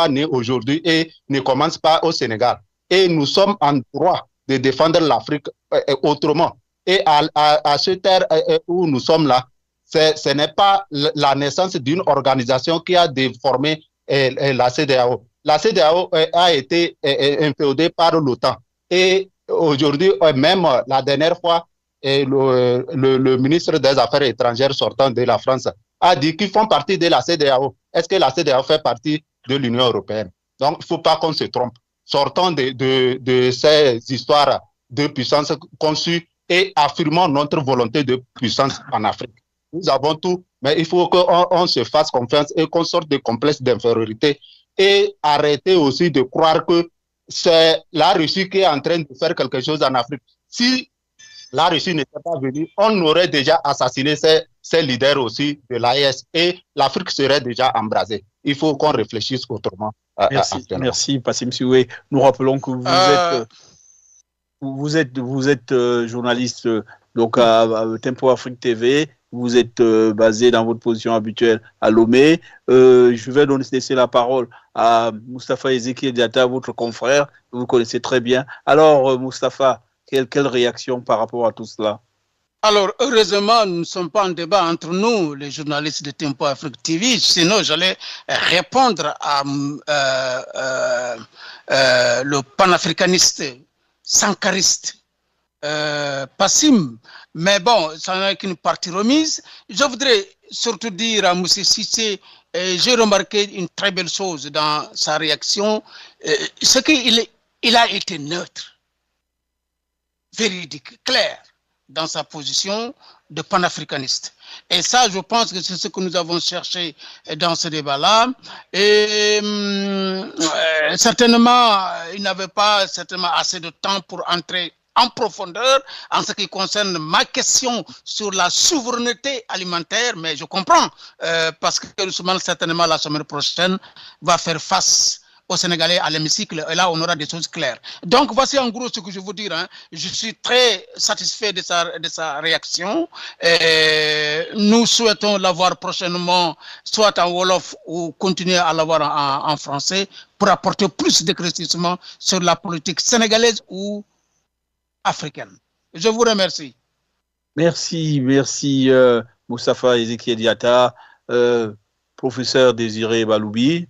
née aujourd'hui et ne commence pas au Sénégal. Et nous sommes en droit de défendre l'Afrique autrement. Et à ce terre où nous sommes là, ce n'est pas la naissance d'une organisation qui a déformé la CEDEAO. La CEDEAO a été inféodée par l'OTAN. Et aujourd'hui, même la dernière fois, le ministre des Affaires étrangères sortant de la France a dit qu'ils font partie de la CEDEAO. Est-ce que la CEDEAO fait partie de l'Union européenne? Donc, il ne faut pas qu'on se trompe. Sortons de ces histoires de puissance conçues et affirmons notre volonté de puissance en Afrique. Nous avons tout, mais il faut qu'on se fasse confiance et qu'on sorte des complexes d'infériorité et arrêter aussi de croire que c'est la Russie qui est en train de faire quelque chose en Afrique. Si la Russie n'était pas venue, on aurait déjà assassiné ces leaders aussi de l'AES et l'Afrique serait déjà embrasée. Il faut qu'on réfléchisse autrement. Merci, Passim Sioué. Nous rappelons que vous êtes journaliste donc à Tempo Afrique TV. Vous êtes basé dans votre position habituelle à Lomé. Je vais laisser la parole à Moustapha Ezekiel Diatta, votre confrère, que vous connaissez très bien. Alors, Moustapha, quelle réaction par rapport à tout cela? Alors, heureusement, nous ne sommes pas en débat entre nous, les journalistes de Tempo Afrique TV, sinon j'allais répondre à le panafricaniste, sankariste, Passim. Mais bon, ça n'est qu'une partie remise. Je voudrais surtout dire à M. Cissé, j'ai remarqué une très belle chose dans sa réaction, c'est qu'il a été neutre, véridique, clair dans sa position de panafricaniste. Et ça, je pense que c'est ce que nous avons cherché dans ce débat-là. Et certainement, il n'avait pas certainement assez de temps pour entrer en profondeur en ce qui concerne ma question sur la souveraineté alimentaire, mais je comprends, parce que certainement la semaine prochaine va faire face aux Sénégalais à l'hémicycle, et là on aura des choses claires. Donc voici en gros ce que je veux dire. Je suis très satisfait de sa réaction. Nous souhaitons l'avoir prochainement, soit en Wolof ou continuer à l'avoir en français, pour apporter plus d'éclaircissement sur la politique sénégalaise ou africaine. Je vous remercie. Merci, Moustapha Ezekiel Diatta, professeur Désiré Baloubi.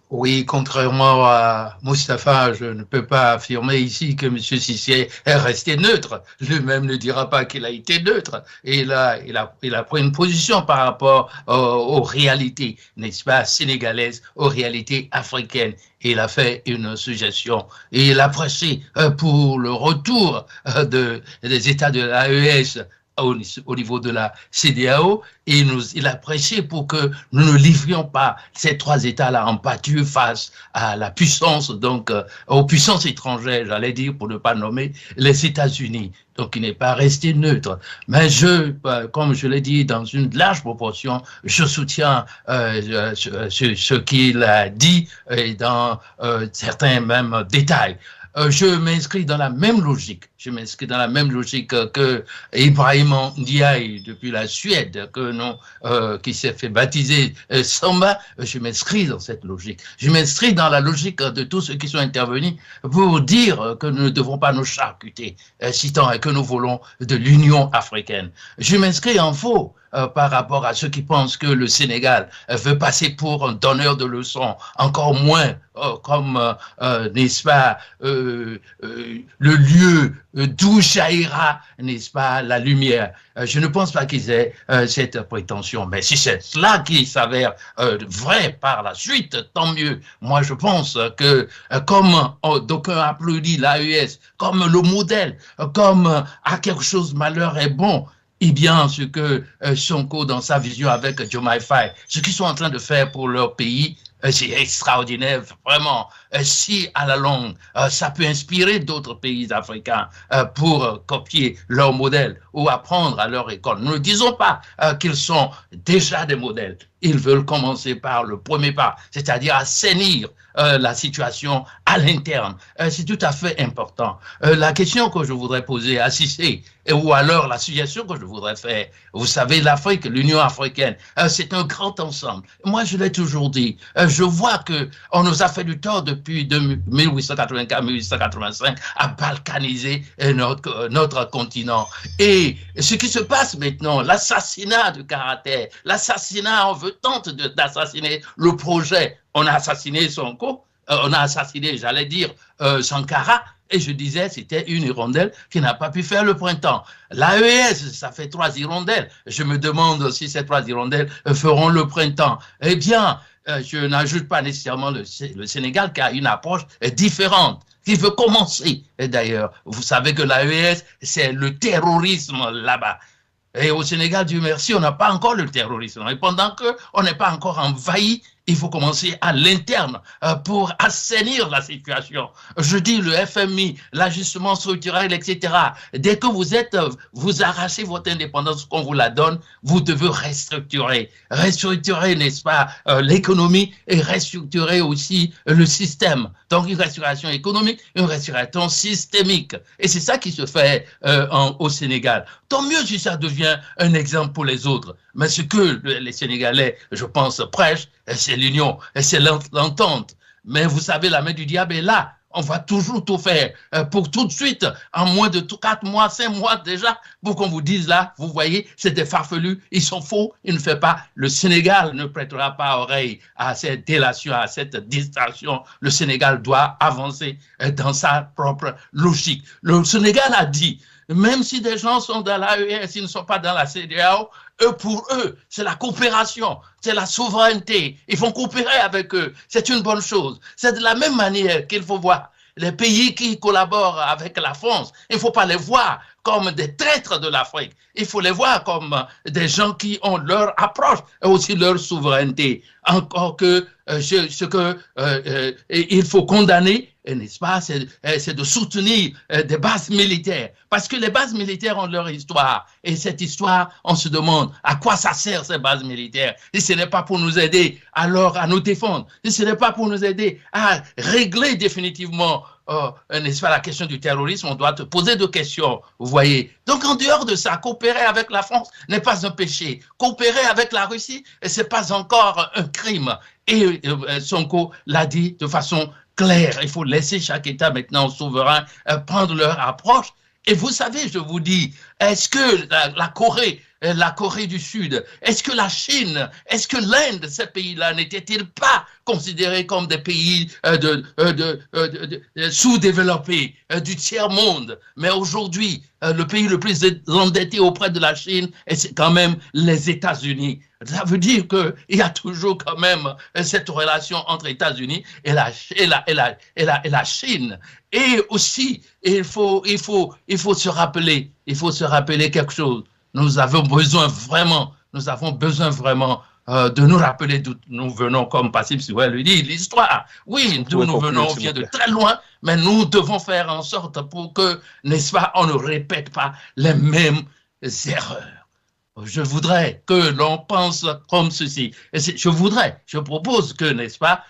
Oui, contrairement à Moustapha, je ne peux pas affirmer ici que M. Cissé est resté neutre. Lui-même ne dira pas qu'il a été neutre. Et là, il a pris une position par rapport aux réalités, n'est-ce pas, sénégalaises, aux réalités africaines. Il a fait une suggestion et il a pressé pour le retour des États de l'AES au niveau de la CEDEAO, et il a prêché pour que nous ne livrions pas ces trois États-là en pâture face à la puissance, donc aux puissances étrangères, j'allais dire, pour ne pas nommer les États-Unis. Donc il n'est pas resté neutre. Mais comme je l'ai dit, dans une large proportion, je soutiens ce qu'il a dit et dans certains mêmes détails. Je m'inscris dans la même logique. Je m'inscris dans la même logique que Ibrahim Ndiaye depuis la Suède, qui s'est fait baptiser Samba. Je m'inscris dans cette logique. Je m'inscris dans la logique de tous ceux qui sont intervenus pour dire que nous ne devons pas nous charcuter, si tant est que nous voulons de l'Union africaine. Je m'inscris en faux par rapport à ceux qui pensent que le Sénégal veut passer pour un donneur de leçons, encore moins comme, n'est-ce pas, le lieu d'où jaillira, n'est-ce pas, la lumière. Je ne pense pas qu'ils aient cette prétention, mais si c'est cela qui s'avère vrai par la suite, tant mieux. Moi, je pense que comme d'aucuns applaudissent l'AES comme le modèle, comme à quelque chose malheur est bon, eh bien, ce que Sonko, dans sa vision avec Diomaye Faye, ce qu'ils sont en train de faire pour leur pays, c'est extraordinaire, vraiment. Si à la longue, ça peut inspirer d'autres pays africains pour copier leur modèle ou apprendre à leur école. Nous ne disons pas qu'ils sont déjà des modèles. Ils veulent commencer par le premier pas, c'est-à-dire assainir la situation à l'interne. C'est tout à fait important. La question que je voudrais poser à Cissé, ou alors la suggestion que je voudrais faire, vous savez, l'Afrique, l'Union africaine, c'est un grand ensemble. Moi, je l'ai toujours dit, je vois qu'on nous a fait du tort depuis 1884-1885 à balkaniser notre continent. Et ce qui se passe maintenant, l'assassinat de caractère, l'assassinat, on tente d'assassiner le projet. On a assassiné Sonko, on a assassiné, j'allais dire, Sankara, et je disais, c'était une hirondelle qui n'a pas pu faire le printemps. L'AES, ça fait 3 hirondelles. Je me demande si ces 3 hirondelles feront le printemps. Eh bien, je n'ajoute pas nécessairement le Sénégal qui a une approche différente, qui veut commencer. Et d'ailleurs, vous savez que l'AES, c'est le terrorisme là-bas. Et au Sénégal, Dieu merci, on n'a pas encore le terrorisme. Et pendant qu'on n'est pas encore envahi, il faut commencer à l'interne pour assainir la situation. Je dis le FMI, l'ajustement structurel, etc. Dès que vous arrachez votre indépendance, qu'on vous la donne, vous devez restructurer. Restructurer, n'est-ce pas, l'économie et restructurer aussi le système. Donc une restauration économique, une restauration systémique. Et c'est ça qui se fait au Sénégal. Tant mieux si ça devient un exemple pour les autres. Mais ce que les Sénégalais, je pense, prêchent, c'est l'union, c'est l'entente. Mais vous savez, la main du diable est là. On va toujours tout faire pour tout de suite, en moins de 4 mois, 5 mois déjà, pour qu'on vous dise là, vous voyez, c'est des farfelus, ils sont faux, ils ne font pas. Le Sénégal ne prêtera pas oreille à cette délation, à cette distraction. Le Sénégal doit avancer dans sa propre logique. Le Sénégal a dit, même si des gens sont dans l'AES, ils ne sont pas dans la CEDEAO, pour eux, c'est la coopération, c'est la souveraineté. Ils vont coopérer avec eux. C'est une bonne chose. C'est de la même manière qu'il faut voir les pays qui collaborent avec la France. Il ne faut pas les voir comme des traîtres de l'Afrique. Il faut les voir comme des gens qui ont leur approche et aussi leur souveraineté. Encore que ce que il faut condamner, n'est-ce pas, c'est de soutenir des bases militaires. Parce que les bases militaires ont leur histoire. Et cette histoire, on se demande à quoi ça sert ces bases militaires. Si ce n'est pas pour nous aider alors à nous défendre, si ce n'est pas pour nous aider à régler définitivement n'est-ce pas, la question du terrorisme, on doit te poser des questions, vous voyez. Donc en dehors de ça, coopérer avec la France n'est pas un péché. Coopérer avec la Russie, ce n'est pas encore un crime. Et Sonko l'a dit de façon claire. Il faut laisser chaque État maintenant souverain prendre leur approche. Et vous savez, je vous dis, est-ce que la Corée du Sud, est-ce que la Chine, est-ce que l'Inde, ces pays-là, n'étaient-ils pas considérés comme des pays sous-développés, du tiers-monde? Mais aujourd'hui, le pays le plus endetté auprès de la Chine, c'est quand même les États-Unis. Ça veut dire qu'il y a toujours quand même cette relation entre États-Unis et la Chine. Et aussi, il faut se rappeler quelque chose. Nous avons besoin vraiment de nous rappeler d'où nous venons, comme Passib Siwel lui dit, l'histoire. Oui, d'où nous venons, on vient de très loin, mais nous devons faire en sorte pour que, n'est-ce pas, on ne répète pas les mêmes erreurs. Je voudrais que l'on pense comme ceci. Je propose que, n'est-ce pas,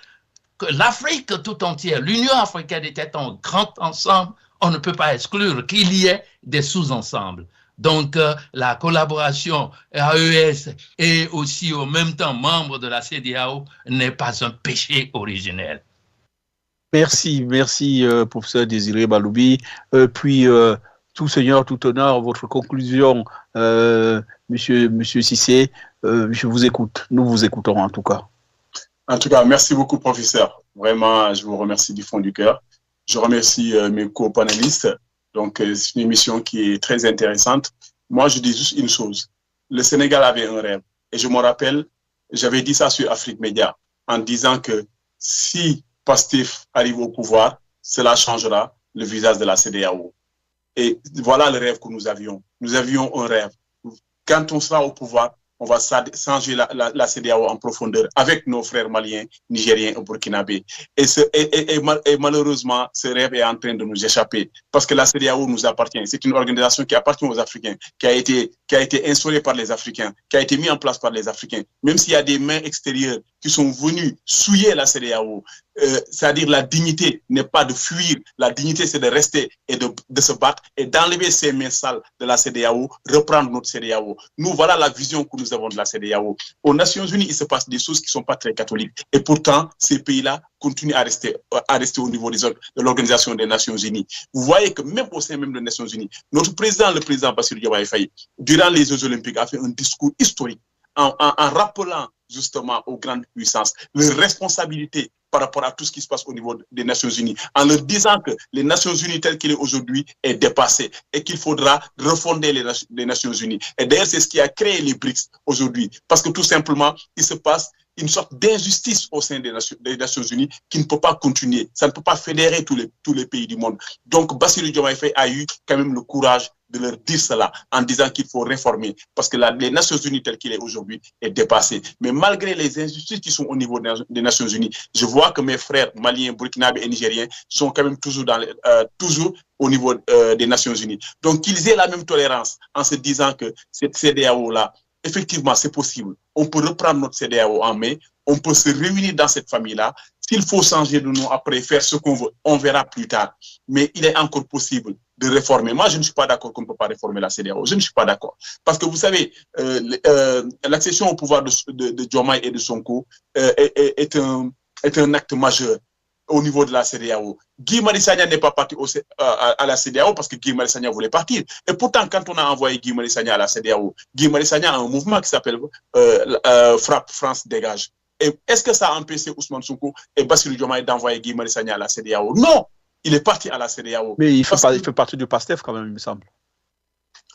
que l'Afrique tout entière, l'Union africaine était un grand ensemble, on ne peut pas exclure qu'il y ait des sous-ensembles. Donc, la collaboration AES et aussi au même temps membre de la CEDEAO n'est pas un péché originel. Merci, professeur Désiré Baloubi. Puis, tout seigneur, tout honneur, votre conclusion, monsieur Cissé, je vous écoute. Nous vous écoutons en tout cas. En tout cas, merci beaucoup, professeur. Vraiment, je vous remercie du fond du cœur. Je remercie mes co-panélistes. Donc, c'est une émission qui est très intéressante. Moi, je dis juste une chose. Le Sénégal avait un rêve. Et je me rappelle, j'avais dit ça sur Afrique Média, en disant que si Pastef arrive au pouvoir, cela changera le visage de la CEDEAO. Et voilà le rêve que nous avions. Nous avions un rêve. Quand on sera au pouvoir, on va changer la CEDEAO en profondeur avec nos frères maliens, nigériens et burkinabés. Et malheureusement, ce rêve est en train de nous échapper parce que la CEDEAO nous appartient. C'est une organisation qui appartient aux Africains, qui a été instaurée par les Africains, qui a été mise en place par les Africains. Même s'il y a des mains extérieures qui sont venues souiller la CEDEAO, c'est-à-dire la dignité n'est pas de fuir, la dignité c'est de rester et de se battre et d'enlever ces mains sales de la CEDEAO, reprendre notre CEDEAO. Nous, voilà la vision que nous avons de la CEDEAO. Aux Nations Unies, il se passe des choses qui ne sont pas très catholiques. Et pourtant, ces pays-là continuent à rester au niveau de l'Organisation des Nations Unies. Vous voyez que même au sein même des Nations Unies, notre président, le président Bassirou Diomaye Faye, durant les Jeux Olympiques, a fait un discours historique en rappelant justement aux grandes puissances leurs responsabilités par rapport à tout ce qui se passe au niveau des Nations Unies, en leur disant que les Nations Unies telles qu'elles sont aujourd'hui est dépassée et qu'il faudra refonder les Nations Unies. Et d'ailleurs, c'est ce qui a créé les BRICS aujourd'hui, parce que tout simplement, il se passe une sorte d'injustice au sein des Nations Unies qui ne peut pas continuer. Ça ne peut pas fédérer tous les pays du monde. Donc, Bassirou Diomaye Faye a eu quand même le courage de leur dire cela en disant qu'il faut réformer parce que les Nations Unies telles qu'il est aujourd'hui est dépassée. Mais malgré les injustices qui sont au niveau des Nations Unies, je vois que mes frères maliens, burkinabés et nigériens sont quand même toujours au niveau des Nations Unies. Donc qu'ils aient la même tolérance en se disant que cette CEDEAO-là, effectivement, c'est possible. On peut reprendre notre CEDEAO en main, on peut se réunir dans cette famille-là. S'il faut changer de nom après, faire ce qu'on veut, on verra plus tard. Mais il est encore possible de réformer. Moi, je ne suis pas d'accord qu'on ne peut pas réformer la CEDEAO. Je ne suis pas d'accord. Parce que vous savez, l'accession au pouvoir de Diomaye et de Sonko est un acte majeur au niveau de la CEDEAO. Guy Marius Sagna n'est pas parti à la CEDEAO parce que Guy Marius Sagna voulait partir. Et pourtant, quand on a envoyé Guy Marius Sagna à la CEDEAO, Guy Marius Sagna a un mouvement qui s'appelle Frappe France Dégage. Et est-ce que ça a empêché Ousmane Sonko et Bassirou Diomaye d'envoyer Guy Marius Sagna à la CEDEAO? Non! Il est parti à la CEDEAO. Mais il fait partie du PASTEF quand même, il me semble.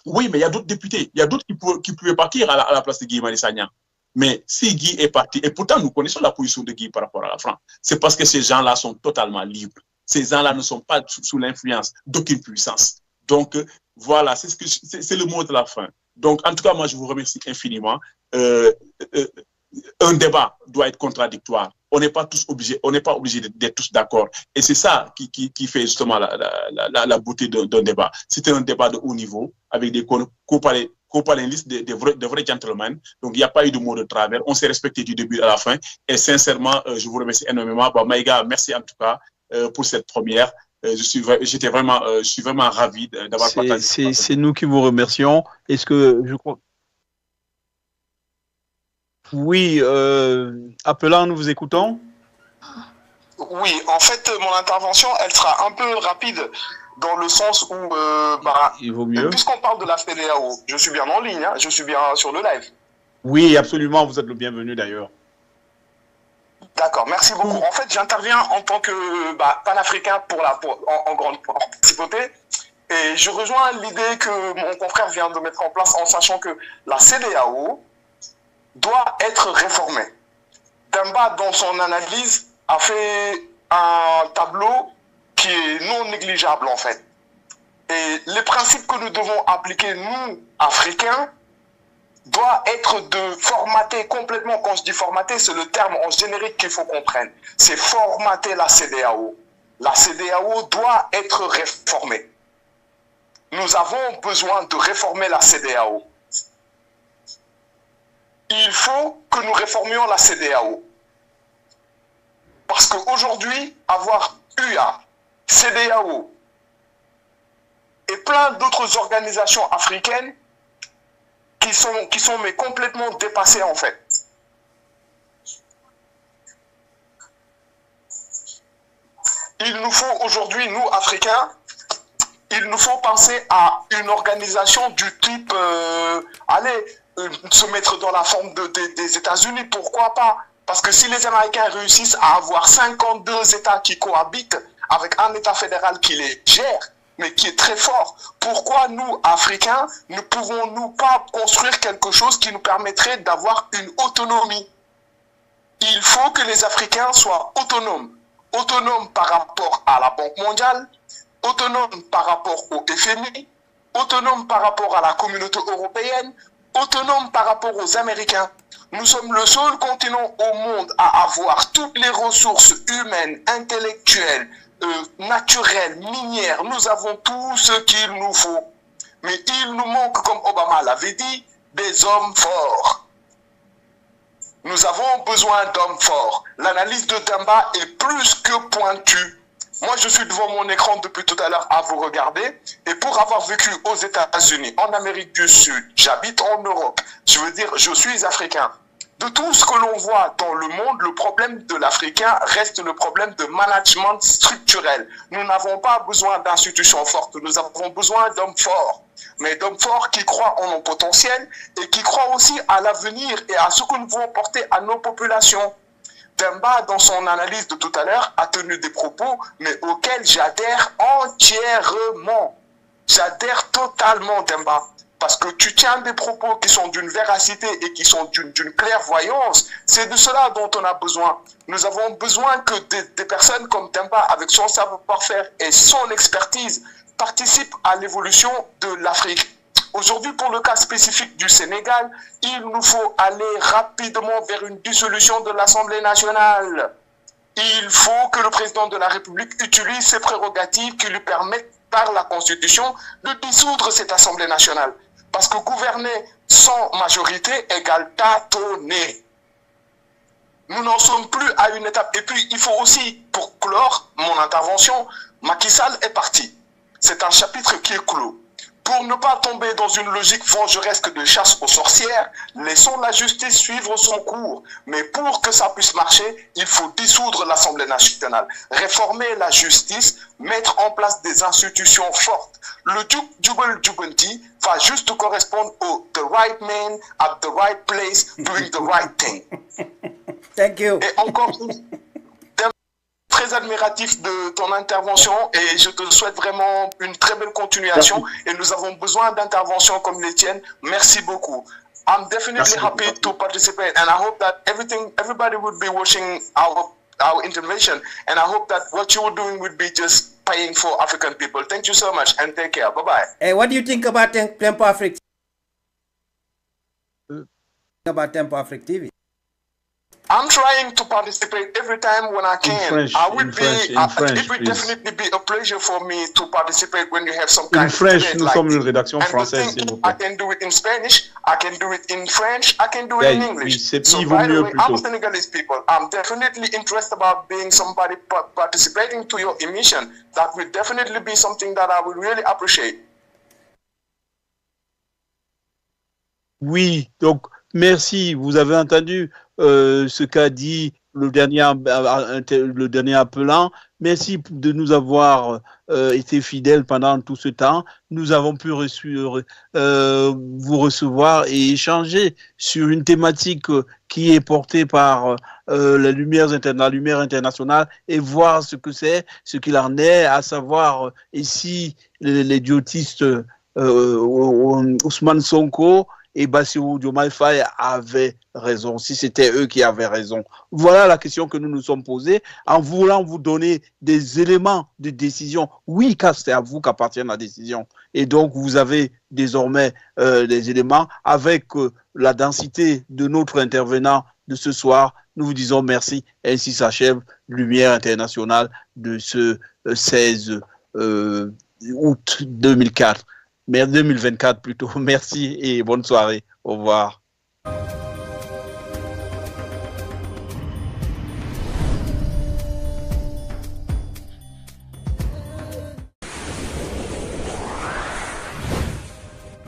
Oui, mais il y a d'autres députés. Il y a d'autres qui pouvaient partir à la place de Guy Marius Sagna. Mais si Guy est parti, et pourtant nous connaissons la position de Guy par rapport à la France, c'est parce que ces gens-là sont totalement libres. Ces gens-là ne sont pas sous l'influence d'aucune puissance. Donc voilà, c'est le mot de la fin. Donc en tout cas, moi je vous remercie infiniment. Un débat doit être contradictoire. On n'est pas obligé d'être tous d'accord. Et c'est ça qui fait justement la beauté d'un débat. C'était un débat de haut niveau avec des co-panélistes, de vrais gentlemen. Donc, il n'y a pas eu de mot de travers. On s'est respecté du début à la fin. Et sincèrement, je vous remercie énormément. Bon, Maïga, merci en tout cas pour cette première. Je suis vraiment ravi d'avoir partagé. C'est nous qui vous remercions. Est-ce que je crois... Oui, appelant, nous vous écoutons. Oui, en fait, mon intervention, elle sera un peu rapide dans le sens où, il vaut mieux. Puisqu'on parle de la CEDEAO, je suis bien en ligne, hein, je suis bien sur le live. Oui, absolument, vous êtes le bienvenu d'ailleurs. D'accord, merci beaucoup. En fait, j'interviens en tant que panafricain en grande principauté. Et je rejoins l'idée que mon confrère vient de mettre en place en sachant que la CEDEAO doit être réformée. Demba, dans son analyse, a fait un tableau qui est non négligeable en fait. Et les principes que nous devons appliquer, nous, Africains, doit être de formater complètement. Quand je dis formater, c'est le terme en générique qu'il faut comprendre. C'est formater la CEDEAO. La CEDEAO doit être réformée. Nous avons besoin de réformer la CEDEAO. Il faut que nous réformions la CEDEAO. Parce qu'aujourd'hui, avoir UA, CEDEAO et plein d'autres organisations africaines qui sont mais complètement dépassées en fait. Il nous faut aujourd'hui, nous Africains, il nous faut penser à une organisation du type, se mettre dans la forme des États-Unis, pourquoi pas? Parce que si les Américains réussissent à avoir 52 États qui cohabitent avec un État fédéral qui les gère, mais qui est très fort, pourquoi nous, Africains, ne pouvons-nous pas construire quelque chose qui nous permettrait d'avoir une autonomie? Il faut que les Africains soient autonomes. Autonomes par rapport à la Banque mondiale, autonomes par rapport au FMI, autonomes par rapport à la communauté européenne, autonomes par rapport aux Américains. Nous sommes le seul continent au monde à avoir toutes les ressources humaines, intellectuelles, naturelles, minières. Nous avons tout ce qu'il nous faut. Mais il nous manque, comme Obama l'avait dit, des hommes forts. Nous avons besoin d'hommes forts. L'analyse de Demba est plus que pointue. Moi, je suis devant mon écran depuis tout à l'heure à vous regarder. Et pour avoir vécu aux États-Unis, en Amérique du Sud, j'habite en Europe. Je veux dire, je suis africain. De tout ce que l'on voit dans le monde, le problème de l'Africain reste le problème de management structurel. Nous n'avons pas besoin d'institutions fortes, nous avons besoin d'hommes forts. Mais d'hommes forts qui croient en nos potentiels et qui croient aussi à l'avenir et à ce que nous pouvons porter à nos populations. Demba, dans son analyse de tout à l'heure, a tenu des propos, mais auxquels j'adhère entièrement. J'adhère totalement, Demba. Parce que tu tiens des propos qui sont d'une véracité et qui sont d'une clairvoyance. C'est de cela dont on a besoin. Nous avons besoin que des personnes comme Demba, avec son savoir-faire et son expertise, participent à l'évolution de l'Afrique. Aujourd'hui, pour le cas spécifique du Sénégal, il nous faut aller rapidement vers une dissolution de l'Assemblée nationale. Il faut que le président de la République utilise ses prérogatives qui lui permettent par la Constitution de dissoudre cette Assemblée nationale. Parce que gouverner sans majorité égale tâtonner. Nous n'en sommes plus à une étape. Et puis, il faut aussi, pour clore mon intervention, Macky Sall est parti. C'est un chapitre qui est clos. Pour ne pas tomber dans une logique vengeresque de chasse aux sorcières, laissons la justice suivre son cours. Mais pour que ça puisse marcher, il faut dissoudre l'Assemblée nationale, réformer la justice, mettre en place des institutions fortes. Le Jubal Jubanti va juste correspondre au the right man at the right place doing the right thing. Thank you. Et encore très admiratif de ton intervention et je te souhaite vraiment une très belle continuation. Et nous avons besoin d'interventions comme les tiennes. Merci beaucoup. I'm definitely happy to participate and I hope that everybody would be watching our intervention and I hope that what you were doing would be just paying for African people. Thank you so much and take care. Bye-bye. Hey, what do you think about Tempo Afrique? About Tempo Afrique TV? I'm trying to participate every time when I can. It would definitely be a pleasure for me to participate when you have some kind of French, nous sommes une rédaction française, s'il vous plaît. I can do it in Spanish, I can do it in French, I can do it in English. So by the way, I'm Senegalese people. I'm definitely interested about being somebody participating to your emission. That will definitely be something that I would really appreciate. Oui, donc merci. Vous avez entendu ce qu'a dit le dernier appelant. Merci de nous avoir été fidèles pendant tout ce temps. Nous avons pu vous recevoir et échanger sur une thématique qui est portée par la lumière internationale et voir ce que c'est, ce qu'il en est, à savoir ici l'idiotistes Ousmane Sonko et Bassirou Diomaye Faye avaient raison, si c'était eux qui avaient raison. Voilà la question que nous nous sommes posée en voulant vous donner des éléments de décision. Oui, car c'est à vous qu'appartient la décision. Et donc, vous avez désormais des éléments avec la densité de notre intervenant de ce soir. Nous vous disons merci. Ainsi s'achève Lumière internationale de ce 16 août 2004. 2024 plutôt. Merci et bonne soirée. Au revoir.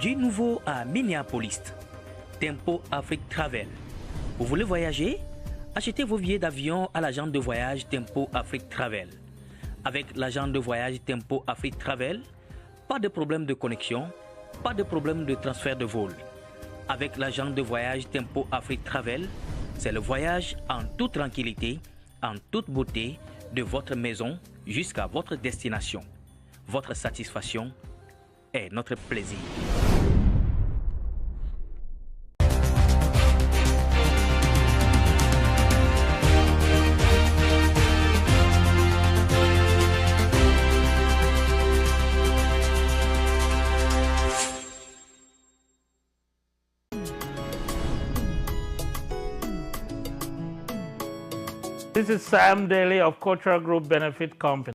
Du nouveau à Minneapolis, Tempo Afrique Travel. Vous voulez voyager? Achetez vos billets d'avion à l'agent de voyage Tempo Afrique Travel. Avec l'agent de voyage Tempo Afrique Travel, pas de problème de connexion, pas de problème de transfert de vol. Avec l'agent de voyage Tempo Afrique Travel, c'est le voyage en toute tranquillité, en toute beauté, de votre maison jusqu'à votre destination. Votre satisfaction est notre plaisir. This is Sam Daly of Cultural Group Benefit Company.